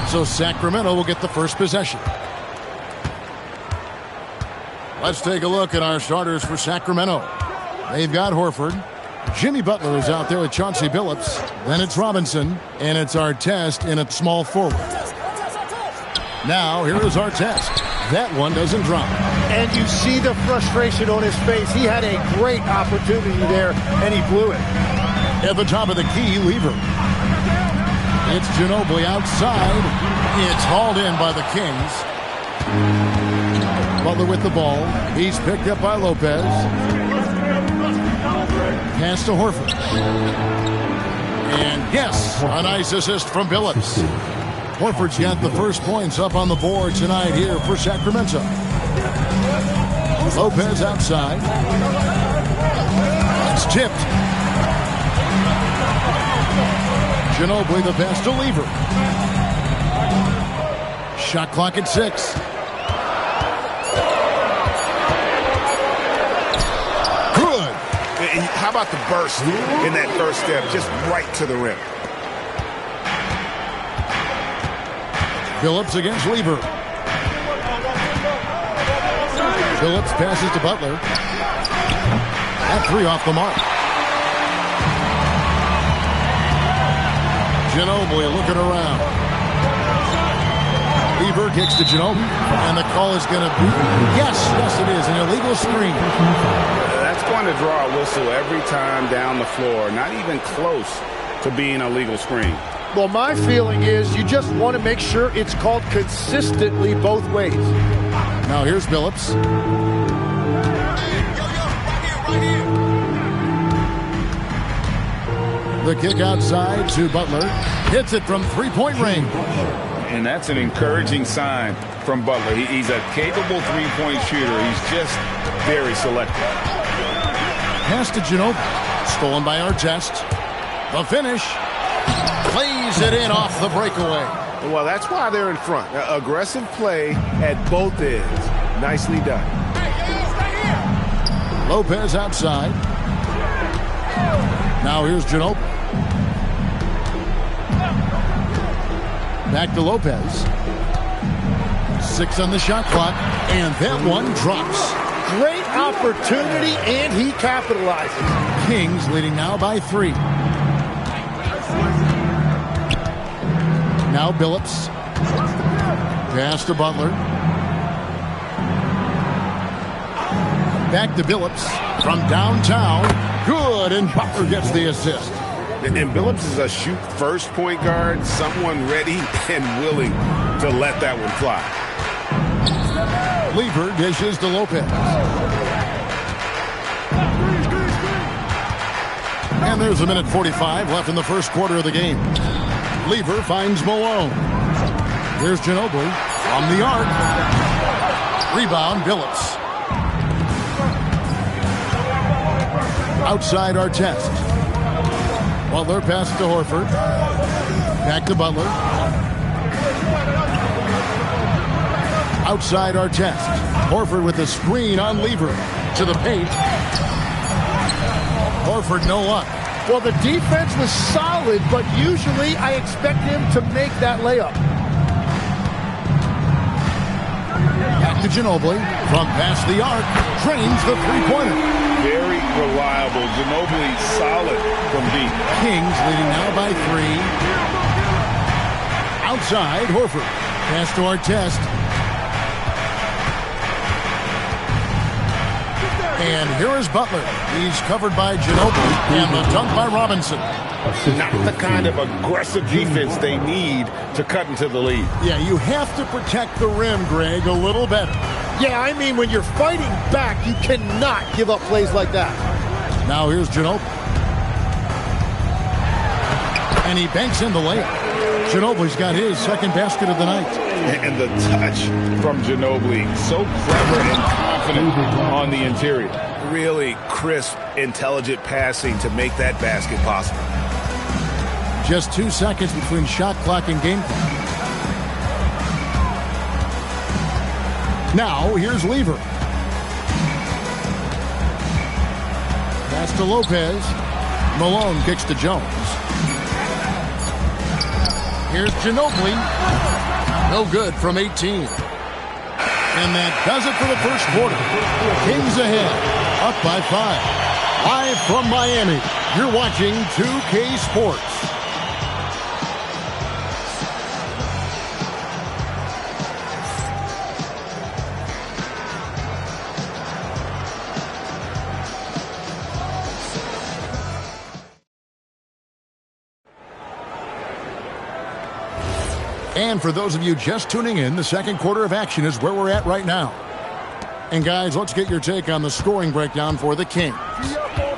So Sacramento will get the first possession. Let's take a look at our starters for Sacramento. They've got Horford. Jimmy Butler is out there with Chauncey Billups. Then it's Robinson. And it's Artest in a small forward. Now, here is Artest. That one doesn't drop. And you see the frustration on his face. He had a great opportunity there, and he blew it. At the top of the key, Lever. It's Ginobili outside. It's hauled in by the Kings. Butler with the ball. He's picked up by Lopez. Pass to Horford. And yes, a nice assist from Billups. Horford's got the first points up on the board tonight here for Sacramento. Lopez outside. It's tipped. Ginobili the pass to Lever. Shot clock at 6. Good. How about the burst in that first step, just right to the rim? Billups against Lever. Billups passes to Butler. That 3 off the mark. Ginobili looking around. Lever kicks to Ginobili. And the call is going to be, yes, it is, an illegal screen. That's going to draw a whistle every time down the floor. Not even close to being a legal screen. Well, my feeling is you just want to make sure it's called consistently both ways. Now here's Billups. The kick outside to Butler. Hits it from three-point range. And that's an encouraging sign from Butler. He's a capable three-point shooter. He's just very selective. Pass to Ginobili. Stolen by Artest. The finish. Plays it in off the breakaway. Well, that's why they're in front. Aggressive play at both ends. Nicely done. Lopez outside. Now here's Ginobili. Back to Lopez. 6 on the shot clock. And that one drops. Great opportunity, and he capitalizes. Kings leading now by 3. Now Billups. Pass to Butler. Back to Billups from downtown. Good, and Butler gets the assist. And Billups is a shoot-first point guard, someone ready and willing to let that one fly. Lever dishes to Lopez. And there's 1:45 left in the first quarter of the game. Lever finds Malone. Here's Ginobili from the arc. Rebound, Billups. Outside Artest. Butler passes to Horford. Back to Butler. Outside Artest. Horford with the screen on Lever. To the paint. Horford no luck. Well, the defense was solid, but usually I expect him to make that layup. Back to Ginobili. From past the arc. Drains the three-pointer. Very reliable. Ginobili solid from deep. Kings leading now by 3. Outside, Horford. Pass to Artest. And here is Butler. He's covered by Ginobili. And the dunk by Robinson. Not the kind of aggressive defense they need to cut into the lead. Yeah, you have to protect the rim, Greg, a little better. Yeah, I mean, when you're fighting back, you cannot give up plays like that. Now here's Ginobili. And he banks in the layup. Ginobili's got his second basket of the night. And the touch from Ginobili. So clever and confident on the interior. Really crisp, intelligent passing to make that basket possible. Just 2 seconds between shot clock and game clock. Now, here's Lever. Pass to Lopez. Malone kicks to Jones. Here's Ginobili. No good from 18. And that does it for the first quarter. Kings ahead, up by 5. Live from Miami, you're watching 2K Sports. And for those of you just tuning in, the second quarter of action is where we're at right now. And guys, let's get your take on the scoring breakdown for the Kings.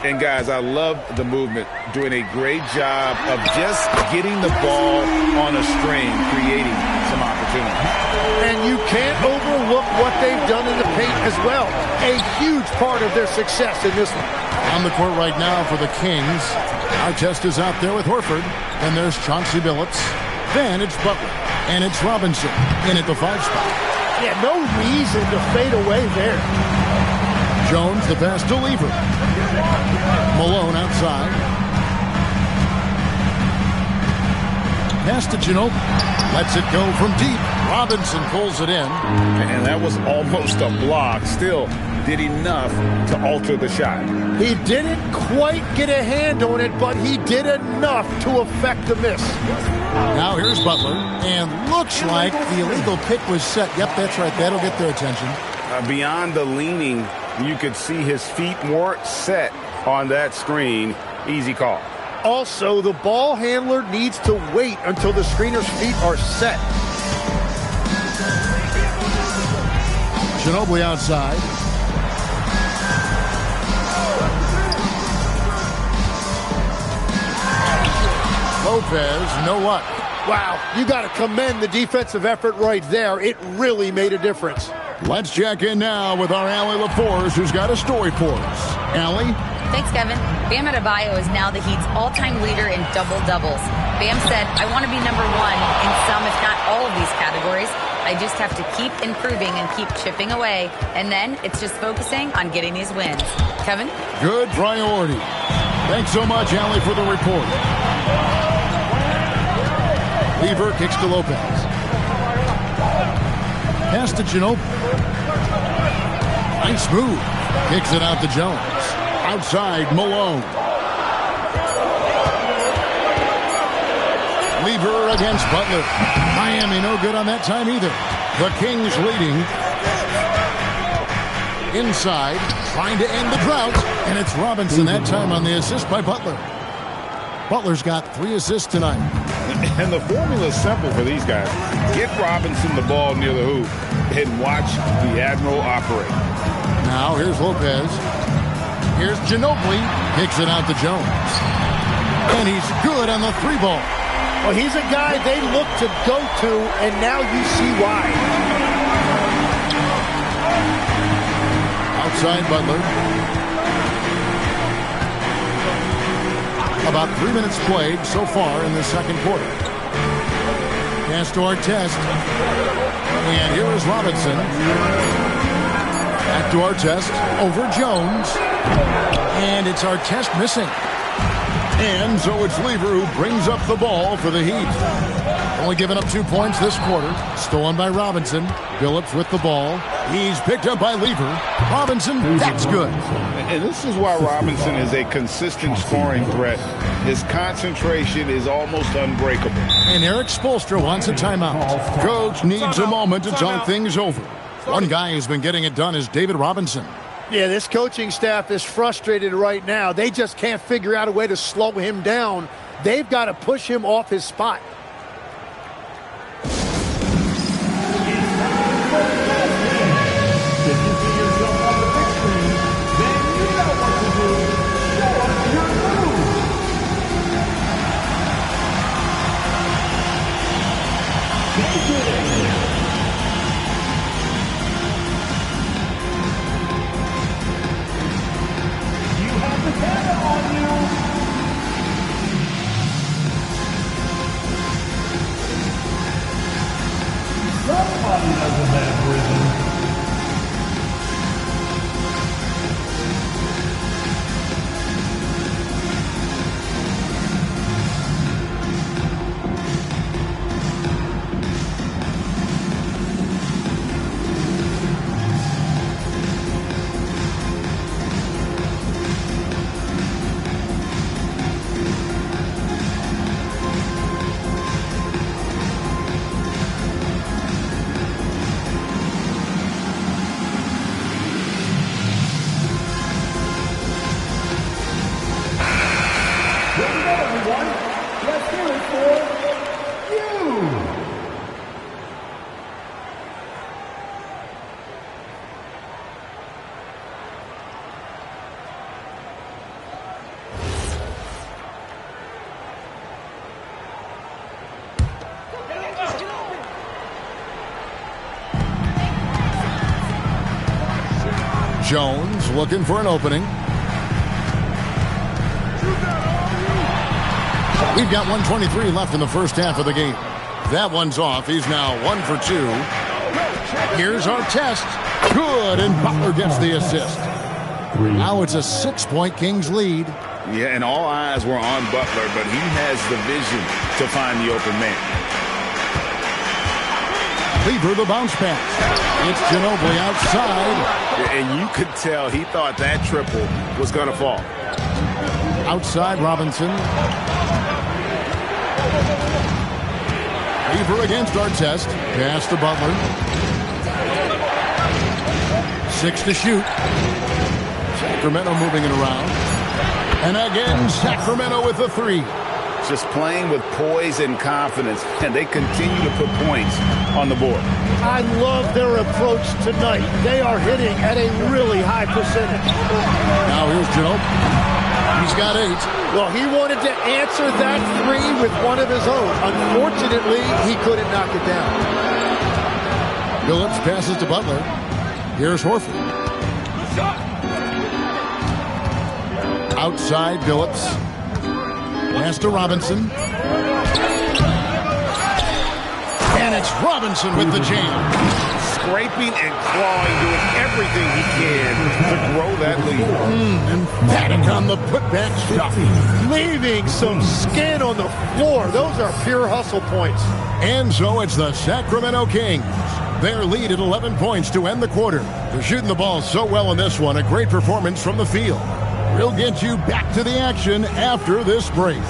And guys, I love the movement, doing a great job of just getting the ball on a string, creating some opportunities. And you can't overlook what they've done in the paint as well. A huge part of their success in this one. On the court right now for the Kings, Artest is out there with Horford. And there's Chauncey Billups. Then it's Butler. And it's Robinson in at the 5 spot. Yeah, no reason to fade away there. Jones, the pass to Lever. Malone outside. Pass to Ginobili. Lets it go from deep. Robinson pulls it in. And that was almost a block. Still did enough to alter the shot. He didn't quite get a hand on it, but he did enough to affect the miss. Now here's Butler, and looks like the illegal pick was set. Yep, that's right. That'll get their attention. Beyond the leaning, you could see his feet weren't set on that screen. Easy call. Also, the ball handler needs to wait until the screener's feet are set. Ginobili outside. Lopez, no luck. Wow, you got to commend the defensive effort right there. It really made a difference. Let's check in now with our Allie LaForce, who's got a story for us. Allie? Thanks, Kevin. Bam Adebayo is now the Heat's all-time leader in double-doubles. Bam said, I want to be number one in some, if not all of these categories. I just have to keep improving and keep chipping away. And then it's just focusing on getting these wins. Kevin? Good priority. Thanks so much, Allie, for the report. Lever kicks to Lopez. Pass to Ginobili. Nice move. Kicks it out to Jones. Outside, Malone. Lever against Butler. Miami no good on that time either. The Kings leading. Inside, trying to end the drought. And it's Robinson that time on the assist by Butler. Butler's got 3 assists tonight. And the formula is simple for these guys. Get Robinson the ball near the hoop and watch the Admiral operate. Now here's Lopez. Here's Ginobili. Kicks it out to Jones. And he's good on the 3-ball. Well, he's a guy they look to go to, and now you see why. Outside Butler. About 3 minutes played so far in the second quarter. Pass to Artest. And here is Robinson. Back to Artest. Over Jones. And it's Artest missing. And so it's Lever who brings up the ball for the Heat. Only given up 2 points this quarter. Stolen by Robinson. Billups with the ball. He's picked up by Lever. Robinson, that's good. And this is why Robinson is a consistent scoring threat. His concentration is almost unbreakable. And Eric Spoelstra wants a timeout. Coach needs a moment to talk things over. One guy who's been getting it done is David Robinson. Yeah, this coaching staff is frustrated right now. They just can't figure out a way to slow him down. They've got to push him off his spot. Jones looking for an opening. We've got 1:23 left in the first half of the game. That one's off. He's now 1 for 2. Here's Artest. Good, and Butler gets the assist. Now it's a 6-point Kings lead. Yeah, and all eyes were on Butler, but he has the vision to find the open man. Lever the bounce pass. It's Ginobili outside. And you could tell he thought that triple was going to fall. Outside Robinson. Lever against Artest. Pass to Butler. 6 to shoot. Sacramento moving it around. And again, Sacramento with the 3. Just playing with poise and confidence, and they continue to put points on the board. I love their approach tonight. They are hitting at a really high percentage. Now here's Ginobili. He's got 8. Well, he wanted to answer that 3 with one of his own. Unfortunately, he couldn't knock it down. Phillips passes to Butler. Here's Horford. Outside Phillips. Pass to Robinson. And it's Robinson with the jam. Scraping and clawing, doing everything he can to grow that lead. Emphatic on the putback stuff. Leaving some skin on the floor. Those are pure hustle points. And so it's the Sacramento Kings. Their lead at 11 points to end the quarter. They're shooting the ball so well in this one. A great performance from the field. We'll get you back to the action after this break.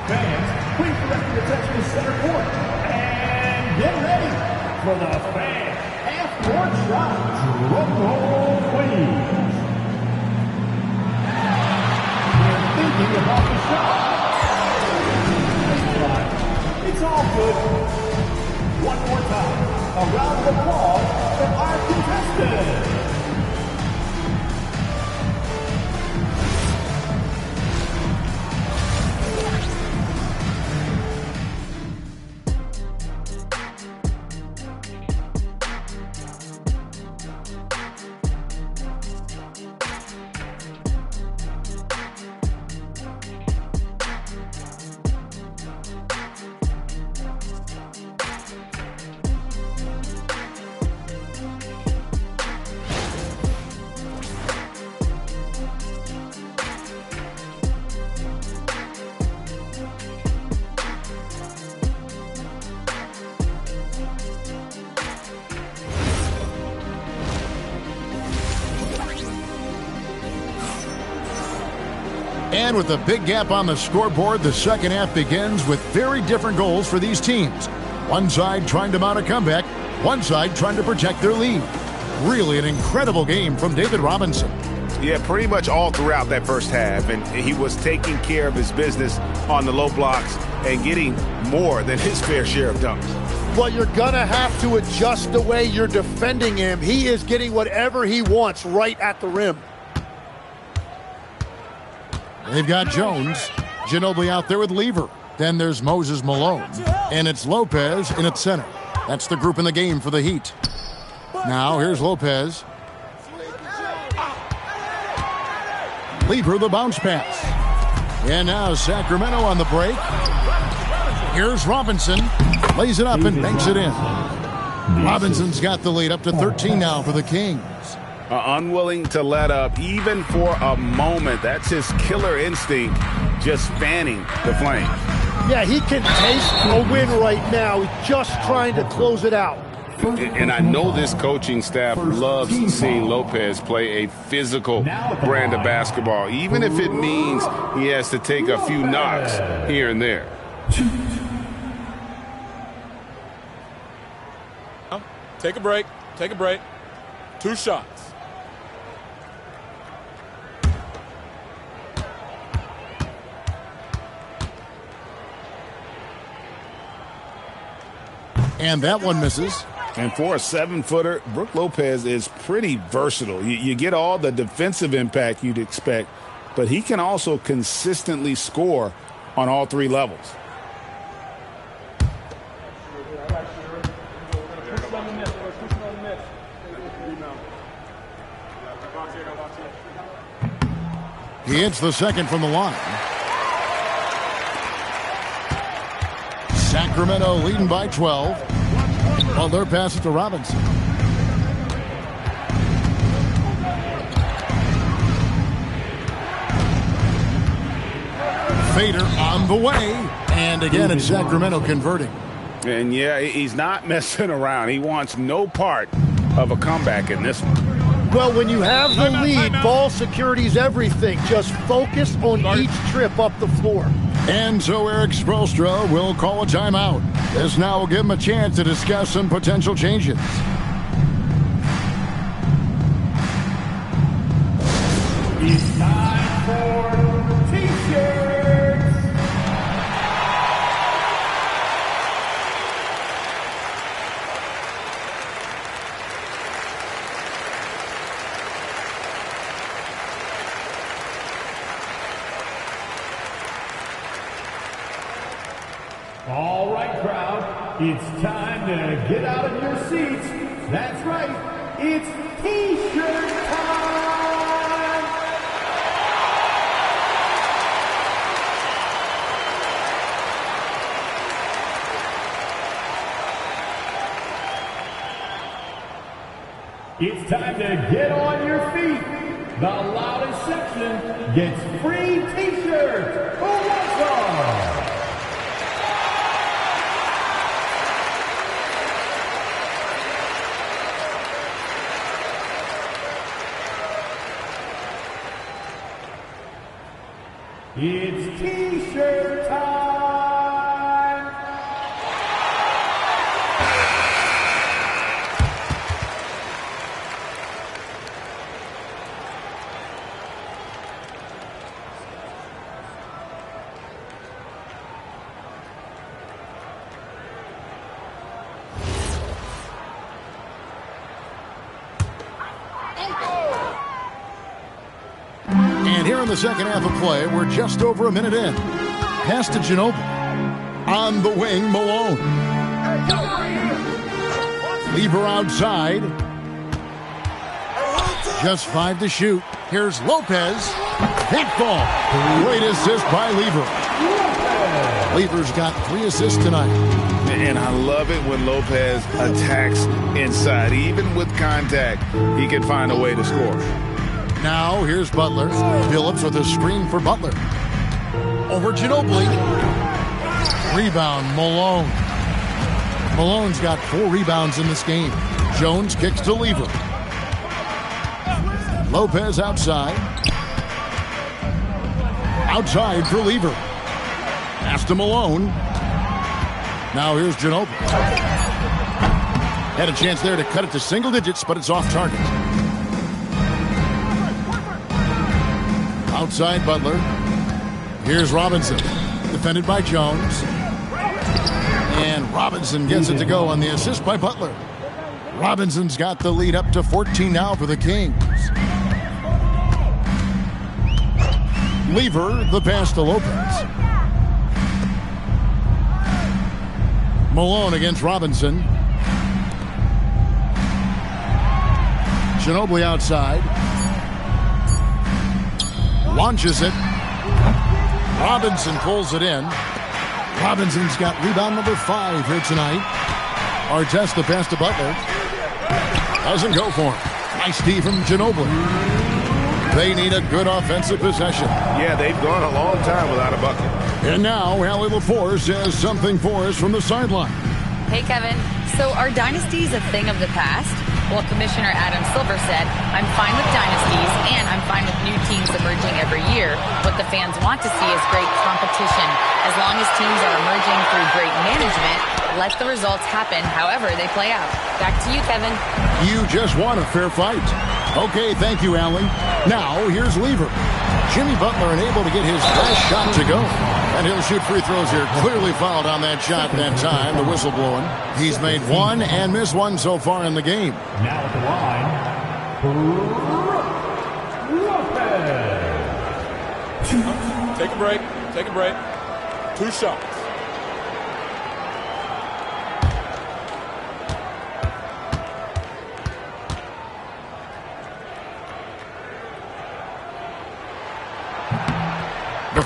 Fans, please direct your attention to center court. And get ready for the fan half-court shot. Drum roll, please. We're thinking about the shot. It's all good. One more time. A round of applause for our contestants. And with a big gap on the scoreboard, the second half begins with very different goals for these teams. One side trying to mount a comeback, one side trying to protect their lead. Really an incredible game from David Robinson. Yeah, pretty much all throughout that first half, and he was taking care of his business on the low blocks and getting more than his fair share of dunks. Well, you're going to have to adjust the way you're defending him. He is getting whatever he wants right at the rim. They've got Jones. Ginobili out there with Lever. Then there's Moses Malone. And it's Lopez in at center. That's the group in the game for the Heat. Now here's Lopez. Lever the bounce pass. And now Sacramento on the break. Here's Robinson. Lays it up and banks it in. Robinson's got the lead up to 13 now for the Kings. Unwilling to let up even for a moment. That's his killer instinct, just fanning the flame. Yeah, he can taste a win right now. He's just trying to close it out. And I know this coaching staff loves seeing Lopez play a physical brand of basketball, even if it means he has to take a few knocks here and there. Take a break. Take a break. 2 shots. And that one misses. And for a 7-footer, Brook Lopez is pretty versatile. You get all the defensive impact you'd expect, but he can also consistently score on all 3 levels. He hits the second from the line. Sacramento leading by 12. Butler passes to Robinson. Fader on the way. And again, it's Sacramento converting. And yeah, he's not messing around. He wants no part of a comeback in this one. Well, when you have the lead, ball security is everything. Just focus on each trip up the floor. And so Eric Spoelstra will call a timeout. This now will give him a chance to discuss some potential changes. It's time for T-shirts. All right, crowd, it's time to get out of your seats. That's right, it's T-shirt time! It's time to get on your feet. The loudest section gets free T-shirts. Who wants one? It's T-shirt time! And here in the second half of play, we're just over a minute in. Pass to Ginobili. On the wing, Malone. Lever outside. Just 5 to shoot. Here's Lopez. Hit ball. Great assist by Lever. Lever's got 3 assists tonight. And I love it when Lopez attacks inside. Even with contact, he can find a way to score. Now, here's Butler. Phillips with a screen for Butler. Over Ginobili. Rebound, Malone. Malone's got 4 rebounds in this game. Jones kicks to Lever. Lopez outside. Outside for Lever. Pass to Malone. Now here's Ginobili. Had a chance there to cut it to single digits, but it's off target. Outside Butler. Here's Robinson. Defended by Jones. And Robinson gets it to go on the assist by Butler. Robinson's got the lead up to 14 now for the Kings. Lever, the pass to Lopez. Malone against Robinson. Ginobili outside. Launches it. Robinson pulls it in. Robinson's got rebound number 5 here tonight. Artest the pass to Butler. Doesn't go for him. Nice D from Ginobili. They need a good offensive possession. Yeah, they've gone a long time without a bucket. And now, Allie LaForce says something for us from the sideline. Hey, Kevin. So are dynasties a thing of the past? Well, Commissioner Adam Silver said, I'm fine with dynasties and I'm fine with new teams emerging every year. What the fans want to see is great competition. As long as teams are emerging through great management, let the results happen however they play out. Back to you, Kevin. You just won a fair fight. Okay, thank you, Allie. Now, here's Lever. Jimmy Butler unable to get his last shot to go. And he'll shoot free throws here. Clearly fouled on that shot that time. The whistle blowing. He's made 1 and missed 1 so far in the game. Now at the line, Lopez. Take a break. Take a break. 2 shots.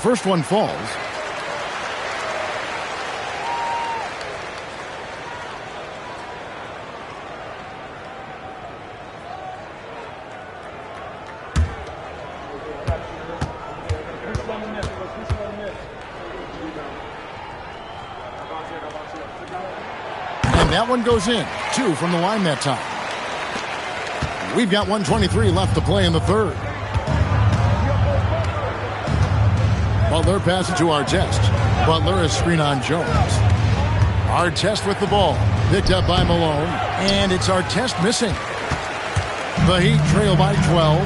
first one falls. And that one goes in. 2 from the line that time. We've got 1:23 left to play in the third. Butler passes to Artest. Butler is screen on Jones. Artest with the ball. Picked up by Malone. And it's Artest missing. The Heat trail by 12.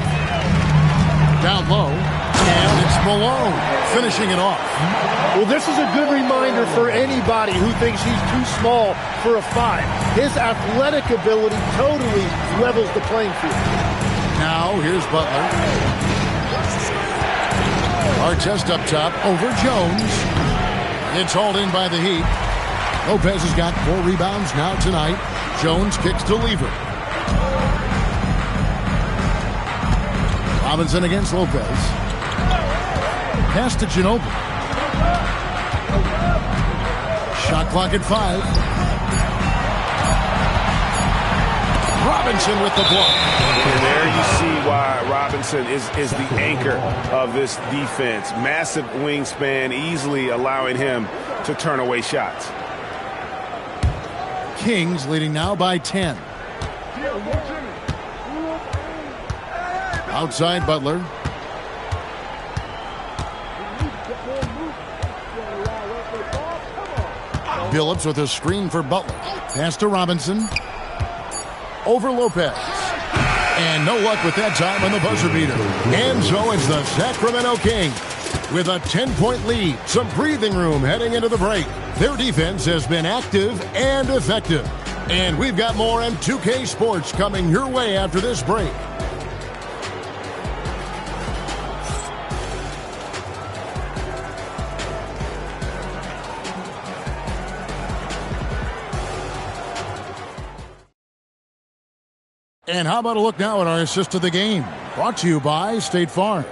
Down low. And it's Malone finishing it off. Well, this is a good reminder for anybody who thinks he's too small for a 5. His athletic ability totally levels the playing field. Now, here's Butler. Artest up top over Jones. It's hauled in by the Heat. Lopez has got 4 rebounds now tonight. Jones kicks to Lever. Robinson against Lopez. Pass to Ginobili. Shot clock at 5. Robinson with the block. And there you see why Robinson is the anchor of this defense. Massive wingspan, easily allowing him to turn away shots. Kings leading now by 10. Outside Butler. Billups with a screen for Butler. Pass to Robinson. Over Lopez. And no luck with that time on the buzzer beater. And so it's the Sacramento Kings with a 10-point lead. Some breathing room heading into the break. Their defense has been active and effective. And we've got more M2K Sports coming your way after this break. And how about a look now at our assist of the game? Brought to you by State Farm.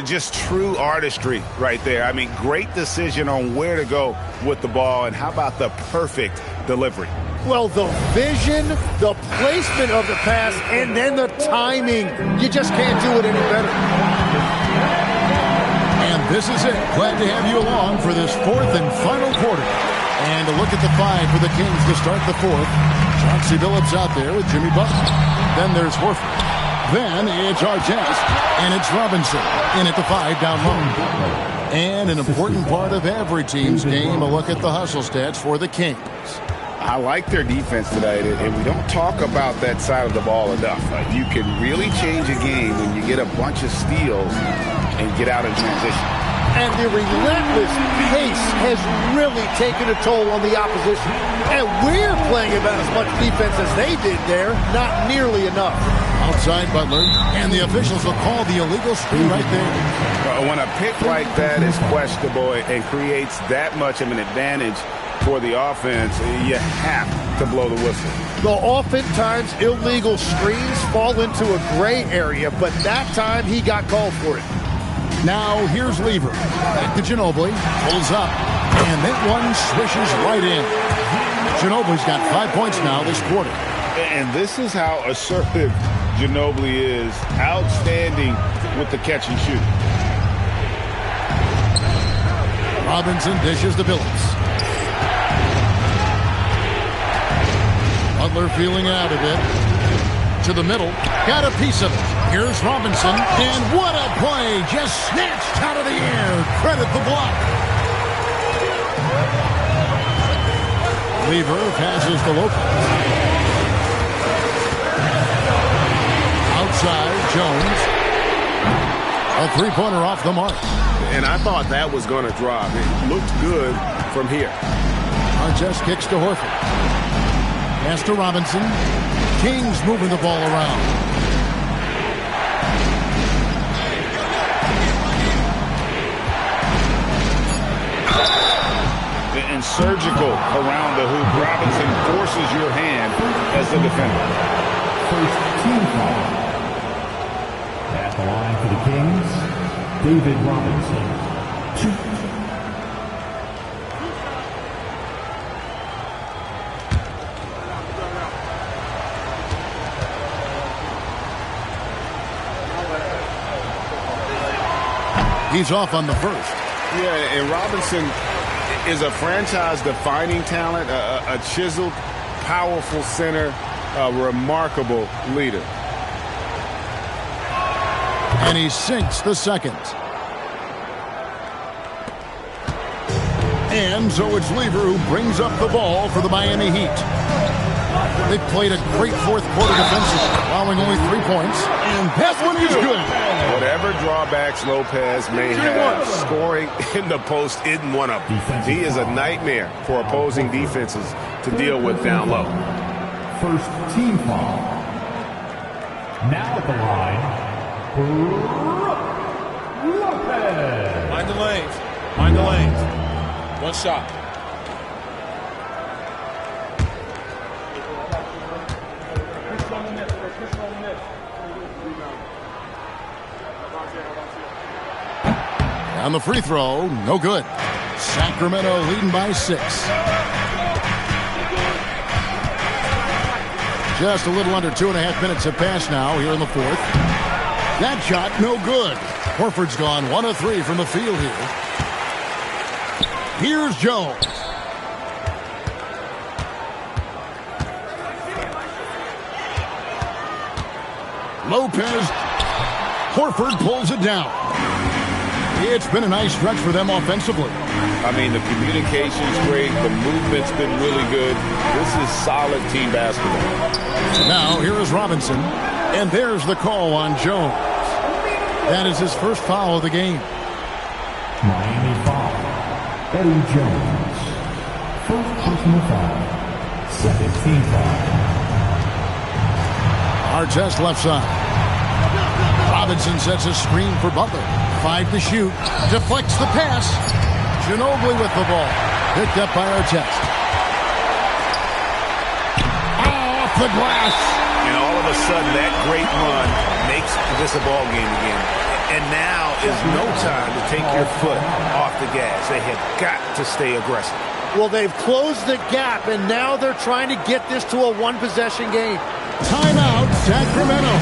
Just true artistry right there. I mean, great decision on where to go with the ball. And how about the perfect delivery? Well, the vision, the placement of the pass, and then the timing. You just can't do it any better. And this is it. Glad to have you along for this 4th and final quarter. And a look at the 5 for the Kings to start the 4th. Chauncey Billups out there with Jimmy Butler. Then there's Horford. Then it's Artest. And it's Robinson in at the 5 down low. And an important part of every team's game, a look at the hustle stats for the Kings. I like their defense tonight, and we don't talk about that side of the ball enough. You can really change a game when you get a bunch of steals and get out in transition. And the relentless pace has really taken a toll on the opposition. And we're playing about as much defense as they did there. Not nearly enough. Outside Butler, and the officials will call the illegal screen right there. When a pick like that is questionable and creates that much of an advantage for the offense, you have to blow the whistle. The oftentimes illegal screens fall into a gray area, but that time he got called for it. Now here's Lever. Back to Ginobili. Pulls up. And that one swishes right in. Ginobili's got 5 points now this quarter. And this is how assertive Ginobili is. Outstanding with the catch and shoot. Robinson dishes to Billups. Butler feeling out of it. To the middle. Got a piece of it. Here's Robinson. And what a play. Just snatched out of the air. Credit the block. Lever passes to Lopez. Outside, Jones. A three-pointer off the mark. And I thought that was going to drop. It looked good from here. Artest kicks to Horford. Pass to Robinson. Kings moving the ball around. And surgical around the hoop. Robinson forces your hand as the defender. First team foul. At the line for the Kings, David Robinson. He's off on the first. Yeah, and Robinson is a franchise-defining talent, a chiseled, powerful center, a remarkable leader. And he sinks the second. And so it's Lever who brings up the ball for the Miami Heat. They played a great fourth quarter defensively, allowing only 3 points. And that one is good. Whatever drawbacks Lopez may have, scoring in the post isn't one of them. He is a nightmare for opposing defenses to deal with down low. First team foul. Now at the line, Lopez. Mind the lanes. Mind the lanes. One shot. On the free throw, no good. Sacramento leading by 6. Just a little under 2.5 minutes have passed now here in the fourth. That shot, no good. Horford's gone 1 of 3 from the field here. Here's Jones. Lopez. Horford pulls it down. It's been a nice stretch for them offensively. I mean, the communication's great. The movement's been really good. This is solid team basketball. Now, here is Robinson. And there's the call on Jones. That is his first foul of the game. Miami foul. Eddie Jones. First personal foul. Second team foul. Artest left side. Robinson sets a screen for Butler. 5 to shoot. Deflects the pass. Ginobili with the ball. Picked up by Artest. Off the glass. And all of a sudden, that great run makes this a ball game again. And now is no time to take your foot off the gas. They have got to stay aggressive. Well, they've closed the gap, and now they're trying to get this to a one-possession game. Timeout, Sacramento.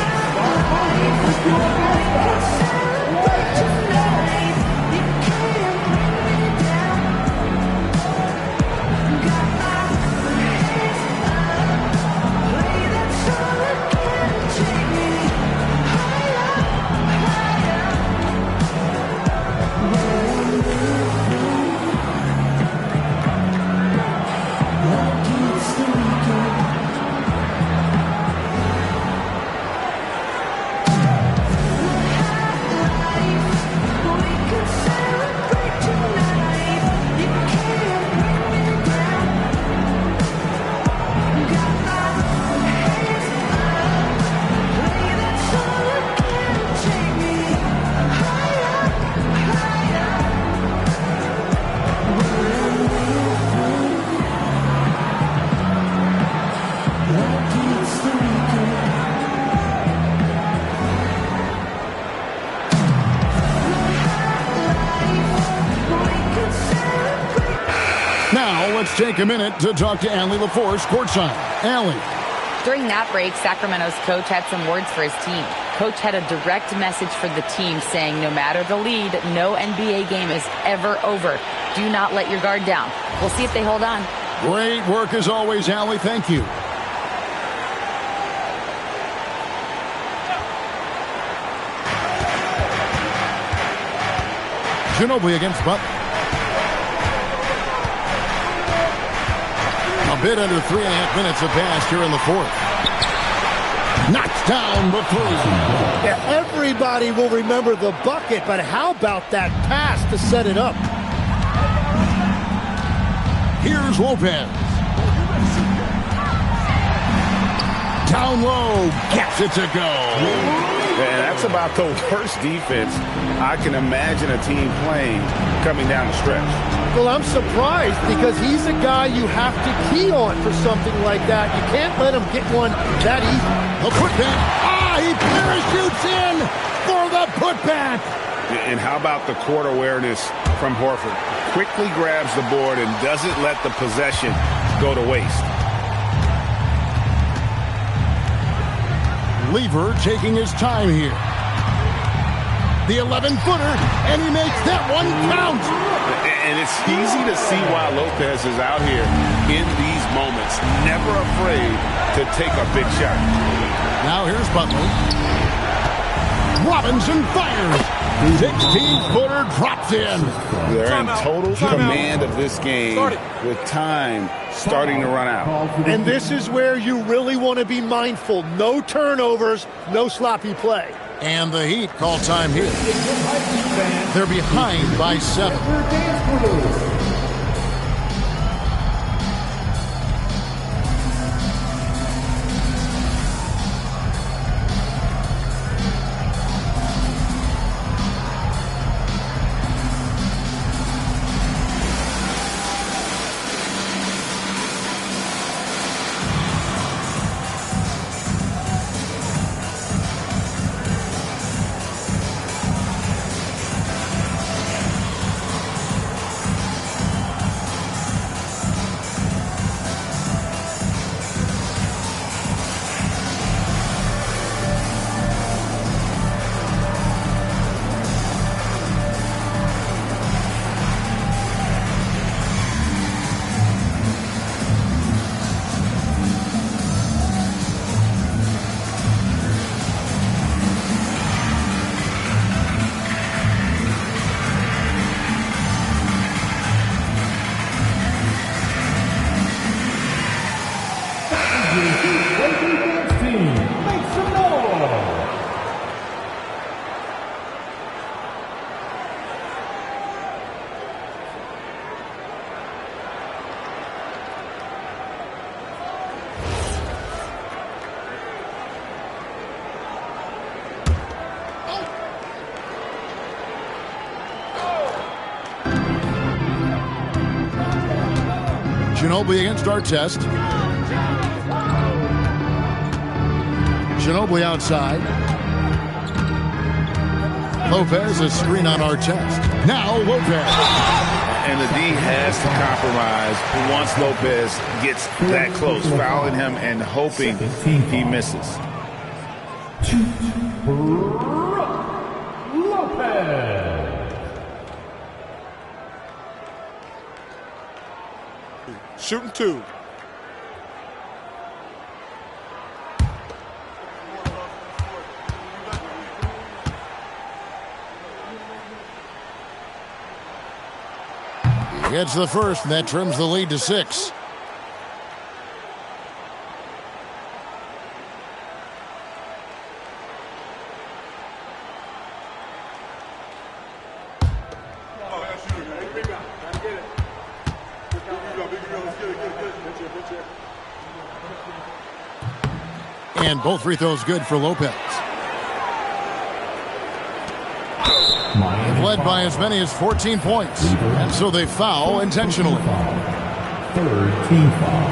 Let's take a minute to talk to Allie LaForce courtside. Allie. During that break, Sacramento's coach had some words for his team. Coach had a direct message for the team saying no matter the lead, no NBA game is ever over. Do not let your guard down. We'll see if they hold on. Great work as always, Allie. Thank you. Ginobili against Butler. A bit under 3.5 minutes have passed here in the fourth. Knocks down the three. Yeah, everybody will remember the bucket, but how about that pass to set it up? Here's Lopez. Down low, gets it to go. And that's about the worst defense I can imagine a team playing coming down the stretch. Well, I'm surprised because he's a guy you have to key on for something like that. You can't let him get one that easy. The putback. He parachutes in for the putback. And how about the court awareness from Horford? Quickly grabs the board and doesn't let the possession go to waste. Lever taking his time here. The 11-footer, and he makes that one count. And it's easy to see why Lopez is out here in these moments, never afraid to take a big shot. Now here's Butler. Robinson fires. 16-footer drops in. They're in total command of this game with time starting to run out. And this is where you really want to be mindful. No turnovers, no sloppy play. And the Heat call time here. They're behind by 7. Ginobili against Artest. Ginobili outside. Lopez, a screen on Artest. Now Lopez. And the D has to compromise once Lopez gets that close, fouling him and hoping he misses. Lopez. Shooting 2. He gets the first, and that trims the lead to 6. And both free throws good for Lopez. They've led by as many as 14 points. And so they foul intentionally. Third team foul.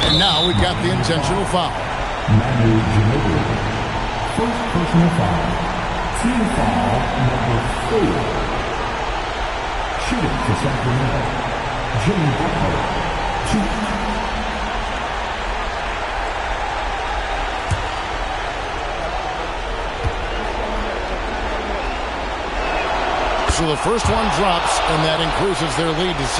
And now we've got the intentional foul. Manu Ginobili. First personal foul. Team foul number 4. Shooting for Sacramento. Jimmy Butler. 2. So the first one drops, and that increases their lead to 6.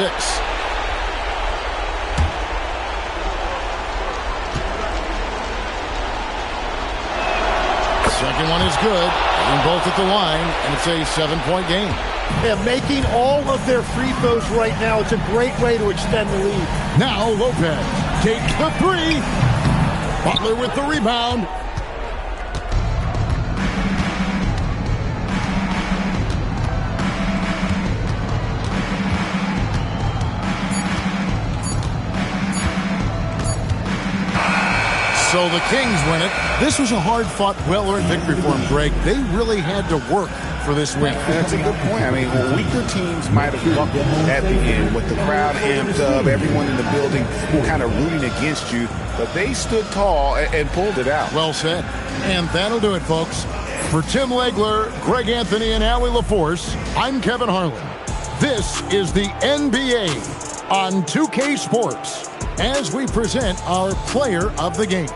Second one is good, and both at the line, and it's a 7-point game. Yeah, making all of their free throws right now, it's a great way to extend the lead. Now Lopez takes the 3. Butler with the rebound. So the Kings win it. This was a hard-fought, well-earned victory for them, Greg. They really had to work for this win. That's a good point. I mean, weaker teams might have buckled at the end with the crowd amped up, everyone in the building kind of rooting against you, but they stood tall and pulled it out. Well said. And that'll do it, folks. For Tim Legler, Greg Anthony, and Allie LaForce, I'm Kevin Harlan. This is the NBA on 2K Sports as we present our player of the game.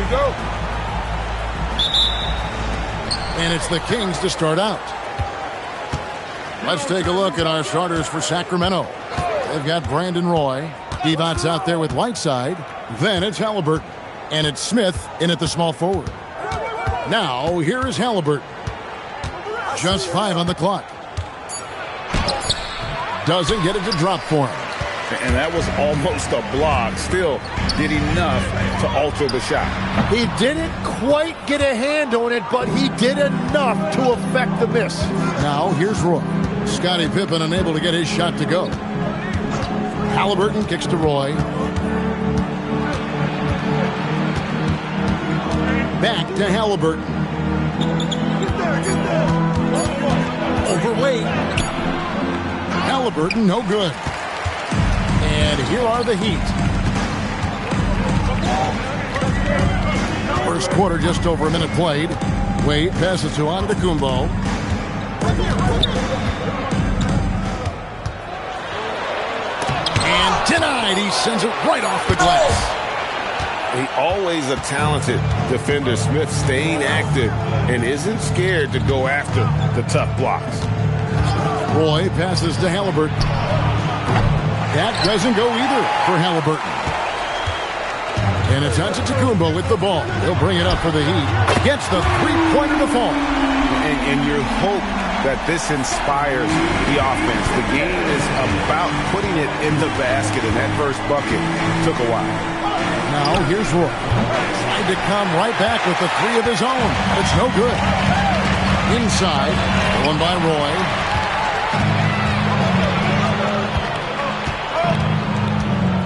go. And it's the Kings to start out. Let's take a look at our starters for Sacramento. They've got Brandon Roy. Divac out there with Whiteside. Then it's Halliburton. And it's Smith in at the small forward. Now, here is Halliburton. Just 5 on the clock. Doesn't get it to drop for him. And that was almost a block. Still did enough to alter the shot. He didn't quite get a hand on it, but he did enough to affect the miss. Now, here's Roy. Scottie Pippen unable to get his shot to go. Halliburton kicks to Roy. Back to Halliburton. Overweight. Halliburton, no good. And here are the Heat. First quarter, just over a minute played. Wade passes to Antetokounmpo. And denied. He sends it right off the glass. Always a talented defender. Smith staying active and isn't scared to go after the tough blocks. Roy passes to Halliburton. That doesn't go either for Halliburton. And it's Antetokounmpo with the ball. He'll bring it up for the Heat. Gets the three-pointer to fall. And you hope that this inspires the offense. The game is about putting it in the basket, and that first bucket took a while. Now here's Roy. Trying to come right back with the three of his own. It's no good. Inside. One by Roy.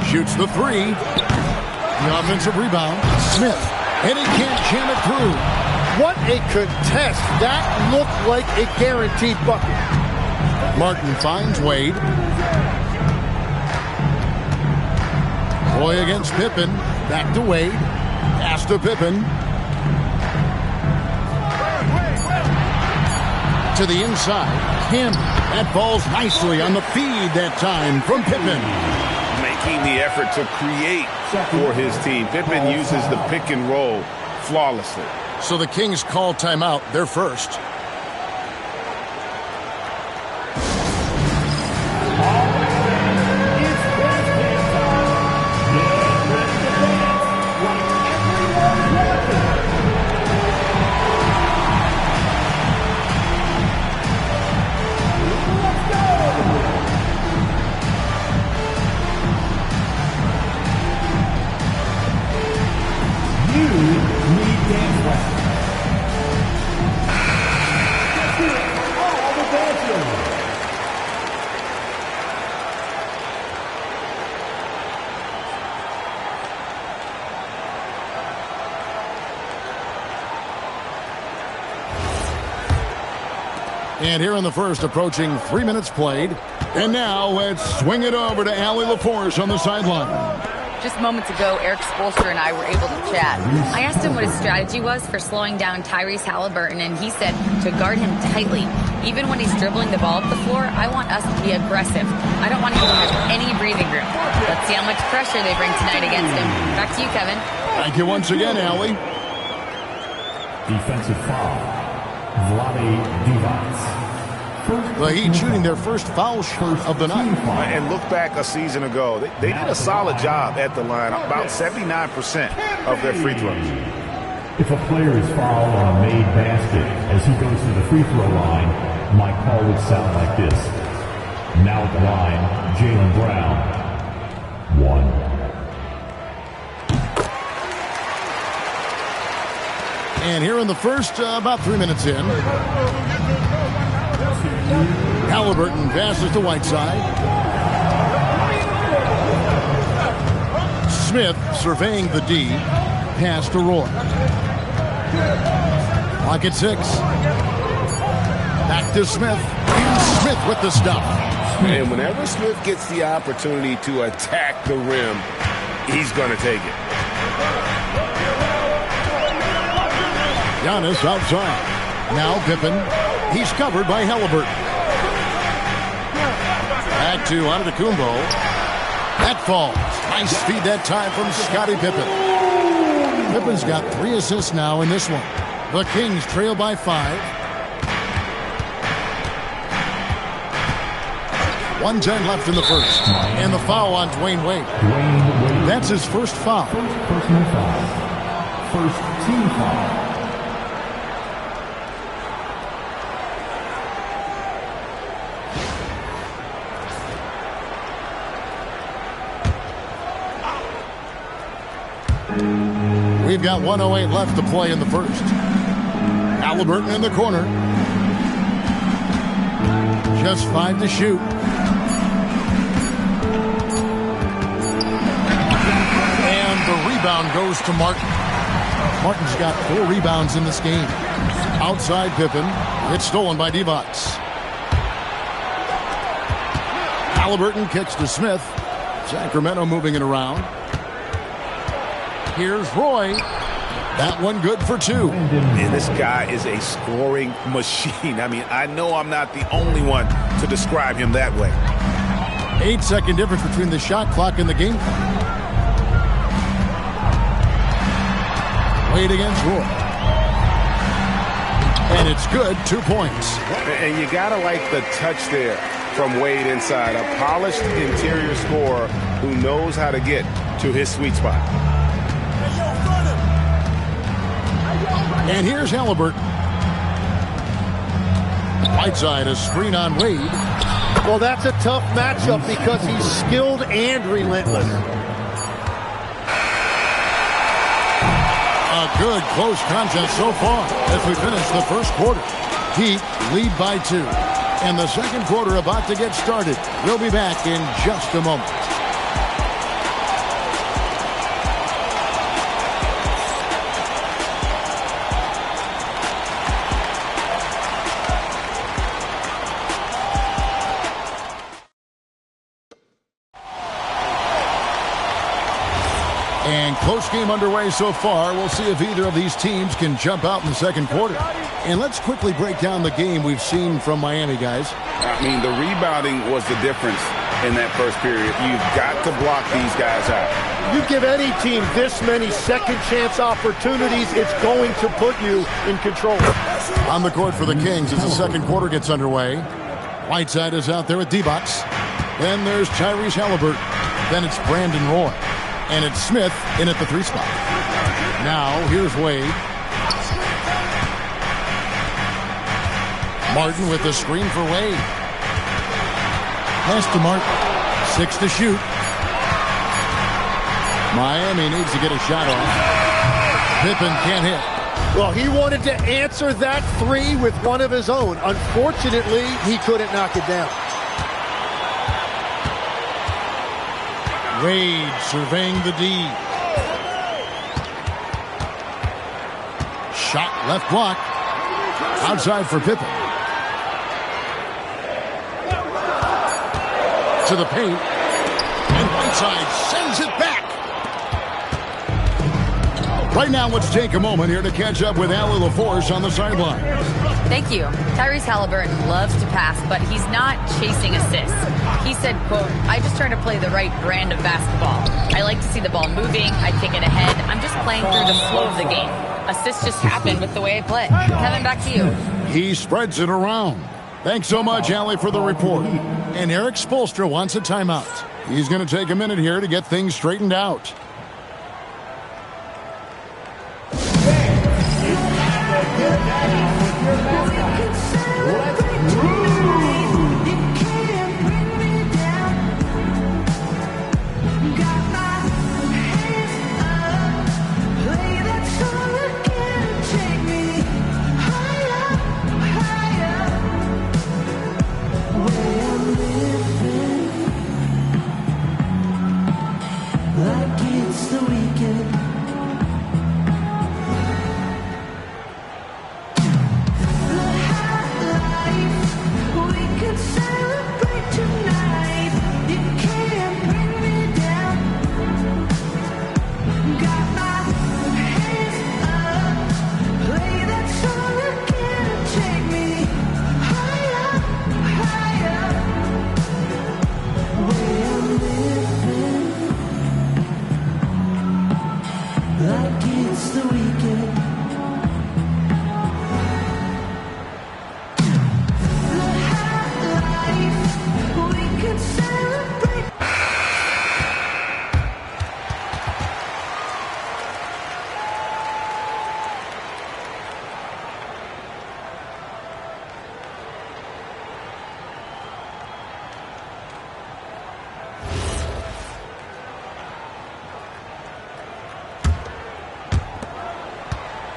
Shoots the three. The offensive rebound. Smith. And he can't jam it through. What a contest. That looked like a guaranteed bucket. Martin finds Wade. Roy against Pippen. Back to Wade. Pass to Pippen. To the inside. Campbell. That falls nicely on the feed that time from Pippen. Making the effort to create for his team. Pippen uses the pick and roll flawlessly. So the Kings call timeout. They're first. And here in the first, approaching 3 minutes played. And now let's swing it over to Allie LaForce on the sideline. Just moments ago, Eric Spoelstra and I were able to chat. I asked him what his strategy was for slowing down Tyrese Halliburton, and he said to guard him tightly. Even when he's dribbling the ball up the floor, I want us to be aggressive. I don't want to give him any breathing room. Let's see how much pressure they bring tonight against him. Back to you, Kevin. Thank you once again, Allie. Defensive foul. Vlade Divac. The Heat shooting their first foul shot of the night. And look back a season ago. They did a solid job at the line. About 79% of their free throws. If a player is fouled on a made basket as he goes to the free throw line, my call would sound like this. Now at the line, Jaylen Brown. 1. And here in the first, about 3 minutes in. Halliburton passes to Whiteside. Smith surveying the D. Pass to Roy. Clock at 6. Back to Smith. Smith with the stop. And whenever Smith gets the opportunity to attack the rim, he's going to take it. Giannis outside. Now Pippen. He's covered by Halliburton. Back to Antetokounmpo. That falls. Nice feed that time from Scottie Pippen. Pippen's got 3 assists now in this one. The Kings trail by 5. 1:10 left in the first. And the foul on Dwayne Wade. That's his first foul. Personal foul. First team foul. We've got 1:08 left to play in the first. Halliburton in the corner. Just 5 to shoot. And the rebound goes to Martin. Martin's got 4 rebounds in this game. Outside Pippen. It's stolen by Divac. Halliburton kicks to Smith. Sacramento moving it around. Here's Roy. That one good for 2. And this guy is a scoring machine. I mean, I know I'm not the only one to describe him that way. 8-second difference between the shot clock and the game clock. Wade against Roy. And it's good, 2 points. And you got to like the touch there from Wade inside. A polished interior scorer who knows how to get to his sweet spot. And here's Halliburton. Whiteside, a screen on Wade. Well, that's a tough matchup because he's skilled and relentless. A good close contest so far as we finish the first quarter. Heat lead by 2. And the second quarter about to get started. We'll be back in just a moment. And close game underway so far. We'll see if either of these teams can jump out in the second quarter. And let's quickly break down the game we've seen from Miami, guys. I mean, the rebounding was the difference in that first period. You've got to block these guys out. You give any team this many second chance opportunities, it's going to put you in control. On the court for the Kings as the second quarter gets underway. Whiteside is out there with Divac. Then there's Tyrese Halliburton. Then it's Brandon Roy. And it's Smith in at the 3 spot. Now, here's Wade. Martin with the screen for Wade. Pass to Martin. 6 to shoot. Miami needs to get a shot off. Pippen can't hit. Well, he wanted to answer that 3 with one of his own. Unfortunately, he couldn't knock it down. Wade surveying the D. Shot left block. Outside for Pippen. To the paint. And Whiteside sends it back. Right now, let's take a moment here to catch up with Allie LaForce on the sideline. Thank you. Tyrese Halliburton loves to pass, but he's not chasing assists. He said, quote, "I just try to play the right brand of basketball. I like to see the ball moving. I kick it ahead. I'm just playing through the flow of the game. Assists just happen with the way I play." Kevin, back to you. He spreads it around. Thanks so much, Allie, for the report. And Eric Spoelstra wants a timeout. He's going to take a minute here to get things straightened out.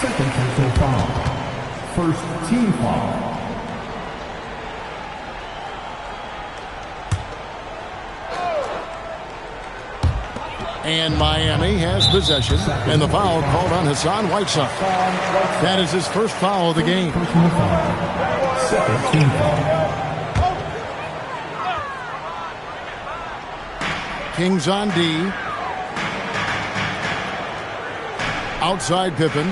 Second personal foul. First team foul. And Miami has possession. And the foul called on Hassan Whiteside. That is his first foul of the game. Second team foul. Kings on D. Outside Pippen.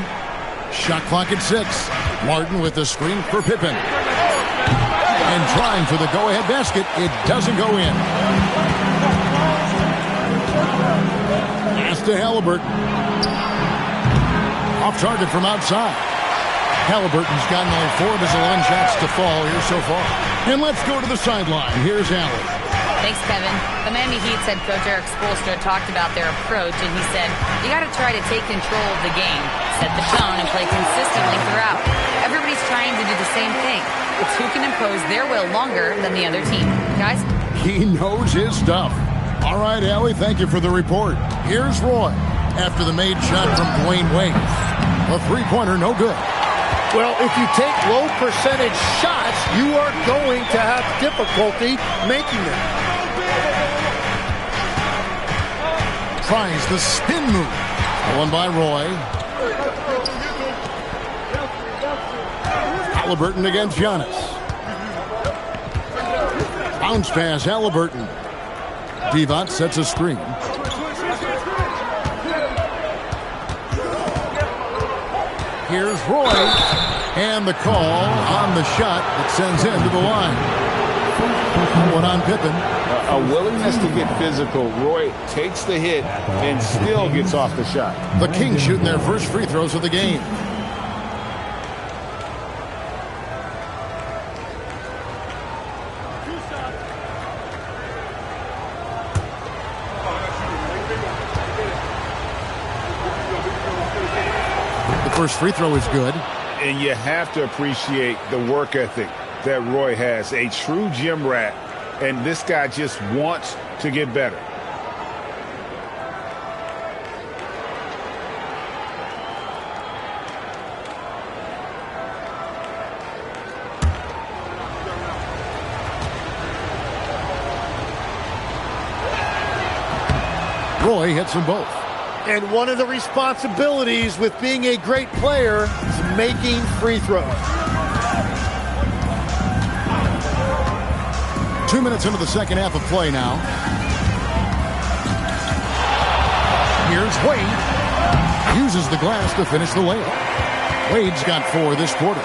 Shot clock at 6. Martin with the screen for Pippen. And trying for the go-ahead basket. It doesn't go in. Pass to Halliburton. Off target from outside. Halliburton's gotten only 4 of his 11 shots to fall here so far. And let's go to the sideline. Here's Allen. Thanks, Kevin. The Miami Heat's head coach Eric Spoelstra talked about their approach, and he said, you got to try to take control of the game, set the tone, and play consistently throughout. Everybody's trying to do the same thing. It's who can impose their will longer than the other team. Guys? He knows his stuff. All right, Allie, thank you for the report. Here's Roy after the made shot from Dwayne Wade. A three-pointer, no good. Well, if you take low percentage shots, you are going to have difficulty making them. Tries the spin move. One by Roy. Halliburton against Giannis. Bounce pass, Halliburton. Divac sets a screen. Here's Roy. And the call on the shot that sends him to the line. One on Pippen. A willingness to get physical. Roy takes the hit and still gets off the shot. The Kings shooting their first free throws of the game. The first free throw is good. And you have to appreciate the work ethic that Roy has. A true gym rat. And this guy just wants to get better. Roy hits them both. And one of the responsibilities with being a great player is making free throws. 2 minutes into the second half of play now. Here's Wade. Uses the glass to finish the layup. Wade's got 4 this quarter.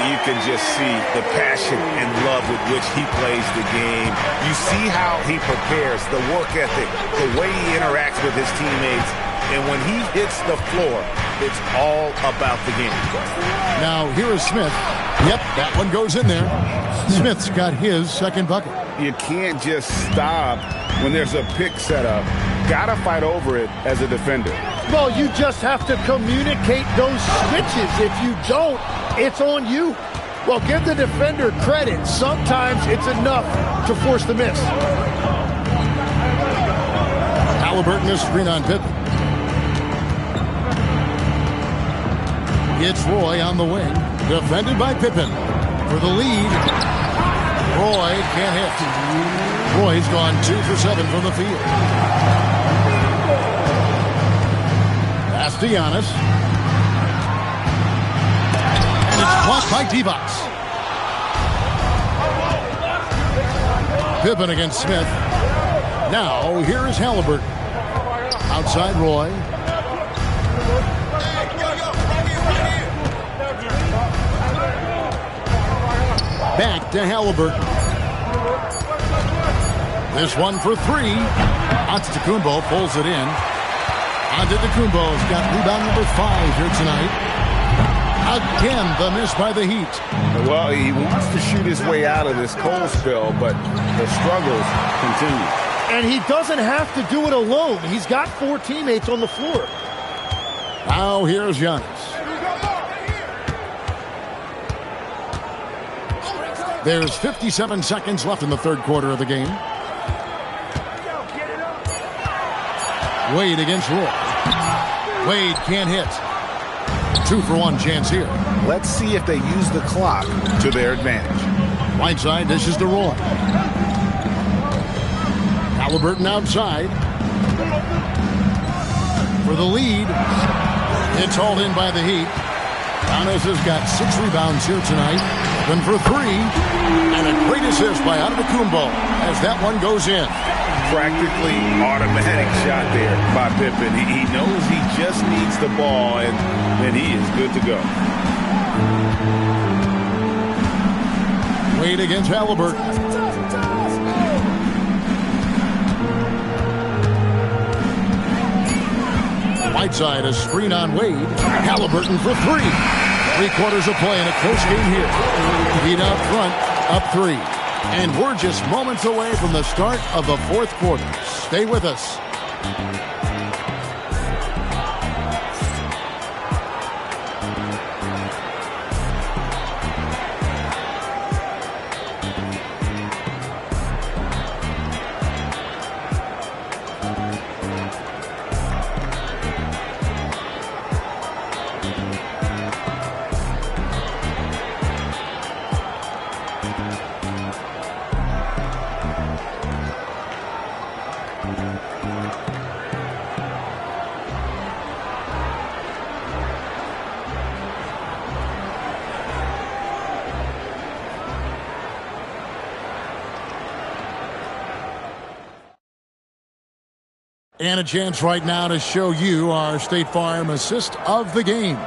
You can just see the passion and love with which he plays the game. You see how he prepares, the work ethic, the way he interacts with his teammates. And when he hits the floor, it's all about the game. Now, here is Smith. Yep, that one goes in there. Smith's got his second bucket. You can't just stop when there's a pick set up. Got to fight over it as a defender. Well, you just have to communicate those switches. If you don't, it's on you. Well, give the defender credit. Sometimes it's enough to force the miss. Halliburton is screen on Pippen. It's Roy on the wing. Defended by Pippen. For the lead. Roy can't hit. Roy's gone 2 for 7 from the field. Pass to Giannis. And it's blocked by Divac. Pippen against Smith. Now, here is Halliburton. Outside Roy. Back to Halliburton. This one for 3. Antetokounmpo pulls it in. Antetokounmpo's got rebound number 5 here tonight. Again, the miss by the Heat. Well, he wants to shoot his way out of this cold spell, but the struggles continue. And he doesn't have to do it alone. He's got 4 teammates on the floor. Now here's Giannis. There's 57 seconds left in the third quarter of the game. Wade against Roy. Wade can't hit. 2-for-1 chance here. Let's see if they use the clock to their advantage. Whiteside dishes to Roy. Halliburton outside. For the lead. It's hauled in by the Heat. Giannis has got 6 rebounds here tonight. Then for 3. And a great assist by Antetokounmpo as that one goes in. Practically automatic shot there by Pippen. He knows he just needs the ball, and then he is good to go. Wade against Halliburton. Whiteside, a screen on Wade. Halliburton for 3. 3/4 of play in a close game here. Heat out front, up 3. And we're just moments away from the start of the 4th quarter. Stay with us. And a chance right now to show you our State Farm assist of the game.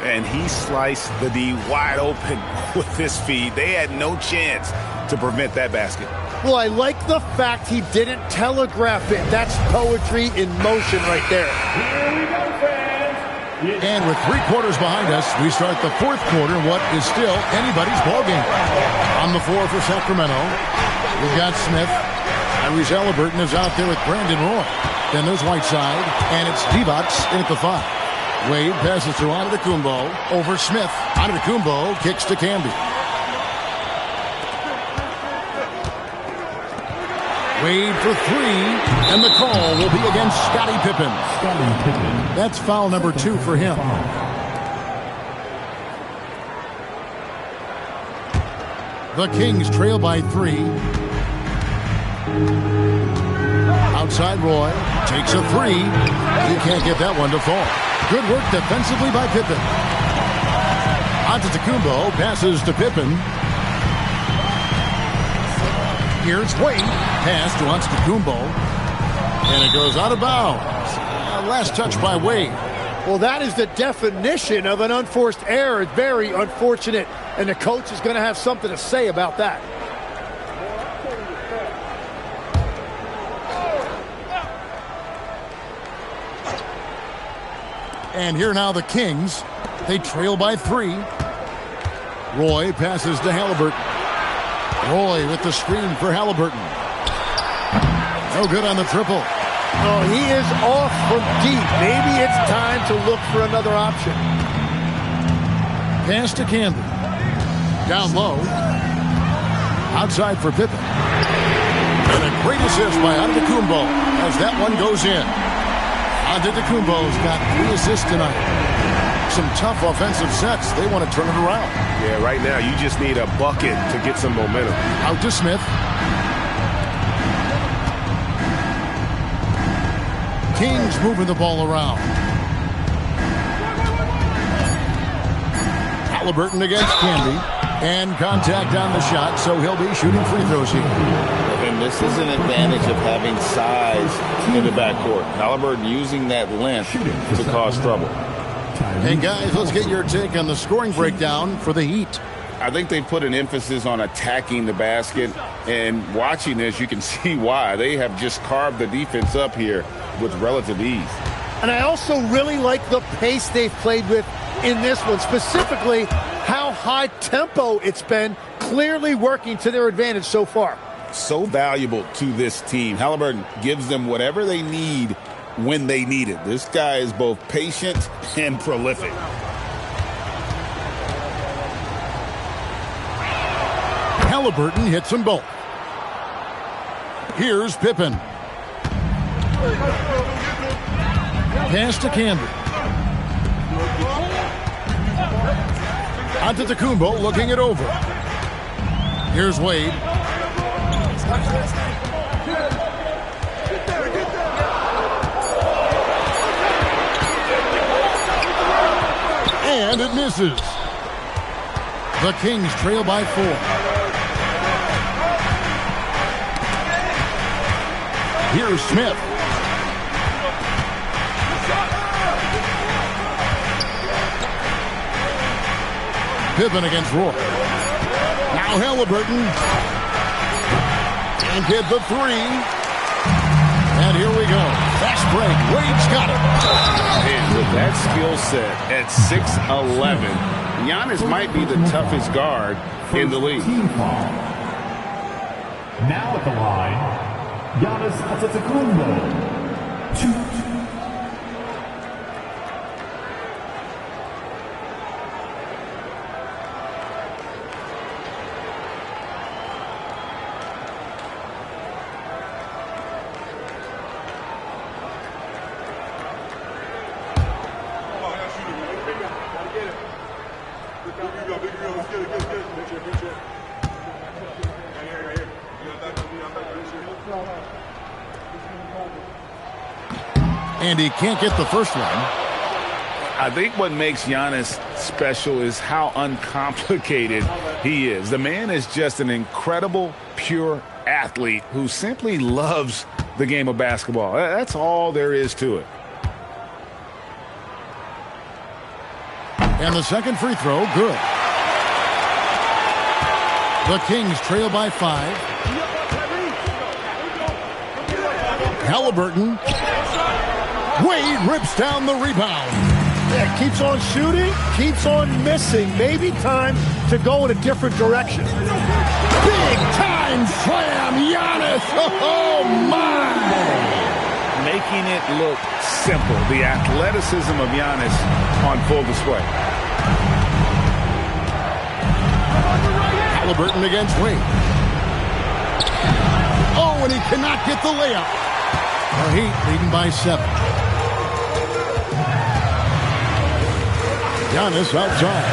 And he sliced the D wide open with this feed. They had no chance to prevent that basket. Well, I like the fact he didn't telegraph it. That's poetry in motion right there. And with 3/4 behind us, we start the 4th quarter, what is still anybody's ballgame. On the floor for Sacramento, we've got Smith. Tyrese Halliburton is out there with Brandon Roy. Then there's Whiteside, and it's Divac in at the 5. Wade passes to Antetokounmpo over Smith. Antetokounmpo kicks to Camby. Wade for 3, and the call will be against Scottie Pippen. That's foul number 2 for him. The Kings trail by 3. Outside Roy takes a 3. He can't get that one to fall. Good work defensively by Pippen. Antetokounmpo passes to Pippen. Here's Wade. Pass to Antetokounmpo. And it goes out of bounds. Last touch by Wade. Well, that is the definition of an unforced error. It's very unfortunate. And the coach is going to have something to say about that. And here now the Kings. They trail by 3. Roy passes to Halliburton. Roy with the screen for Halliburton. No good on the triple. Oh, he is off from deep. Maybe it's time to look for another option. Pass to Camby. Down low. Outside for Pippen. And a great assist by Antetokounmpo as that one goes in. Antetokounmpo's got 3 assists tonight. Some tough offensive sets. They want to turn it around. Yeah, right now you just need a bucket to get some momentum. Out to Smith. Kings moving the ball around. Halliburton against Camby. And contact on the shot, so he'll be shooting free throws here. And this is an advantage of having size in the backcourt. Halliburton using that length to cause trouble. And guys, let's get your take on the scoring breakdown for the Heat. I think they put an emphasis on attacking the basket, and watching this, you can see why. They have just carved the defense up here with relative ease. And I also really like the pace they've played with in this one, specifically how high tempo it's been, clearly working to their advantage so far. So valuable to this team. Halliburton gives them whatever they need when they need it. This guy is both patient and prolific. Halliburton hits them both. Here's Pippen. Pass to Camby. Antetokounmpo looking it over. Here's Wade. And it misses. The Kings trail by 4. Here's Smith. Pippen against Roy. Now Halliburton. And hit the 3. And here we go. Fast break. Wade's got it. And with that skill set at 6'11", Giannis might be the toughest guard in the league. Now at the line, Giannis Antetokounmpo. 2. And he can't get the first one. I think what makes Giannis special is how uncomplicated he is. The man is just an incredible, pure athlete who simply loves the game of basketball. That's all there is to it. And the second free throw, good. The Kings trail by 5. Halliburton. Wade rips down the rebound. Yeah, keeps on shooting, keeps on missing. Maybe time to go in a different direction. Big time slam, Giannis. Oh, my. Making it look simple. The athleticism of Giannis on full display. Halliburton against Wade. Oh, and he cannot get the layup. The Heat leading by 7. Giannis outside.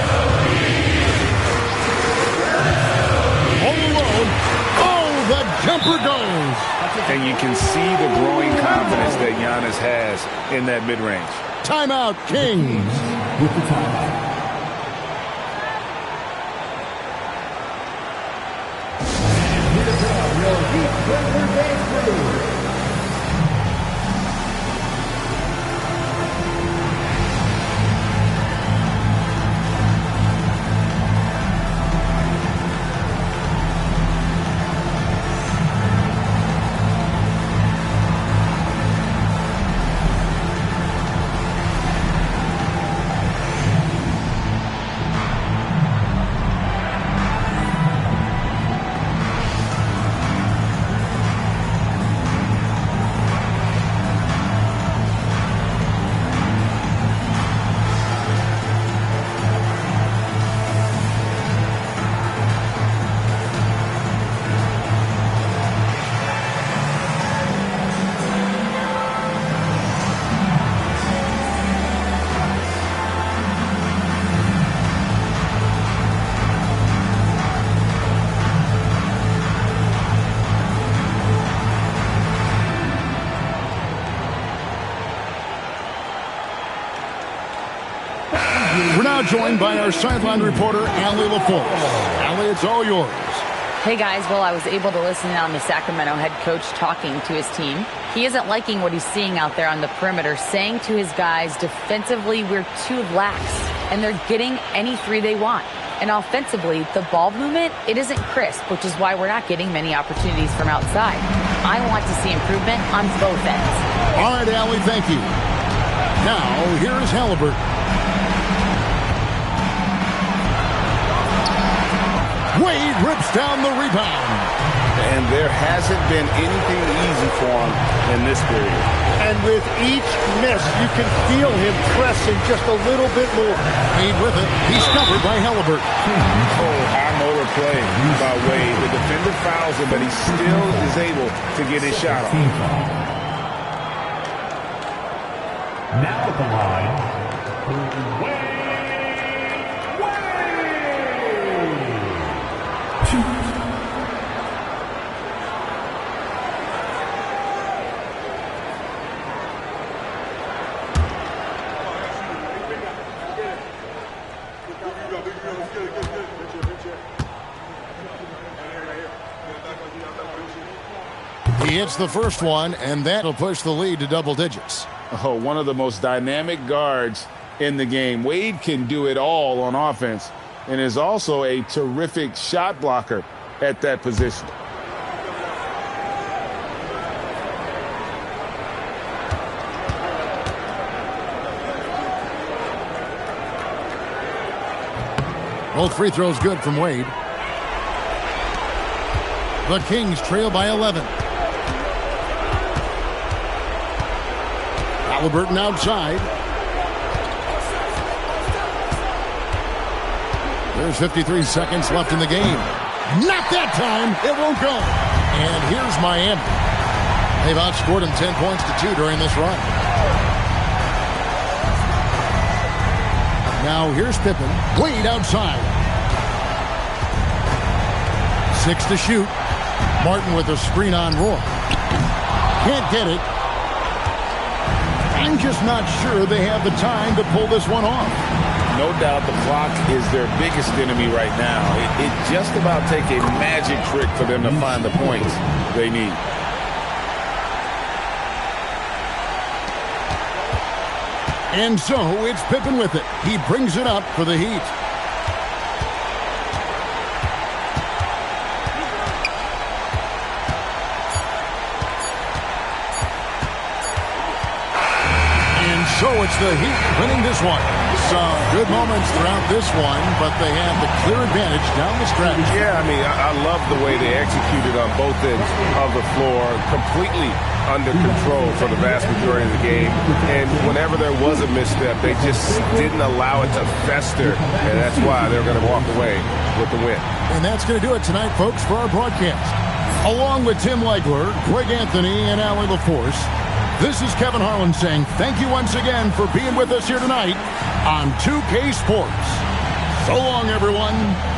All alone. Oh, the jumper goes. And you can see the growing confidence that Giannis has in that mid-range. Timeout, Kings. With the timeout. And here come your Heat regular game crew. We're now joined by our sideline reporter, Allie LaForce. Allie, it's all yours. Hey guys, well, I was able to listen in on the Sacramento head coach talking to his team. He isn't liking what he's seeing out there on the perimeter, saying to his guys, defensively, we're too lax, and they're getting any 3 they want. And offensively, the ball movement, it isn't crisp, which is why we're not getting many opportunities from outside. I want to see improvement on both ends. All right, Allie, thank you. Now, here is Halliburton. Wade rips down the rebound. And there hasn't been anything easy for him in this period. And with each miss, you can feel him pressing just a little bit more. Wade with it. He's covered by Halliburton. Oh, high motor play by Wade. The defender fouls him, but he still is able to get his shot off. Now at the line, Wade. He hits the first one, and that'll push the lead to double digits. Oh, one of the most dynamic guards in the game. Wade can do it all on offense and is also a terrific shot blocker at that position. Both free throws good from Wade. The Kings trail by 11. Halliburton outside. There's 53 seconds left in the game. Not that time. It won't go. And here's Miami. They've outscored them 10 points to 2 during this run. Now here's Pippen. Wade outside. 6 to shoot. Martin with a screen on Roy. Can't get it. I'm just not sure they have the time to pull this one off. No doubt the clock is their biggest enemy right now. It just about take a magic trick for them to find the points they need. And so it's Pippen with it. He brings it up for the Heat. So it's the Heat winning this one. Some good moments throughout this one, but they have the clear advantage down the stretch. Yeah, I mean, I love the way they executed on both ends of the floor, completely under control for the vast majority of the game. And whenever there was a misstep, they just didn't allow it to fester, and that's why they're going to walk away with the win. And that's going to do it tonight, folks, for our broadcast. Along with Tim Legler, Greg Anthony, and Allie LaForce, this is Kevin Harlan saying thank you once again for being with us here tonight on 2K Sports. So long, everyone.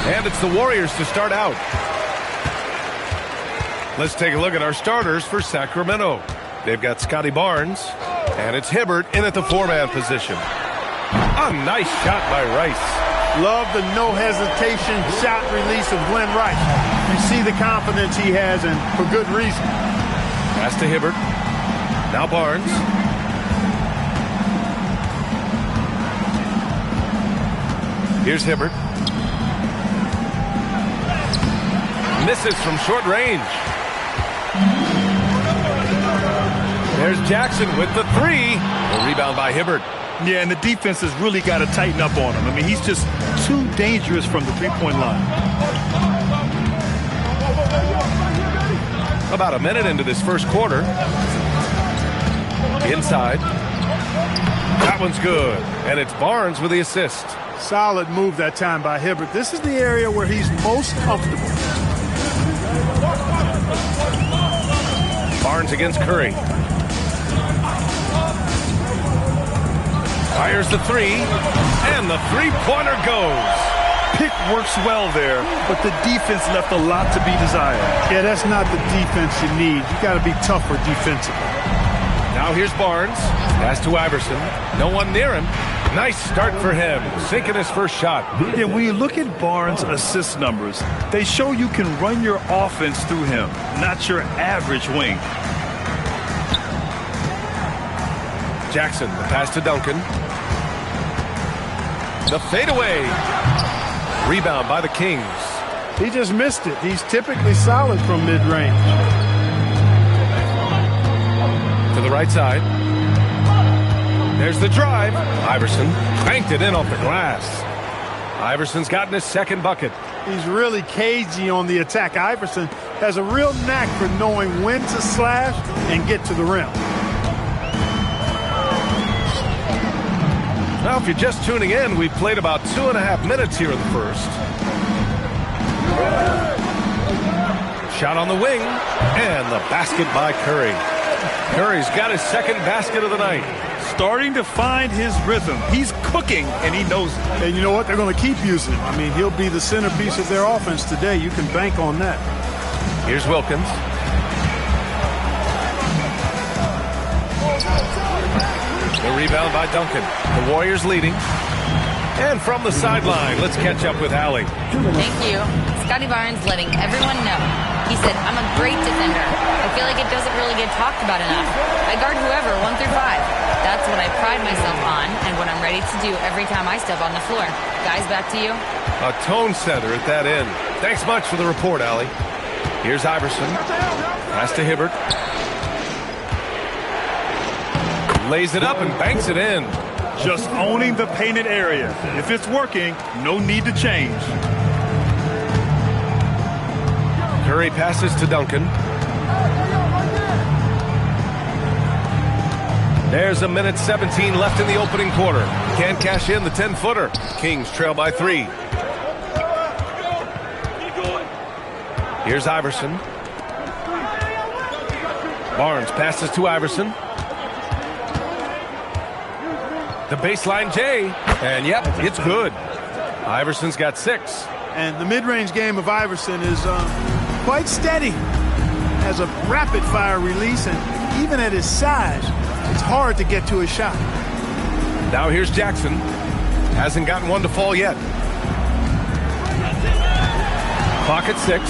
And it's the Warriors to start out. Let's take a look at our starters for Sacramento. They've got Scotty Barnes, and it's Hibbert in at the four-man position. A nice shot by Rice. Love the no-hesitation shot release of Glenn Rice. You see the confidence he has, and for good reason. Pass to Hibbert. Now Barnes. Here's Hibbert. Misses from short range. There's Jackson with the three. The rebound by Hibbert. Yeah, and the defense has really got to tighten up on him. I mean, he's just too dangerous from the three-point line. About a minute into this first quarter. Inside. That one's good. And it's Barnes with the assist. Solid move that time by Hibbert. This is the area where he's most comfortable. Barnes against Curry. Fires the three, and the three-pointer goes. Pick works well there, but the defense left a lot to be desired. Yeah, that's not the defense you need. You got to be tougher defensively. Now here's Barnes. Pass to Iverson. No one near him. Nice start for him. Sinking his first shot. Yeah, when you look at Barnes' assist numbers, they show you can run your offense through him, not your average wing. Jackson, the pass to Duncan. The fadeaway. Rebound by the Kings. He just missed it. He's typically solid from mid-range. To the right side. There's the drive. Iverson banked it in off the glass. Iverson's gotten his second bucket. He's really cagey on the attack. Iverson has a real knack for knowing when to slash and get to the rim. Now, if you're just tuning in, we've played about 2.5 minutes here in the first. Shot on the wing, and the basket by Curry. Curry's got his second basket of the night. Starting to find his rhythm. He's cooking, and he knows it. And you know what? They're going to keep using him. I mean, he'll be the centerpiece of their offense today. You can bank on that. Here's Wilkins. The rebound by Duncan. The Warriors leading. And from the sideline, let's catch up with Allie. Thank you. Scottie Barnes letting everyone know. He said, I'm a great defender. I feel like it doesn't really get talked about enough. I guard whoever, 1 through 5. That's what I pride myself on and what I'm ready to do every time I step on the floor. Guys, back to you. A tone setter at that end. Thanks much for the report, Allie. Here's Iverson. Pass to Hibbert. Lays it up and banks it in. Just owning the painted area. If it's working, no need to change. Curry passes to Duncan. There's 1:17 left in the opening quarter. Can't cash in the 10-footer. Kings trail by 3. Here's Iverson. Barnes passes to Iverson. The baseline J, and yep, it's good. Iverson's got 6. And the mid-range game of Iverson is quite steady. Has a rapid-fire release, and even at his size, it's hard to get to his shot. Now here's Jackson. Hasn't gotten one to fall yet. Clock at 6.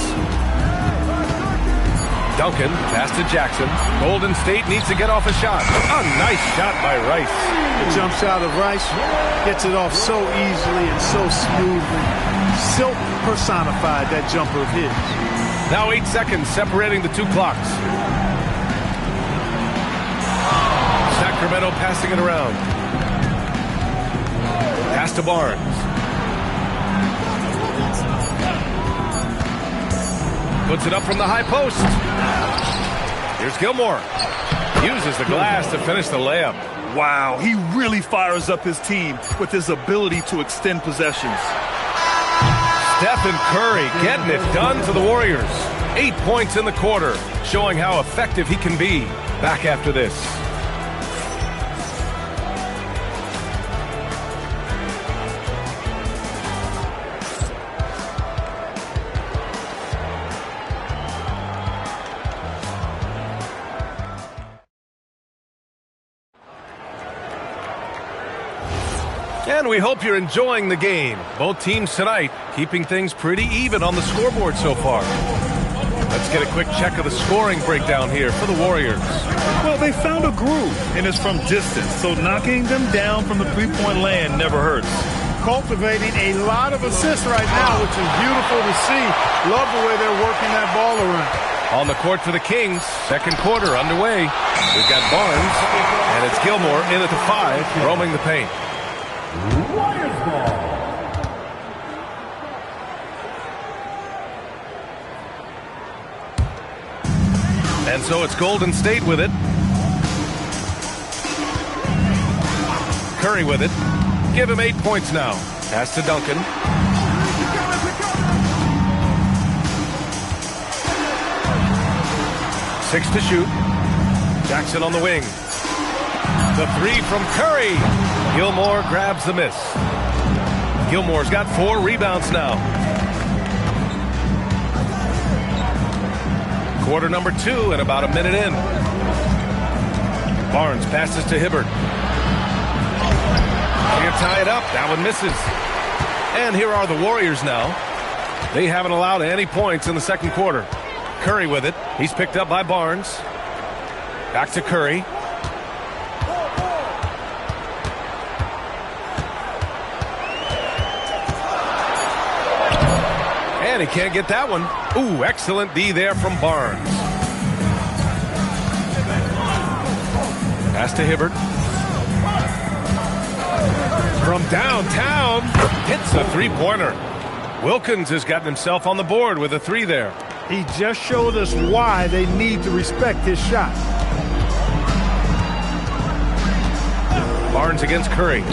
Duncan, pass to Jackson. Golden State needs to get off a shot. A nice shot by Rice. The jump shot of Rice gets it off so easily and so smoothly. Silk personified that jumper of his. Now 8 seconds separating the two clocks. Sacramento passing it around. Pass to Barnes. Puts it up from the high post. Here's Gilmore. Uses the glass to finish the layup. Wow, he really fires up his team with his ability to extend possessions. Stephen Curry getting it done for the Warriors. 8 points in the quarter, showing how effective he can be. Back after this. And we hope you're enjoying the game. Both teams tonight keeping things pretty even on the scoreboard so far. Let's get a quick check of the scoring breakdown here for the Warriors. Well, they found a groove, and it's from distance, so knocking them down from the three-point land never hurts. Cultivating a lot of assists right now, which is beautiful to see. Love the way they're working that ball around. On the court for the Kings, second quarter underway. We've got Barnes, and it's Gilmore in at the 5, roaming the paint. Warriors ball. And so it's Golden State with it. Curry with it. Give him 8 points now. Pass to Duncan. Six to shoot. Jackson on the wing. The 3 from Curry. Gilmore grabs the miss. Gilmore's got 4 rebounds now. Quarter number 2 and about a minute in. Barnes passes to Hibbert. Here tie it up. That one misses. And here are the Warriors now. They haven't allowed any points in the second quarter. Curry with it. He's picked up by Barnes. Back to Curry. And he can't get that one. Ooh, excellent D there from Barnes. Pass to Hibbert. From downtown, hits a three-pointer. Wilkins has gotten himself on the board with a 3 there. He just showed us why they need to respect his shot. Barnes against Curry.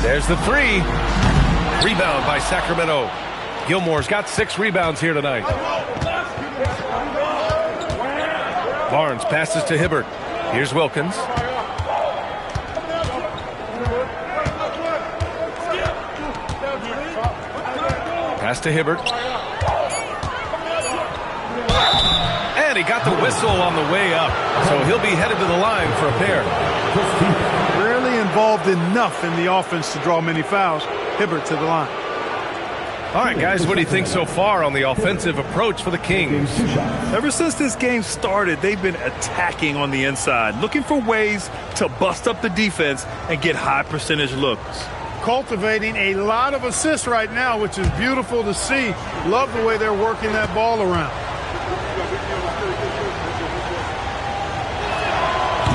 There's the 3. Rebound by Sacramento. Gilmore's got 6 rebounds here tonight. Barnes passes to Hibbert. Here's Wilkins. Pass to Hibbert. And he got the whistle on the way up. So he'll be headed to the line for a pair. Rarely involved enough in the offense to draw many fouls. Hibbert to the line. All right, guys, what do you think so far on the offensive approach for the Kings? Ever since this game started, they've been attacking on the inside, looking for ways to bust up the defense and get high percentage looks. Cultivating a lot of assists right now, which is beautiful to see. Love the way they're working that ball around.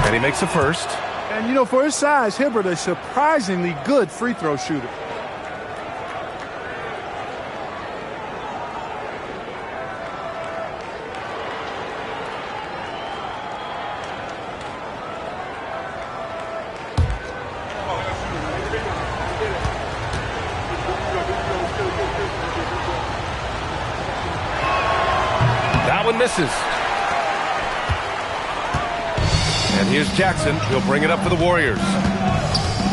And he makes the first. And, you know, for his size, Hibbert is a surprisingly good free throw shooter. Misses. And here's Jackson. He'll bring it up for the Warriors.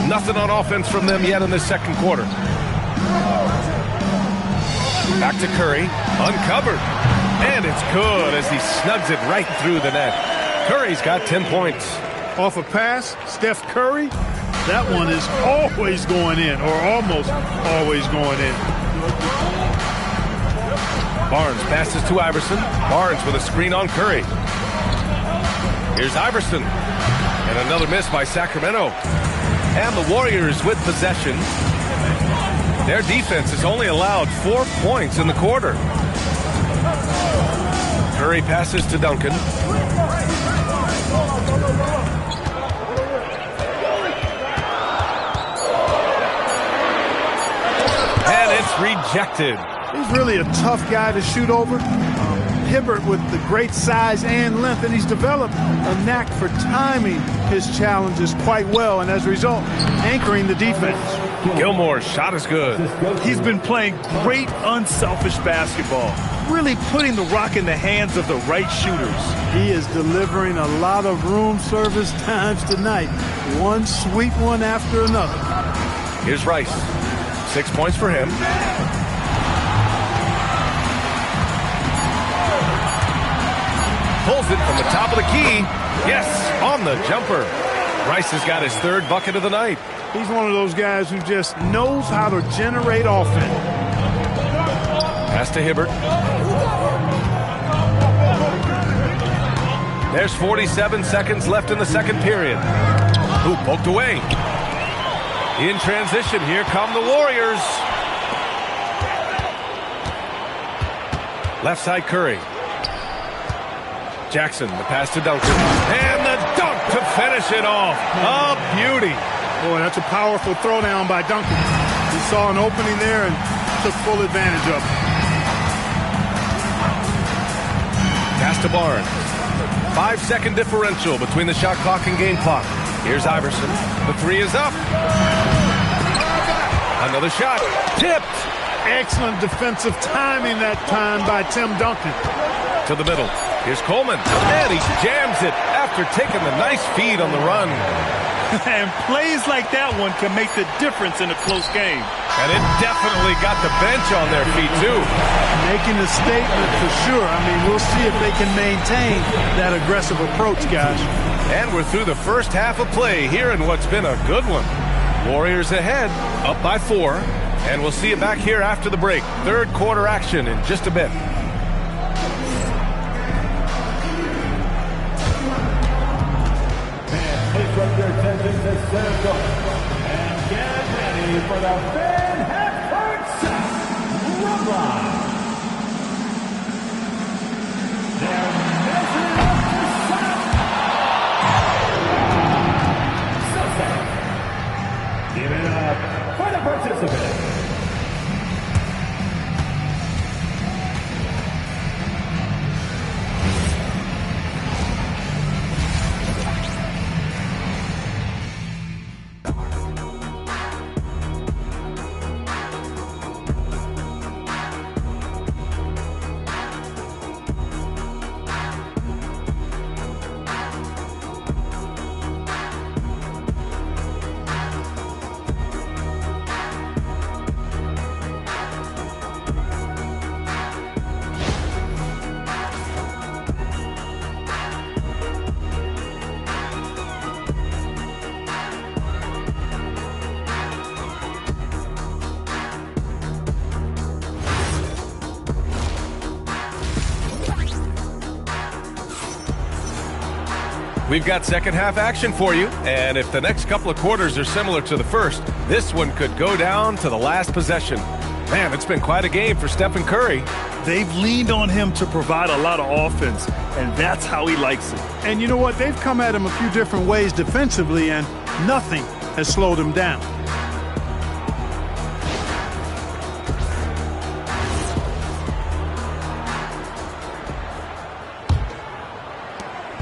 Nothing on offense from them yet in the second quarter. Back to Curry. Uncovered. And it's good as he snugs it right through the net. Curry's got 10 points. Off a pass, Steph Curry. That one is always going in, or almost always going in. Barnes passes to Iverson. Barnes with a screen on Curry. Here's Iverson. And another miss by Sacramento. And the Warriors with possession. Their defense has only allowed 4 points in the quarter. Curry passes to Duncan. And it's rejected. He's really a tough guy to shoot over. Hibbert with the great size and length, and he's developed a knack for timing his challenges quite well, and as a result, anchoring the defense. Gilmore's shot is good. He's been playing great unselfish basketball, really putting the rock in the hands of the right shooters. He is delivering a lot of room service times tonight. One sweet one after another. Here's Rice. 6 points for him. Pulls it from the top of the key. Yes, on the jumper. Rice has got his 3rd bucket of the night. He's one of those guys who just knows how to generate offense. Pass to Hibbert. There's 47 seconds left in the second period. Ooh, poked away. In transition, here come the Warriors. Left side Curry. Jackson, the pass to Duncan. And the dunk to finish it off. A beauty. Boy, that's a powerful throwdown by Duncan. He saw an opening there and took full advantage of it. Pass to Barnes. 5-second differential between the shot clock and game clock. Here's Iverson. The 3 is up. Another shot. Tipped. Excellent defensive timing that time by Tim Duncan. To the middle. Here's Coleman. And he jams it after taking the nice feed on the run. And plays like that one can make the difference in a close game. And it definitely got the bench on their feet, too. Making a statement for sure. I mean, we'll see if they can maintain that aggressive approach, guys. And we're through the first half of play here in what's been a good one. Warriors ahead, up by 4. And we'll see you back here after the break. Third quarter action in just a bit. Take up their attention to San Antonio and Get ready for the fan half-court shot. Rumba. They're measuring up the shot. Success. Give it up for the participant. We've got second half action for you, and if the next couple of quarters are similar to the first, this one could go down to the last possession. Man, it's been quite a game for Stephen Curry. They've leaned on him to provide a lot of offense, and that's how he likes it. And you know what? They've come at him a few different ways defensively, and nothing has slowed him down.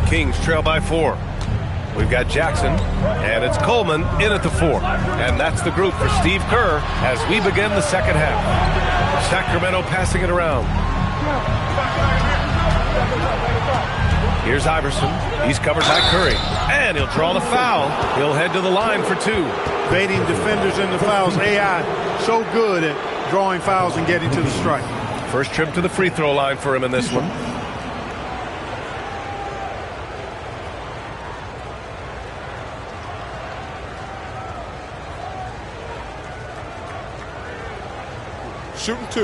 Kings trail by 4. We've got Jackson, and it's Coleman in at the 4. And that's the group for Steve Kerr as we begin the second half. Sacramento passing it around. Here's Iverson. He's covered by Curry. And he'll draw the foul. He'll head to the line for 2. Baiting defenders into fouls. AI so good at drawing fouls and getting to the strike. First trip to the free throw line for him in this one. Shooting 2.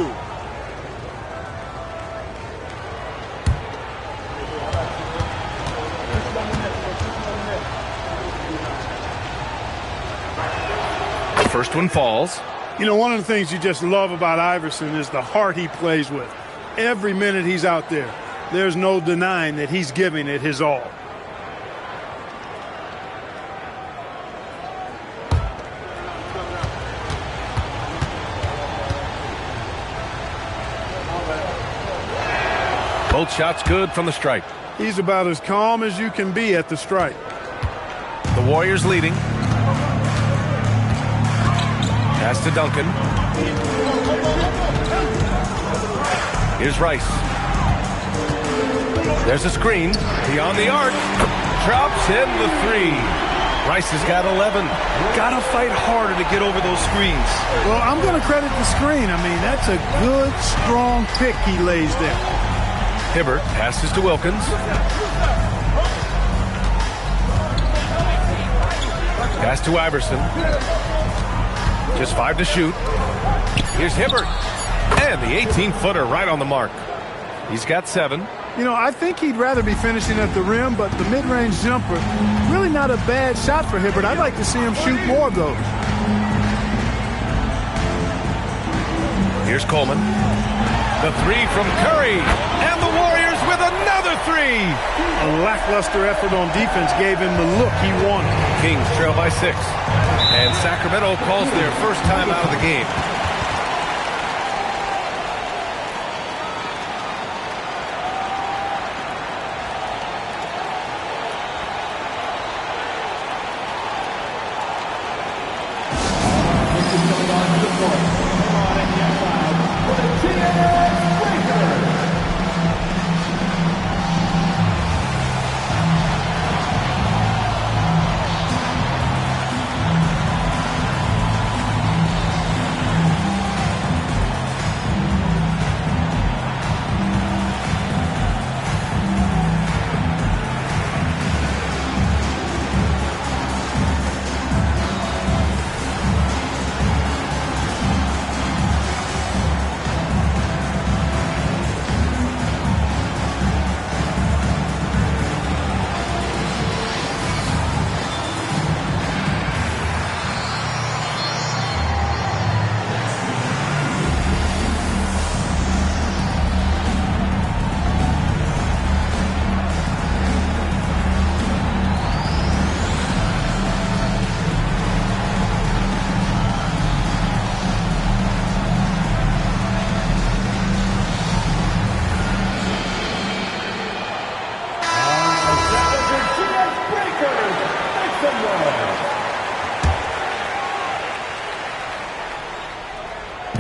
The first one falls. You know, one of the things you just love about Iverson is the heart he plays with. Every minute he's out there, there's no denying that he's giving it his all. Both shots good from the stripe. He's about as calm as you can be at the stripe. The Warriors leading. Pass to Duncan. Here's Rice. There's a screen. Beyond the arc. Drops in the 3. Rice has got 11. Gotta fight harder to get over those screens. Well, I'm going to credit the screen. I mean, that's a good, strong pick he lays there. Hibbert passes to Wilkins. Pass to Iverson. Just 5 to shoot. Here's Hibbert. And the 18-footer right on the mark. He's got 7. You know, I think he'd rather be finishing at the rim, but the mid-range jumper, really not a bad shot for Hibbert. I'd like to see him shoot more of those. Here's Coleman. The 3 from Curry. And the Warriors with another 3. A lackluster effort on defense gave him the look he wanted. Kings trail by 6. And Sacramento calls their first time out of the game.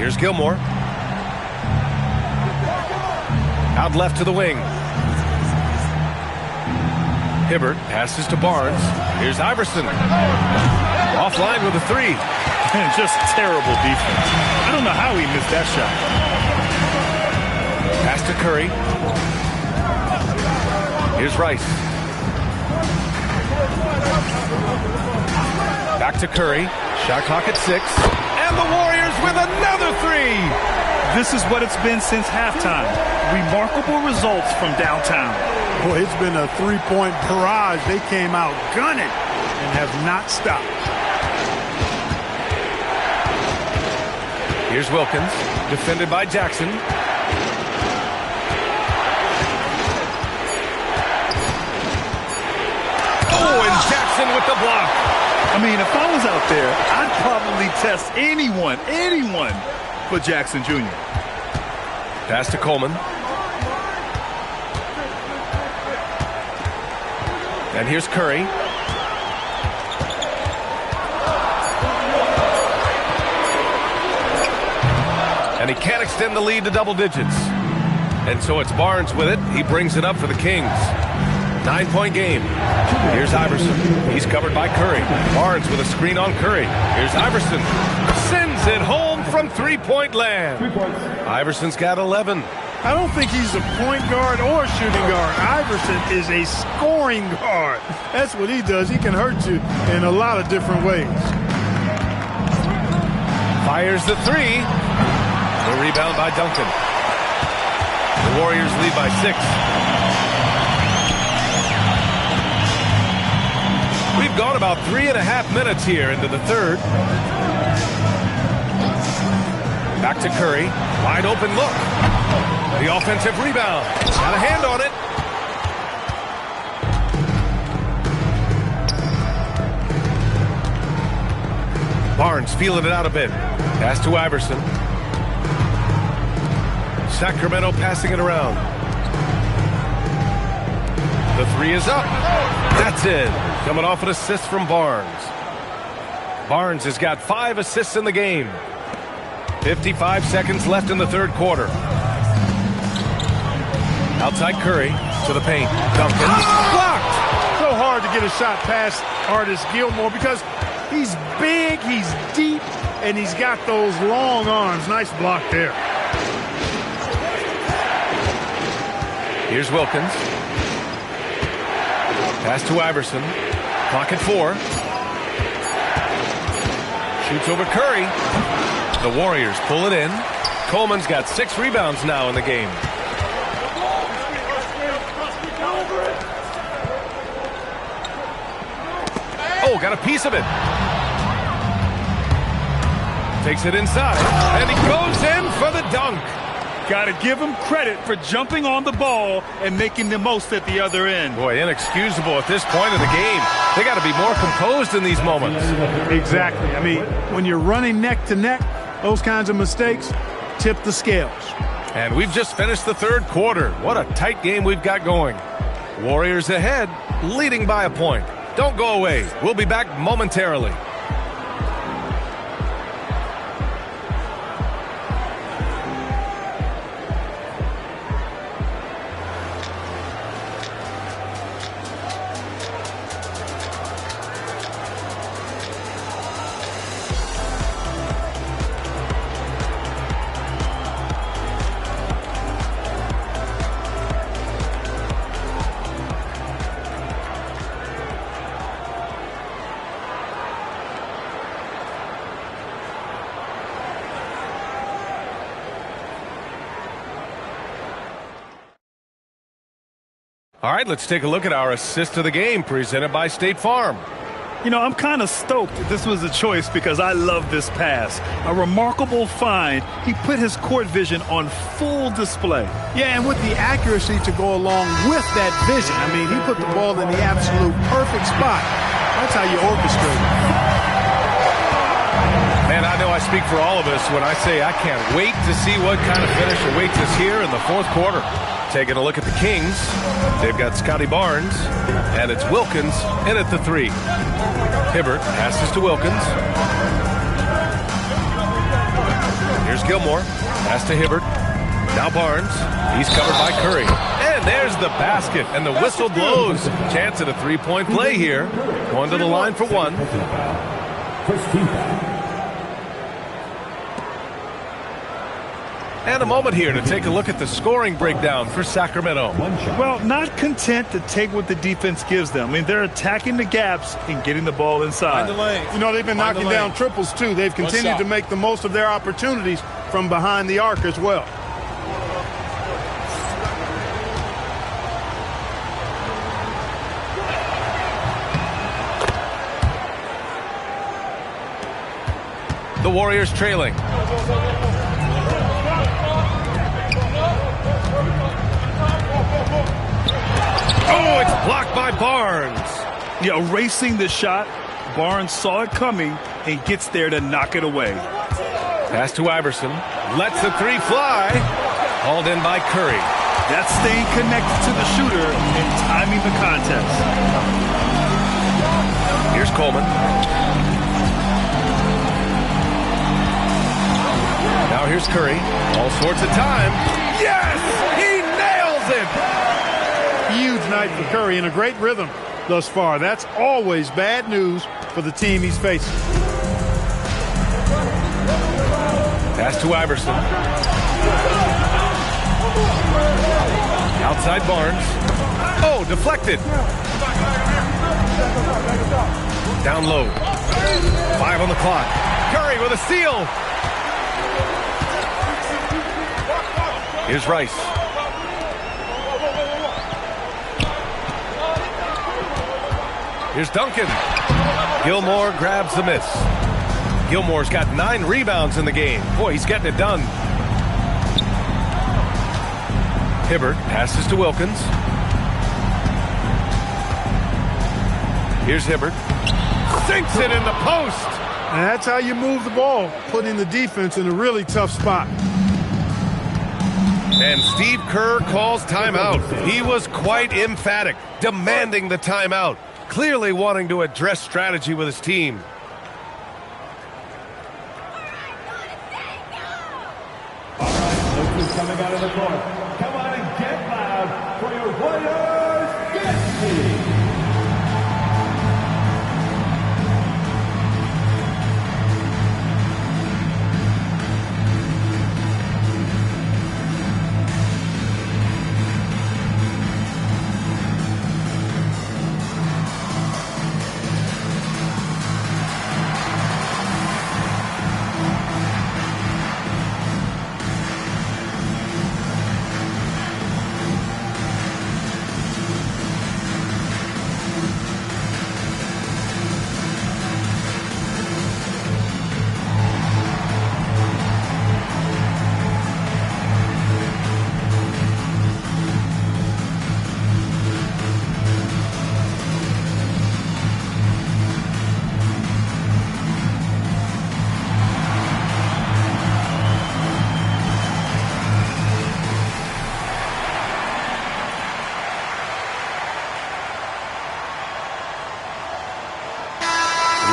Here's Gilmore. Out left to the wing. Hibbert passes to Barnes. Here's Iverson. Offline with a three. And just terrible defense. I don't know how he missed that shot. Pass to Curry. Here's Rice. Back to Curry. Shot clock at 6. And the Warriors with another three. This is what it's been since halftime. Remarkable results from downtown. Boy, it's been a three-point barrage. They came out gunning and have not stopped. Here's Wilkins, defended by Jackson. Oh, and Jackson with the block. I mean, if I was out there, I'd probably test anyone but Jackson Jr. Pass to Coleman. And here's Curry. And he can't extend the lead to double digits. And so it's Barnes with it. He brings it up for the Kings. 9-point game. Here's Iverson. He's covered by Curry. Barnes with a screen on Curry. Here's Iverson. Sends it home from three-point land. Iverson's got 11. I don't think he's a point guard or shooting guard. Iverson is a scoring guard. That's what he does. He can hurt you in a lot of different ways. Fires the three. The rebound by Duncan. The Warriors lead by 6. We've gone about 3.5 minutes here into the third. Back to Curry. Wide open look. The offensive rebound. Got a hand on it. Barnes feeling it out a bit. Pass to Iverson. Sacramento passing it around. The three is up. That's it. Coming off an assist from Barnes. Barnes has got 5 assists in the game. 55 seconds left in the third quarter. Outside Curry to the paint. Duncan. Blocked. So hard to get a shot past Artis Gilmore because he's big, he's deep, and he's got those long arms. Nice block there. Here's Wilkins. Pass to Iverson. Clock at 4. Shoots over Curry. The Warriors pull it in. Coleman's got 6 rebounds now in the game. Oh, got a piece of it. Takes it inside. And he goes in for the dunk. Got to give him credit for jumping on the ball and making the most at the other end. Boy, inexcusable at this point of the game. They got to be more composed in these moments. Exactly. I mean, when you're running neck to neck, those kinds of mistakes tip the scales. And we've just finished the third quarter. What a tight game we've got going. Warriors ahead, leading by a point. Don't go away. We'll be back momentarily. All right, let's take a look at our assist of the game presented by State Farm. You know, I'm kind of stoked that this was a choice because I love this pass. A remarkable find. He put his court vision on full display. Yeah, and with the accuracy to go along with that vision. I mean, he put the ball in the absolute perfect spot. That's how you orchestrate it. Man, I know I speak for all of us when I say I can't wait to see what kind of finish awaits us here in the fourth quarter. Taking a look at the Kings, they've got Scotty Barnes, and it's Wilkins in at the 3. Hibbert passes to Wilkins. Here's Gilmore. Pass to Hibbert. Now Barnes. He's covered by Curry. And there's the basket, and the whistle blows. Chance at a three-point play here. Going to the line for one. And a moment here to take a look at the scoring breakdown for Sacramento. Well, not content to take what the defense gives them. I mean, they're attacking the gaps and getting the ball inside. You know, they've been knocking down triples, too. They've continued to make the most of their opportunities from behind the arc as well. The Warriors trailing. Oh, it's blocked by Barnes. Yeah, erasing the shot. Barnes saw it coming and gets there to knock it away. Pass to Iverson. Lets the three fly. Hauled in by Curry. That's staying connected to the shooter and timing the contest. Here's Coleman. Now here's Curry. All sorts of time. Yes! He nails it! Huge night for Curry and a great rhythm thus far. That's always bad news for the team he's facing. Pass to Iverson. Outside Barnes. Oh, deflected. Down low. 5 on the clock. Curry with a steal. Here's Rice. Here's Duncan. Gilmore grabs the miss. Gilmore's got 9 rebounds in the game. Boy, he's getting it done. Hibbert passes to Wilkins. Here's Hibbert. Sinks it in the post. And that's how you move the ball, putting the defense in a really tough spot. And Steve Kerr calls timeout. He was quite emphatic, demanding the timeout, clearly wanting to address strategy with his team. Coming out of the court. Come on and get loud for your Warriors. Get me.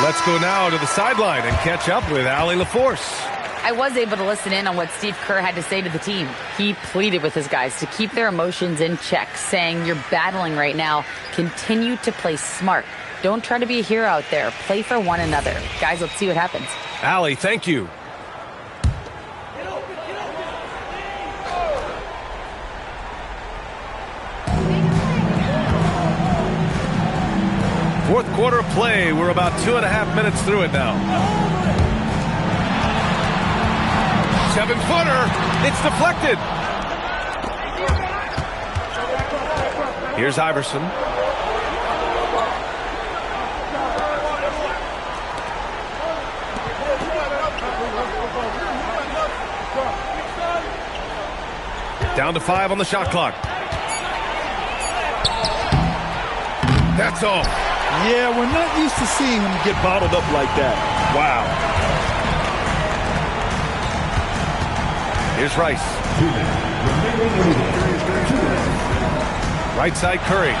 Let's go now to the sideline and catch up with Allie LaForce. I was able to listen in on what Steve Kerr had to say to the team. He pleaded with his guys to keep their emotions in check, saying, "You're battling right now. Continue to play smart. Don't try to be a hero out there. Play for one another." Guys, let's see what happens. Allie, thank you. Fourth quarter play. We're about 2.5 minutes through it now. 7-footer. It's deflected. Here's Iverson. Down to 5 on the shot clock. That's all. Yeah, we're not used to seeing him get bottled up like that. Wow. Here's Rice. Right side Curry.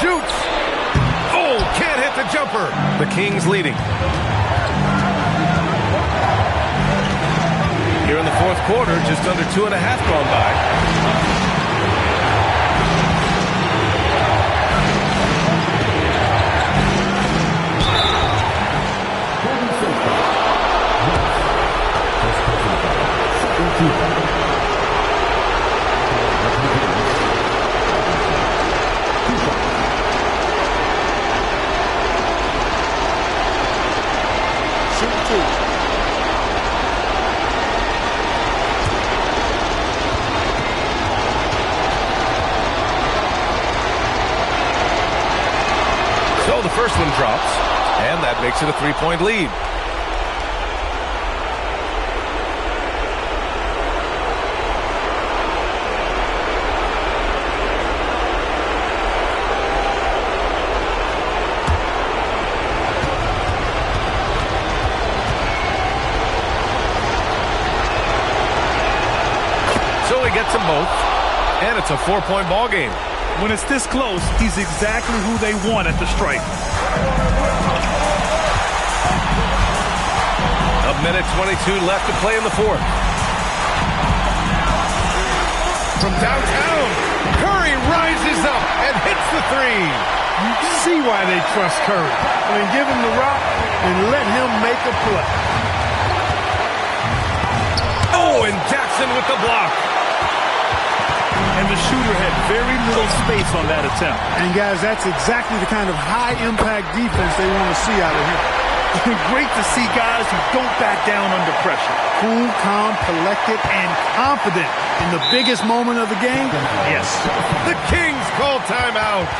Shoots. Oh, can't hit the jumper. The Kings leading. Here in the fourth quarter, just under 2.5 gone by. So the first one drops, and that makes it a 3-point lead. So he gets them both, and it's a 4-point ball game. When it's this close, he's exactly who they want at the stripe. A minute 22 left to play in the fourth. From downtown, Curry rises up and hits the three. You see why they trust Curry. I mean, give him the rock and let him make a play. Oh, and Jackson with the block. And the shooter had very little space on that attempt. And guys, that's exactly the kind of high-impact defense they want to see out of him. Great to see guys who don't back down under pressure. Cool, calm, collected, and confident in the biggest moment of the game. Yes. The Kings call timeout.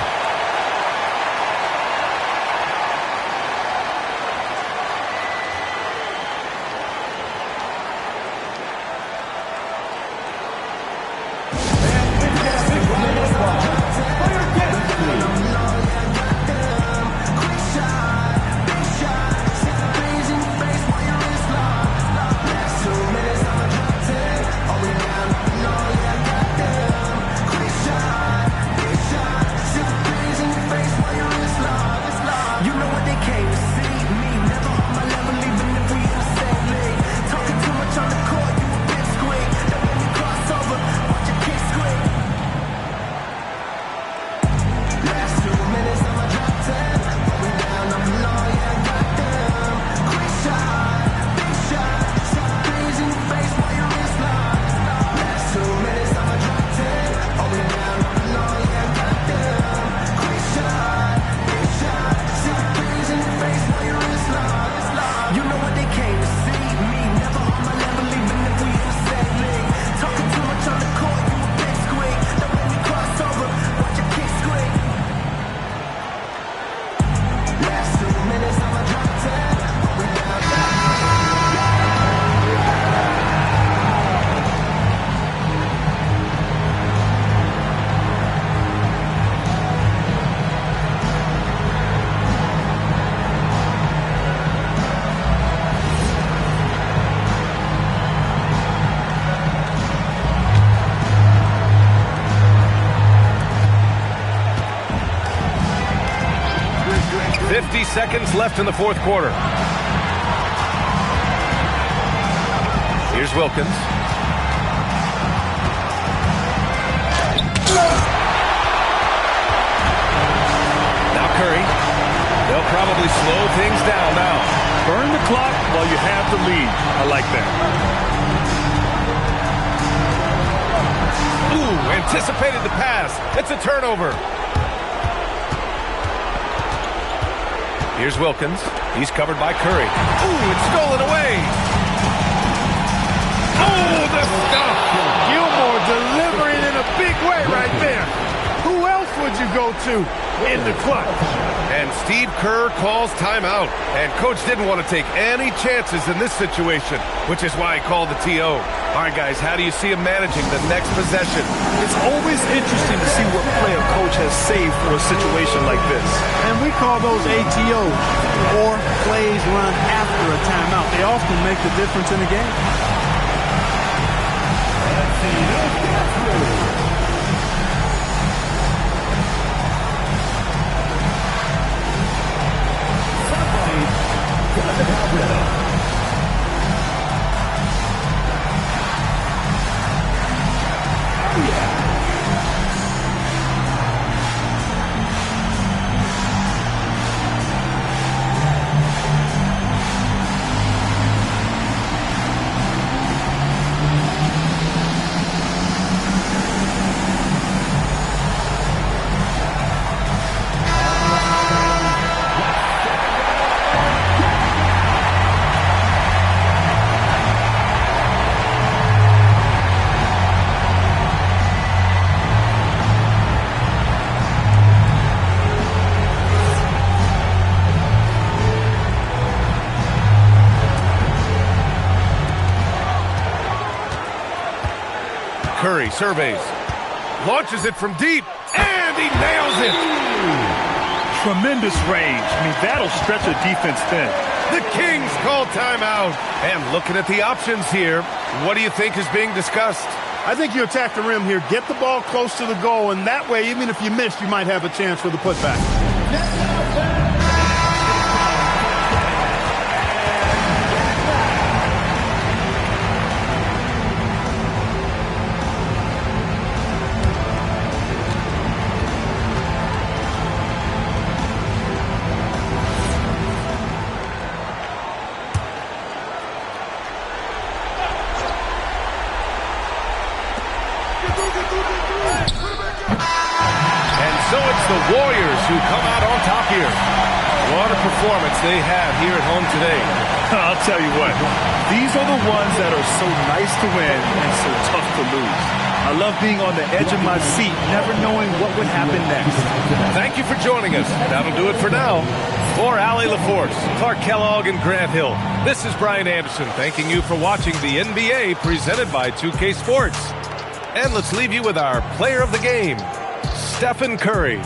Seconds left in the fourth quarter. Here's Wilkins. Now Curry. They'll probably slow things down now. Burn the clock while you have the lead. I like that. Ooh, anticipated the pass. It's a turnover. Here's Wilkins. He's covered by Curry. Ooh, it's stolen away. Oh, the stuff. Gilmore delivering in a big way right there. Who else would you go to in the clutch? And Steve Kerr calls timeout. And Coach didn't want to take any chances in this situation, which is why he called the TO. All right, guys, how do you see him managing the next possession? It's always interesting to see what play a coach has saved for a situation like this. And we call those ATOs, or plays run after a timeout. They often make the difference in the game. Curry surveys. Launches it from deep, and he nails it. Tremendous range. I mean, that'll stretch a defense thin. The Kings call timeout. And looking at the options here, what do you think is being discussed? I think you attack the rim here, get the ball close to the goal, and that way, even if you miss, you might have a chance for the putback. So it's the Warriors who come out on top here. What a performance they have here at home today. I'll tell you what, these are the ones that are so nice to win and so tough to lose. I love being on the edge of my seat, never knowing what would happen next. Thank you for joining us. That'll do it for now. For Allie LaForce, Clark Kellogg, and Grant Hill, this is Brian Anderson thanking you for watching the NBA presented by 2K Sports. And let's leave you with our player of the game, Stephen Curry.